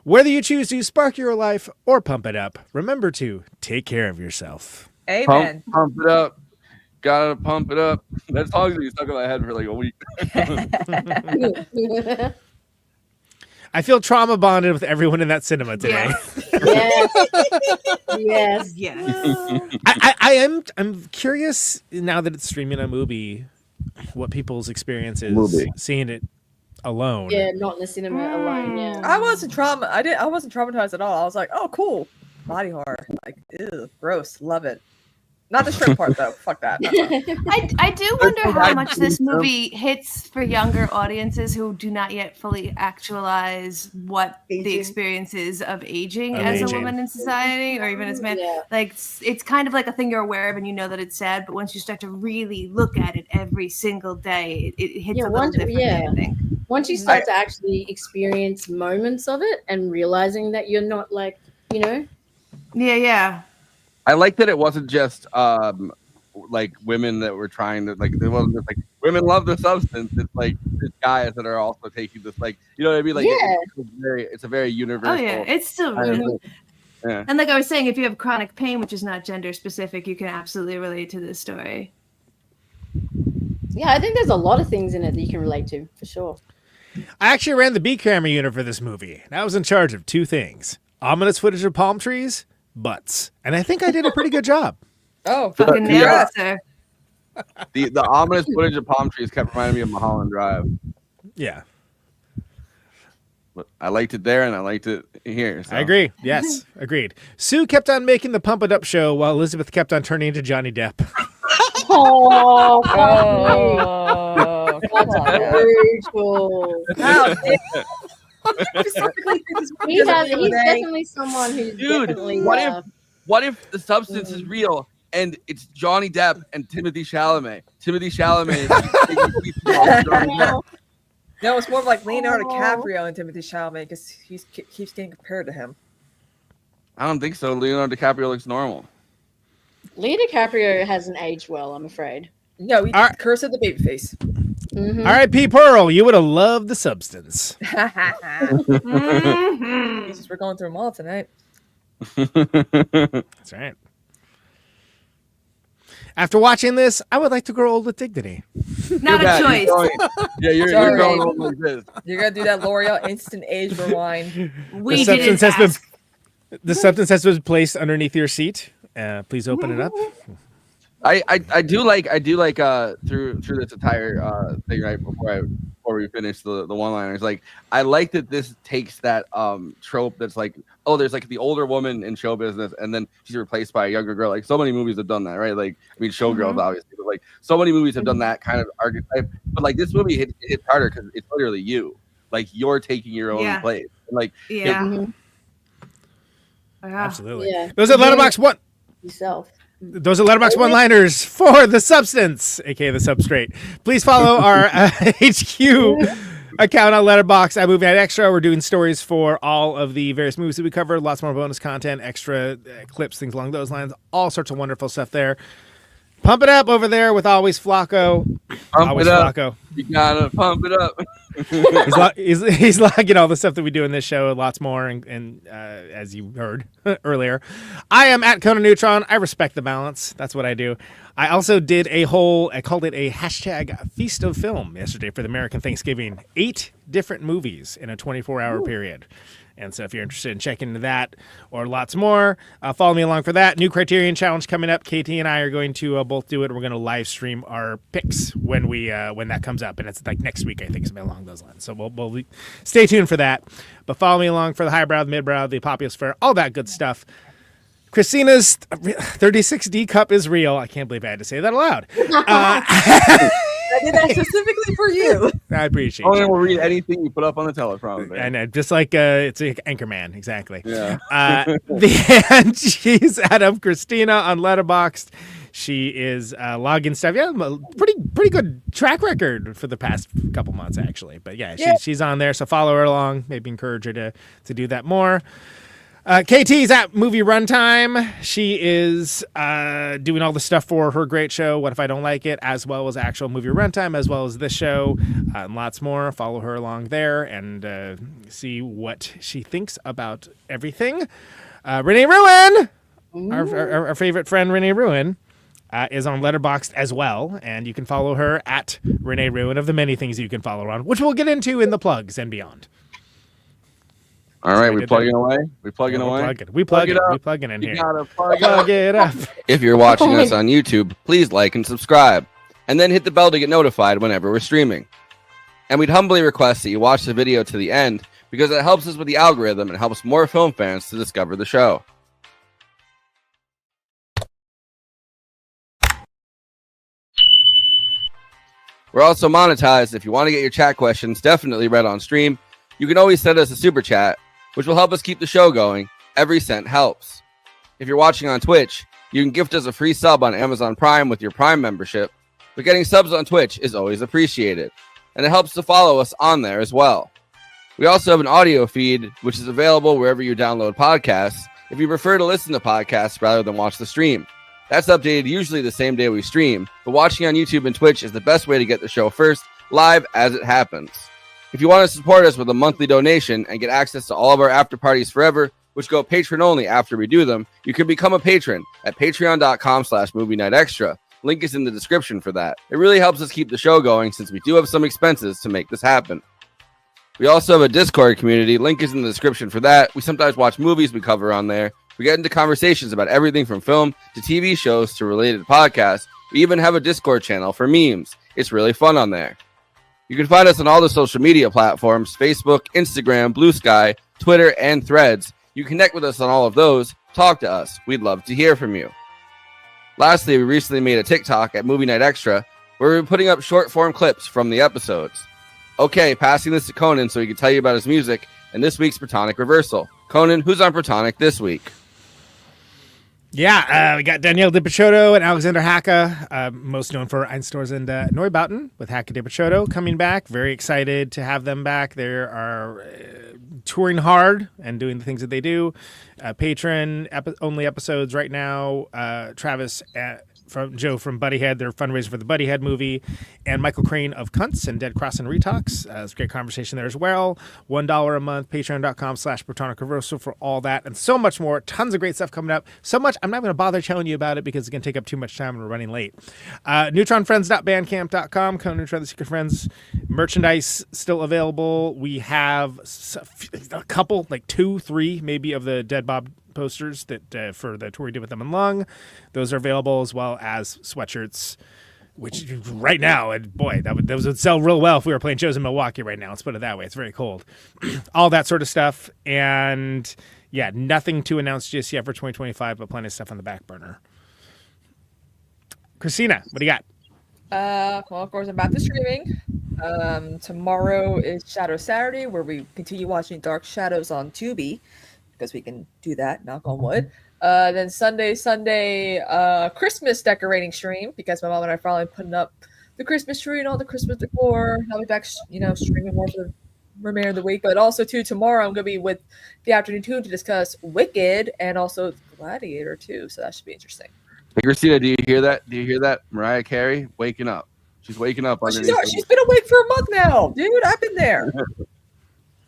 G: Whether you choose to spark your life or pump it up, remember to take care of yourself.
F: Amen.
B: Pump it up. Gotta pump it up. That song's been stuck in my head for like a week.
G: I feel trauma bonded with everyone in that cinema today.
I: Yes.
G: I'm curious now that it's streaming on Mubi, what people's experience is seeing it alone.
I: Yeah, not in the cinema alone. Yeah.
F: I wasn't traumatized at all. I was like, oh, cool, body horror. Like, ew, gross. Love it. Not the shrimp part though. Fuck that.
H: I do wonder how much this movie hits for younger audiences who do not yet fully actualize what the experience is of aging as a woman in society or even as a man.
I: Yeah.
H: Like it's kind of like a thing you're aware of and you know that it's sad, but once you start to really look at it every single day, it hits a little differently, I think.
I: Once you start to actually experience moments of it and realizing that you're not like,
H: Yeah.
B: I like that it wasn't just like women that were trying to like. It wasn't just like women love the substance. It's like these guys that are also taking this, like, you know what I mean? Like it's a very universal.
H: Oh yeah, it's still really. Yeah. And like I was saying, if you have chronic pain, which is not gender specific, you can absolutely relate to this story.
I: Yeah, I think there's a lot of things in it that you can relate to for sure.
G: I actually ran the B camera unit for this movie, and I was in charge of two things: ominous footage of palm trees. Butts, and I think I did a pretty good job.
F: Oh,
H: fucking nailed it, sir.
B: The ominous footage of palm trees kept reminding me of Mulholland Drive.
G: Yeah,
B: but I liked it there, and I liked it here. So.
G: I agree. Yes, agreed. Sue kept on making the Pump It Up show, while Elizabeth kept on turning into Johnny Depp.
I: Come on, he's definitely someone who's definitely.
B: What if the substance is real and it's Johnny Depp and Timothy Chalamet?
F: No, it's more of like Leonardo DiCaprio and Timothy Chalamet because he keeps getting compared to him.
B: I don't think so. Leonardo DiCaprio looks normal.
I: Leo DiCaprio hasn't aged well, I'm afraid.
F: No, he curse of the baby face.
G: Mm-hmm. All right, P. Pearl, you would have loved the substance.
F: Jesus, we're going through them all tonight.
G: That's right. After watching this, I would like to grow old with dignity.
H: Not a choice.
B: You're going old like this.
F: You're gonna do that L'Oreal instant age rewind.
H: We didn't ask.
G: The substance has been placed underneath your seat. Please open it up.
B: I do like through this entire thing right before we finish the one-liners. Like I like that this takes that trope that's like, oh, there's like the older woman in show business and then she's replaced by a younger girl. Like so many movies have done that, right? Like I mean Showgirls obviously, but like so many movies have done that kind of archetype. But like this movie hits harder because it's literally you. Like you're taking your own place. And, like
G: Absolutely.
I: Yeah.
G: Those are Letterboxd one.
I: Yourself.
G: Those are Letterboxd one-liners for the substance, aka the substrate. Please follow our HQ account on Letterboxd at Movie Night Extra. We're doing stories for all of the various movies that we cover. Lots more bonus content, extra clips, things along those lines. All sorts of wonderful stuff there. Pump it up over there with Always Flacco.
B: Always
G: Flacco.
B: You gotta pump it up.
G: he's logging all the stuff that we do in this show, lots more, and as you heard earlier. I am at Conan Neutron. I respect the balance. That's what I do. I also did I called it a hashtag Feast of Film yesterday for the American Thanksgiving. 8 different movies in a 24-hour period. And so if you're interested in checking into that or lots more, follow me along for that. New Criterion Challenge coming up. KT and I are going to both do it. We're going to live stream our picks when that comes up. And it's like next week, I think, something along those lines. So we'll stay tuned for that. But follow me along for the highbrow, the midbrow, the Populus all that good stuff. Kristina's 36D cup is real. I can't believe I had to say that aloud.
F: I did that specifically for you.
G: I appreciate
B: Conan
G: it.
B: will read anything you put up on the teleprompter.
G: And just like it's like Anchorman, exactly.
B: Yeah.
G: And she's Adam Kristina on Letterboxd. She is logging stuff. Yeah, pretty good track record for the past couple months, actually. But yeah, she's on there. So follow her along. Maybe encourage her to do that more. KT's at Movie Runtime. She is doing all the stuff for her great show, What If I Don't Like It, as well as actual Movie Runtime, as well as this show, and lots more. Follow her along there and see what she thinks about everything. Renee Ruin, our favorite friend Renee Ruin, is on Letterboxd as well, and you can follow her at Renee Ruin of the many things you can follow her on, which we'll get into in the plugs and beyond.
B: All right, we plugging away. We plugging away.
G: We plug it. We plug it in here.
B: Plug
G: it up.
B: If you're watching us on YouTube, please like and subscribe, and then hit the bell to get notified whenever we're streaming. And we'd humbly request that you watch the video to the end because it helps us with the algorithm and helps more film fans to discover the show. We're also monetized. If you want to get your chat questions definitely read on stream, you can always send us a super chat, which will help us keep the show going. Every cent helps. If you're watching on Twitch, you can gift us a free sub on Amazon Prime with your Prime membership, but getting subs on Twitch is always appreciated, and it helps to follow us on there as well. We also have an audio feed, which is available wherever you download podcasts, if you prefer to listen to podcasts rather than watch the stream. That's updated usually the same day we stream, but watching on YouTube and Twitch is the best way to get the show first, live as it happens. If you want to support us with a monthly donation and get access to all of our after parties forever, which go patron only after we do them, you can become a patron at patreon.com/movie night extra. Link is in the description for that. It really helps us keep the show going since we do have some expenses to make this happen. We also have a Discord community. Link is in the description for that. We sometimes watch movies we cover on there. We get into conversations about everything from film to TV shows to related podcasts. We even have a Discord channel for memes. It's really fun on there. You can find us on all the social media platforms, Facebook, Instagram, Blue Sky, Twitter, and Threads. You connect with us on all of those. Talk to us. We'd love to hear from you. Lastly, we recently made a TikTok at Movie Night Extra where we're putting up short-form clips from the episodes. Okay, passing this to Conan so he can tell you about his music and this week's Protonic Reversal. Conan, who's on Protonic this week?
G: Yeah, we got Danielle Di Picciotto and Alexander Hacka, most known for Einstors and Neubauten, with Hacka Di Picciotto coming back. Very excited to have them back. They are touring hard and doing the things that they do. Patron-only episodes right now. Travis from Joe from Buddyhead, their fundraiser for the Buddyhead movie, and Michael Crane of Cunts and Dead Cross and Retox. It's a great conversation there as well. $1 a month, patreon.com/Protonic Reversal for all that and so much more. Tons of great stuff coming up. So much, I'm not going to bother telling you about it because it's going to take up too much time and we're running late. NeutronFriends.bandcamp.com, Conan Neutron, The Secret Friends. Merchandise still available. We have a couple, like 2, 3 maybe of the Dead Bob posters that for the tour we did with them in Lung. Those are available, as well as sweatshirts, which right now, and boy, those would sell real well if we were playing shows in Milwaukee right now. Let's put it that way. It's very cold. All that sort of stuff. And yeah, nothing to announce just yet for 2025, but plenty of stuff on the back burner. Kristina, what do you got?
F: Well, of course, I'm back to streaming. Tomorrow is Shadow Saturday, where we continue watching Dark Shadows on Tubi, because we can do that, knock on wood. Then Sunday, Christmas decorating stream, because my mom and I are finally putting up the Christmas tree and all the Christmas decor. I'll be back, streaming more for the remainder of the week. But also, too, tomorrow I'm going to be with the Afternoon Tune to discuss Wicked and also Gladiator, too. So that should be interesting.
B: Hey, Kristina, do you hear that? Do you hear that? Mariah Carey waking up. She's waking up.
F: She's been awake for a month now, dude. I've been there.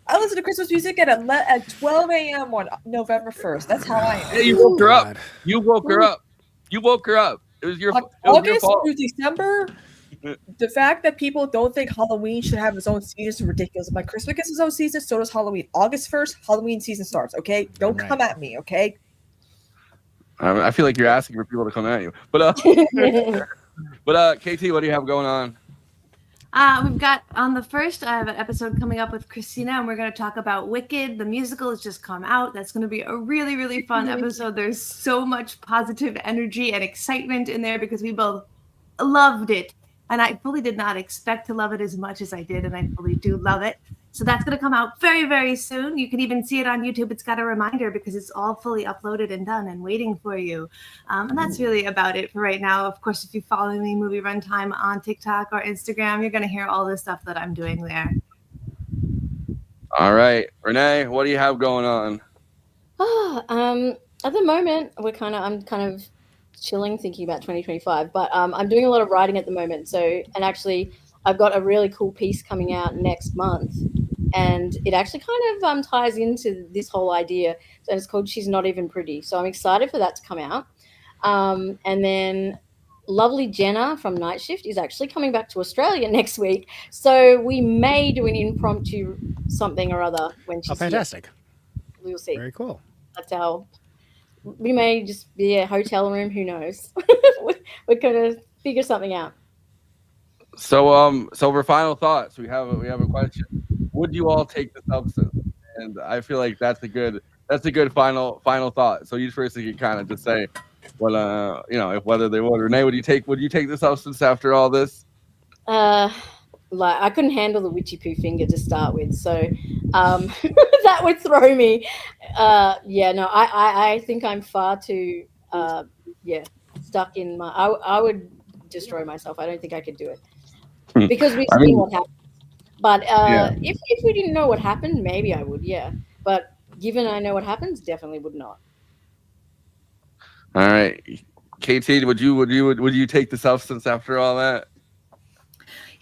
F: I listened to Christmas music at 12 a.m. on November 1st. That's how I am.
B: Yeah, you woke her up. You woke her up. You woke her up. It was your
F: August
B: fault.
F: through December. The fact that people don't think Halloween should have its own season is ridiculous. My Christmas gets its own season, so does Halloween. August 1st, Halloween season starts, okay? Don't come at me, okay?
B: I feel like you're asking for people to come at you. But KT, what do you have going on?
H: We've got on the 1st, I have an episode coming up with Kristina, and we're going to talk about Wicked. The musical has just come out. That's going to be a really, really fun episode. There's so much positive energy and excitement in there because we both loved it. And I fully did not expect to love it as much as I did, and I fully do love it. So that's going to come out very, very soon. You can even see it on YouTube. It's got a reminder because it's all fully uploaded and done and waiting for you. And that's really about it for right now. Of course, if you follow me, Movie Runtime, on TikTok or Instagram, you're going to hear all the stuff that I'm doing there.
B: All right. Renee, what do you have going on?
I: At the moment, I'm kind of chilling, thinking about 2025, but I'm doing a lot of writing at the moment. And actually, I've got a really cool piece coming out next month, and it actually kind of ties into this whole idea. And it's called She's Not Even Pretty. So I'm excited for that to come out. And then lovely Jenna from Night Shift is actually coming back to Australia next week. So we may do an impromptu something or other when she's
G: fantastic.
I: Here. We'll see.
G: Very cool.
I: That's how we may just be a hotel room. Who knows? We're going to figure something out.
B: So for final thoughts, we have a question. Would you all take the substance? And I feel like that's a good final thought. So you first can kind of just say, well, whether they would. Renee, would you take the substance after all this?
I: I couldn't handle the witchy poo finger to start with, so that would throw me. I think I'm far too stuck in my. I would destroy myself. I don't think I could do it. Because we've seen what happened. But if we didn't know what happened, maybe I would, yeah. But given I know what happens, definitely would not.
B: All right. KT, would you take the substance after all that?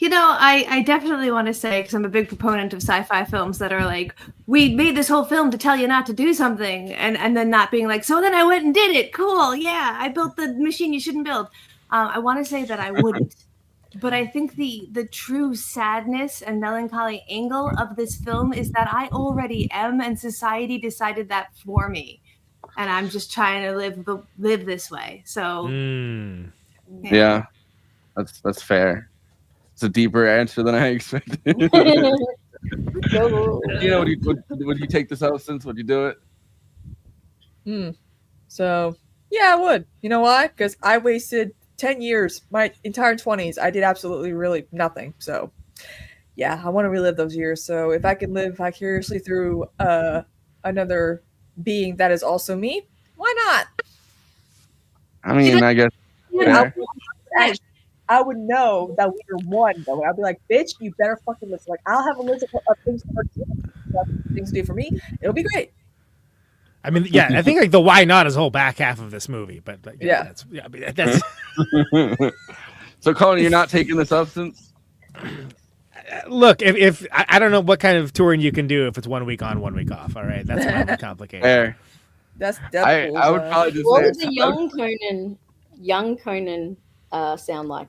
H: I definitely want to say, because I'm a big proponent of sci-fi films that are like, we made this whole film to tell you not to do something, and then not being like, so then I went and did it. Cool. Yeah, I built the machine you shouldn't build. I want to say that I wouldn't. But I think the true sadness and melancholy angle of this film is that I already am, and society decided that for me, and I'm just trying to live this way. So,
B: yeah, that's fair. It's a deeper answer than I expected. Would you take the substance? Would you do it?
F: So yeah, I would. You know why? Because I wasted 10 years, my entire 20s, I did absolutely really nothing. So yeah, I want to relive those years. So if I could live vicariously through another being that is also me, why not?
B: I mean, I guess
F: I would know that we were one, though. I'd be like, bitch, you better fucking listen. Like, I'll have a list of things to do for me. It'll be great.
G: I mean, yeah, I think like the why not is the whole back half of this movie, but
F: yeah.
G: That's
B: So, Conan, you're not taking the substance?
G: Look, if I don't know what kind of touring you can do if it's 1 week on, 1 week off. All right, that's probably complicated.
B: Fair.
F: That's
B: I would probably just.
I: What does a young Conan sound like?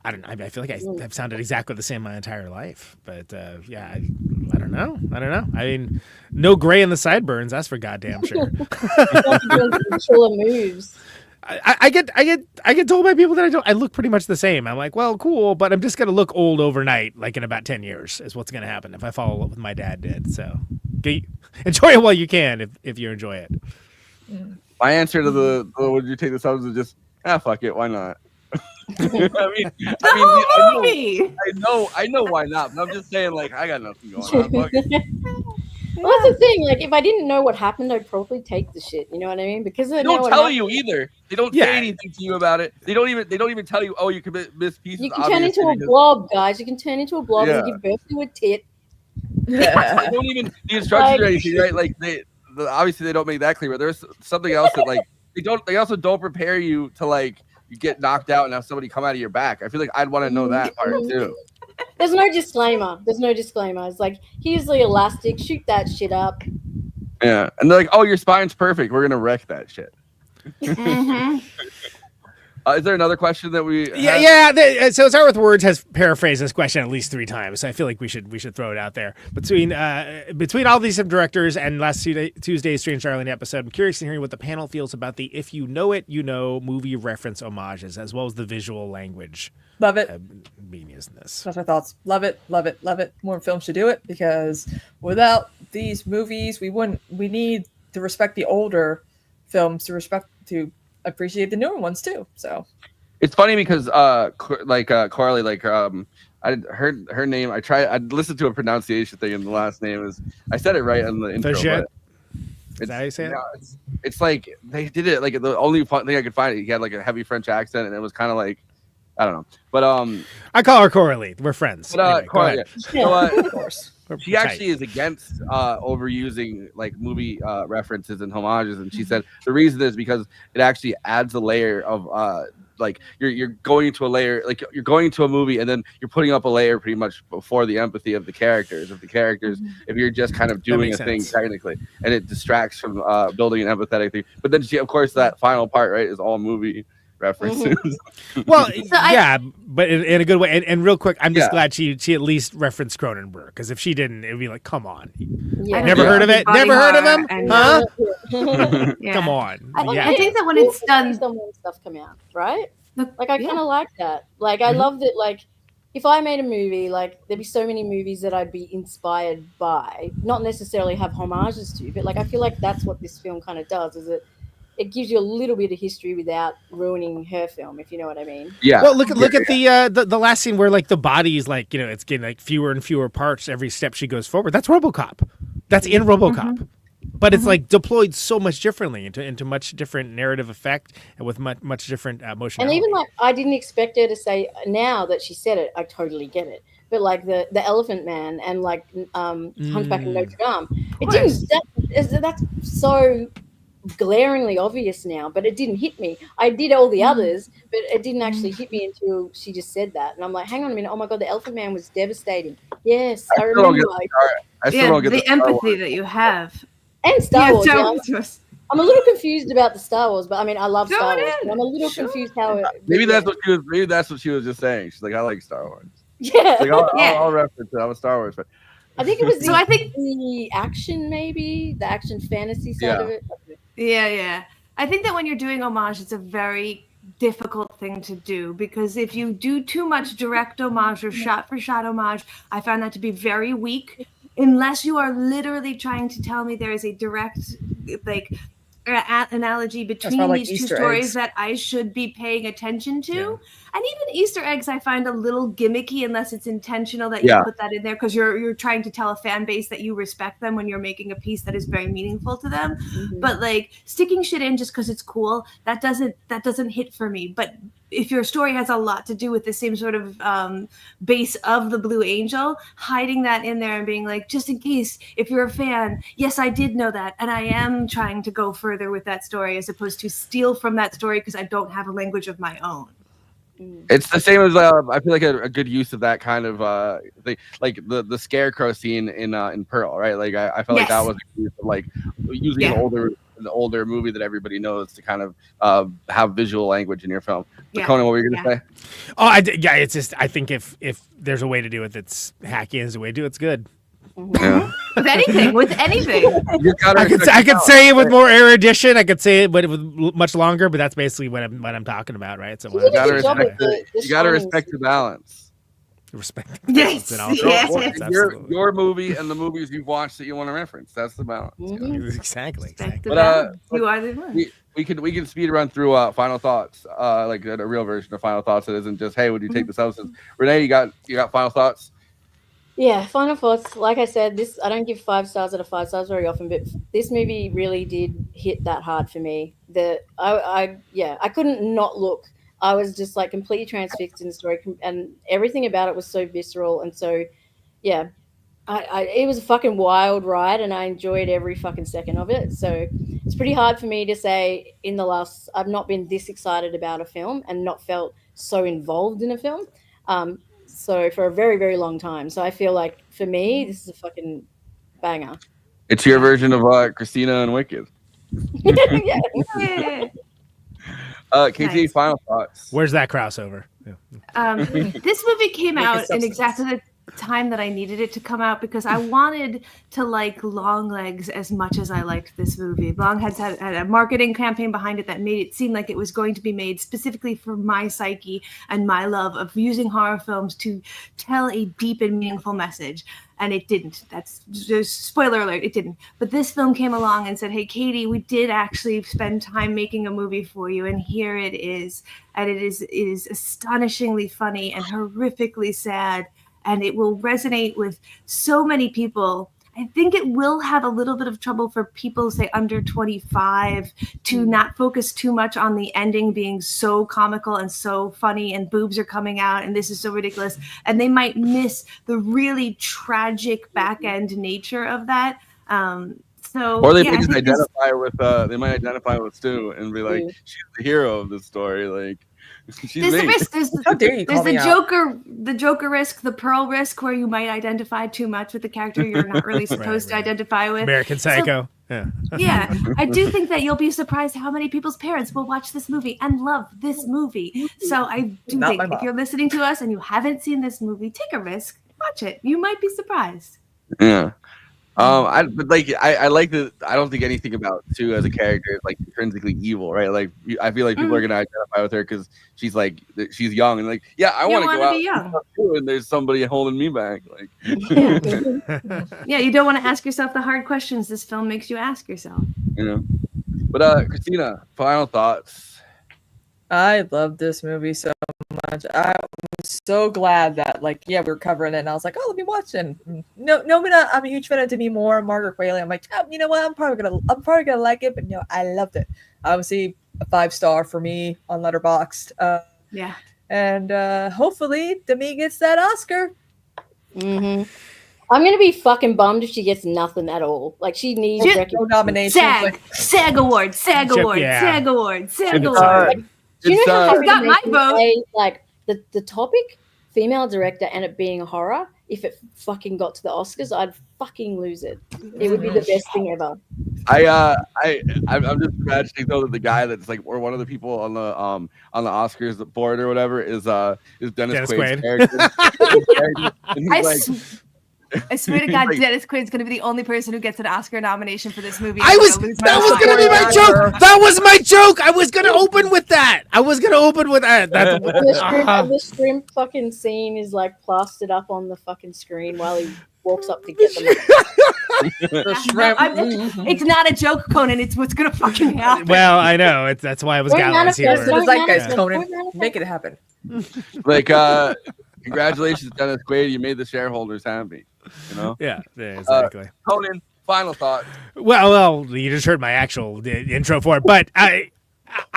G: I don't know. I feel like I've sounded exactly the same my entire life, but yeah, I don't know. I mean, no gray in the sideburns. That's for goddamn sure.
I: Killer moves.
G: I get told by people that I look pretty much the same. I'm like, well, cool, but I'm just gonna look old overnight, like in about 10 years, is what's gonna happen if I follow what my dad did. So, enjoy it while you can, if you enjoy it.
B: My answer to the would you take the subs is just fuck it, why not? I know why not, but I'm just saying, like, I got nothing going on. Fuck it.
I: Well, that's the thing. Like, if I didn't know what happened, I'd probably take the shit. You know what I mean? Because they
B: don't tell you either. They don't say anything to you about it. They don't even tell you. Oh, you could miss pieces.
I: You can turn into a blob, guys. You can turn into a blob and give birth to a tit.
B: They don't even the instructions or anything, right? Like obviously they don't make that clear. But there's something else that like they also don't prepare you to like you get knocked out and have somebody come out of your back. I feel like I'd want to know that part too.
I: There's no disclaimer. It's like, here's the elastic, shoot that shit up.
B: Yeah. And they're like, oh, your spine's perfect. We're going to wreck that shit. Is there another question that we have?
G: So Start With Words has paraphrased this question at least 3 times. So I feel like we should throw it out there. Between all these directors and last Tuesday's Strange Darling episode, I'm curious to hear what the panel feels about the if you know it, you know movie reference homages, as well as the visual language.
F: Love it.
G: Meaninglessness.
F: That's my thoughts. Love it. More films should do it, because without these movies, we need to respect the older films to appreciate the newer ones too. So
B: it's funny because Coralie, I heard her name. I listened to a pronunciation thing, and the last name is I said it right in the intro.
G: Fargeat. Is that how you say it?
B: It's like they did it like the only fun thing I could find. He had like a heavy French accent, and it was kind of like I don't know. But
G: I call her Coralie. We're friends.
B: But
G: anyway,
B: Coralie,
F: of course.
B: She actually is against overusing like movie references and homages, and she said the reason is because it actually adds a layer of like you're going into a layer, like you're going to a movie and then you're putting up a layer pretty much before the empathy of the characters. If you're just kind of doing a thing technically, and it distracts from building an empathetic thing. But then of course that final part, right, is all movie references.
G: Well, but in a good way. And real quick, I'm just glad she at least referenced Cronenberg, because if she didn't, it'd be like, come on, never heard of it, never heard of him, huh? Come on.
I: I think that when it's done, stuff come out, right? Like I kind of like that. Like I love that. Like if I made a movie, like there'd be so many movies that I'd be inspired by, not necessarily have homages to, but like I feel like that's what this film kind of does. Is it gives you a little bit of history without ruining her film, if you know what I mean.
G: Yeah. Well, look at the last scene where like the body's like, it's getting like fewer and fewer parts every step she goes forward. That's RoboCop. That's in RoboCop. But it's like deployed so much differently into much different narrative effect and with much different emotion.
I: And even like I didn't expect her to say, now that she said it, I totally get it. But like the Elephant Man and like Hunchback of Notre Dame, it didn't. That's so glaringly obvious now, but it didn't hit me. I did all the others, but it didn't actually hit me until she just said that, and I'm like, hang on a minute, oh my god, the Elephant Man was devastating. Yes, I remember.
H: I still don't get the empathy that you have.
I: And Star Wars. I'm a little confused about the Star Wars, but I mean, I love Star Wars. But I'm a little confused how it.
B: Maybe that's what she was just saying. She's like, I like Star Wars.
I: Yeah.
B: Like, I'll reference it. I'm a Star Wars fan.
I: I think it was. I think the action, maybe the action fantasy side of it.
H: Yeah. I think that when you're doing homage, it's a very difficult thing to do, because if you do too much direct homage or shot for shot homage, I found that to be very weak, unless you are literally trying to tell me there is a direct analogy between these two stories that I should be paying attention to. Yeah. And even Easter eggs I find a little gimmicky unless it's intentional that you put that in there, because you're trying to tell a fan base that you respect them when you're making a piece that is very meaningful to them. But like sticking shit in just because it's cool, that doesn't hit for me. But if your story has a lot to do with the same sort of base of the Blue Angel, hiding that in there and being like, just in case, if you're a fan, yes, I did know that, and I am trying to go further with that story, as opposed to steal from that story because I don't have a language of my own.
B: It's the same as I feel like a good use of that kind of thing, like the scarecrow scene in Pearl, right? Like I felt like that was a use of, like using an older movie that everybody knows to kind of have visual language in your film. But Conan, what were you gonna say?
G: Oh, it's just I think if there's a way to do it that's hacky and there's a way to do it's good.
B: Yeah.
H: With anything, with anything.
B: You gotta
G: I could
B: respect
G: say it with more erudition. I could say it with much longer, but that's basically what I'm talking about, right? So
I: You did a
B: gotta
I: good job with
B: respect
I: the
B: you gotta
I: Shining
B: respect the balance.
G: respect.
H: Yes,
G: And all
H: yes.
G: balance,
B: Your
G: absolutely.
B: your movie and the movies you've watched that you want to reference. That's the balance.
I: Mhm.
G: Exactly.
H: Respect the
B: But,
H: balance. You are the one.
B: We can speed run through final thoughts, like a real version of final thoughts that isn't just, hey, would you take the substance? Renee, you got final thoughts?
I: Yeah, final thoughts. Like I said, this I don't give 5 stars out of 5 stars very often, but this movie really did hit that hard for me. I couldn't not look. I was just like completely transfixed in the story, and everything about it was so visceral and so, yeah. It was a fucking wild ride, and I enjoyed every fucking second of it. So it's pretty hard for me to say I've not been this excited about a film and not felt so involved in a film. So for a very, very long time. So I feel like for me, this is a fucking banger.
B: It's your version of Kristina and Wicked.
I: Yeah.
B: KT,
H: Nice.
B: final thoughts.
G: Where's that crossover? Yeah.
H: This movie came
F: Like a
H: out in
F: substance.
H: exactly the time that I needed it to come out because I wanted to like Longlegs as much as I liked this movie. Longlegs had a marketing campaign behind it that made it seem like it was going to be made specifically for my psyche and my love of using horror films to tell a deep and meaningful message. And it didn't. That's just spoiler alert. It didn't. But this film came along and said, "Hey, Katie, we did actually spend time making a movie for you, and here it is. And it is astonishingly funny and horrifically sad, and it will resonate with so many people." I think it will have a little bit of trouble for people, say, under 25 to not focus too much on the ending being so comical and so funny and boobs are coming out and this is so ridiculous. And they might miss the really tragic back end nature of that.
B: Or they
H: yeah,
B: may
H: I
B: just
H: think this-
B: identify with Stu and be like, she's the hero of this story. Like, she's
H: There's the
B: me.
H: risk.
F: How dare you
H: There's
F: call
H: the
F: me out?
H: Joker risk, the Pearl risk, where you might identify too much with the character you're not really supposed to identify with.
G: American Psycho. Yeah.
H: Yeah, I do think that you'll be surprised how many people's parents will watch this movie and love this movie. So I do
F: Not
H: think
F: my
H: if
F: mom.
H: you're listening to us and you haven't seen this movie, take a risk, watch it. You might be surprised.
B: Yeah. I like that. I don't think anything about Sue as a character is like intrinsically evil, right? Like, I feel like people are gonna identify with her because she's young and like, yeah, I
H: You
B: want to
H: wanna
B: go out
H: be
B: and
H: young.
B: do stuff too, and there's somebody holding me back. Like,
H: Yeah, you don't want to ask yourself the hard questions this film makes you ask yourself.
B: you know. But Kristina, final thoughts.
F: I love this movie so much. I'm so glad that we were covering it, and I was like, oh, let me watch it. And I'm a huge fan of Demi Moore and Margaret Qualley. I'm like, you know what? I'm probably gonna like it, but I loved it. Obviously, a 5-star for me on Letterboxd.
H: Yeah.
F: And hopefully Demi gets that Oscar.
I: Mm-hmm. I'm gonna be fucking bummed if she gets nothing at all. Like, she needs
H: Shit.
F: No
I: recognition.
F: nominations.
H: SAG award, SAG
G: Chip,
H: award,
G: yeah.
H: SAG award, SAG
G: It's,
H: award.
I: Do you know how
B: It's,
I: hard
H: got
I: it
H: my
I: makes me
H: vote.
I: say, like, the topic, female director, and it being a horror? If it fucking got to the Oscars, I'd fucking lose it. It would be the best thing ever.
B: I'm just imagining though that the guy that's like, or one of the people on the Oscars board or whatever is Dennis Quaid's
G: Quaid.
B: character. And he's
H: I,
B: like,
H: I swear to God,
B: like-
H: Dennis Quaid's going to be the only person who gets an Oscar nomination for this movie.
G: That
H: I'm
G: was
H: gonna lose my
G: gonna be my
H: mind.
G: joke. That was my joke. I was gonna open with that.
I: The shrimp fucking scene is like plastered up on the fucking screen while he walks up to get them.
H: It's not a joke, Conan. It's what's going to fucking happen.
G: Well, I know. That's why I was
I: Don't
G: gallows
I: manifest
G: humor.
I: it.
F: It's like, guys,
I: Yeah.
F: Conan, make it happen.
B: like, congratulations, Dennis Quaid. You made the shareholders happy. You know.
G: Yeah, exactly.
B: Conan, final thought.
G: Well, you just heard my actual intro for it, but I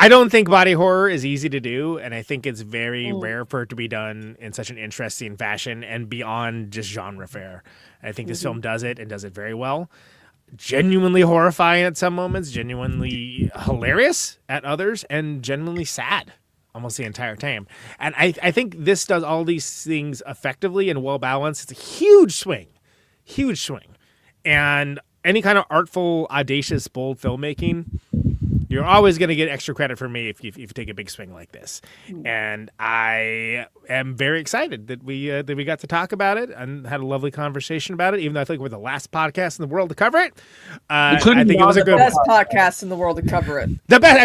G: don't think body horror is easy to do, and I think it's very rare for it to be done in such an interesting fashion and beyond just genre fare. I think this film does it and does it very well. Genuinely horrifying at some moments, genuinely hilarious at others, and genuinely sad almost the entire time. And I think this does all these things effectively and well balanced. It's a huge swing. And any kind of artful, audacious, bold filmmaking, you're always going to get extra credit from me if you take a big swing like this. And I am very excited that we got to talk about it and had a lovely conversation about it. Even though I think we're the last podcast in the world to cover it, I think it was a good
F: best podcast in the world to cover it.
G: The best.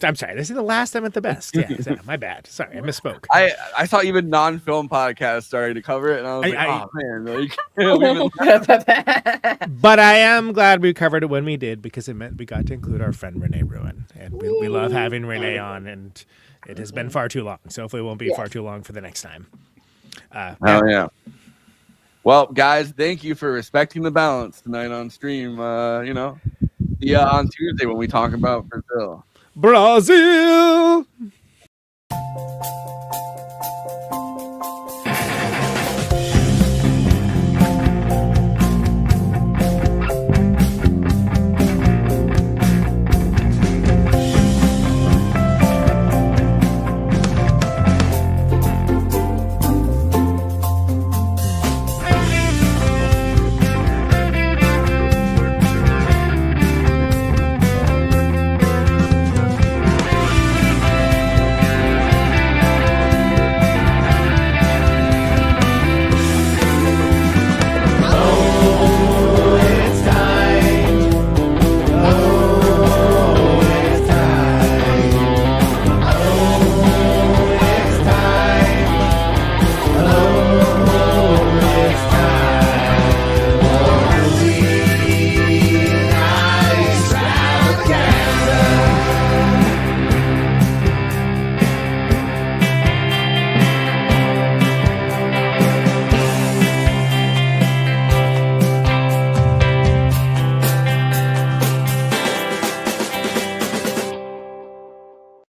G: I'm sorry. This is the last. I meant the best. Yeah, my bad. Sorry, I misspoke.
B: I saw even non-film podcasts starting to cover it, and I was oh man, like,
G: but I am glad we covered it when we did, because it meant we got to include our friend Renee Ruin, and we love having Renee on, and it has been far too long, so hopefully it won't be far too long for the next time.
B: Yeah. Well, guys, thank you for respecting the balance tonight on stream. On Tuesday when we talk about Brazil.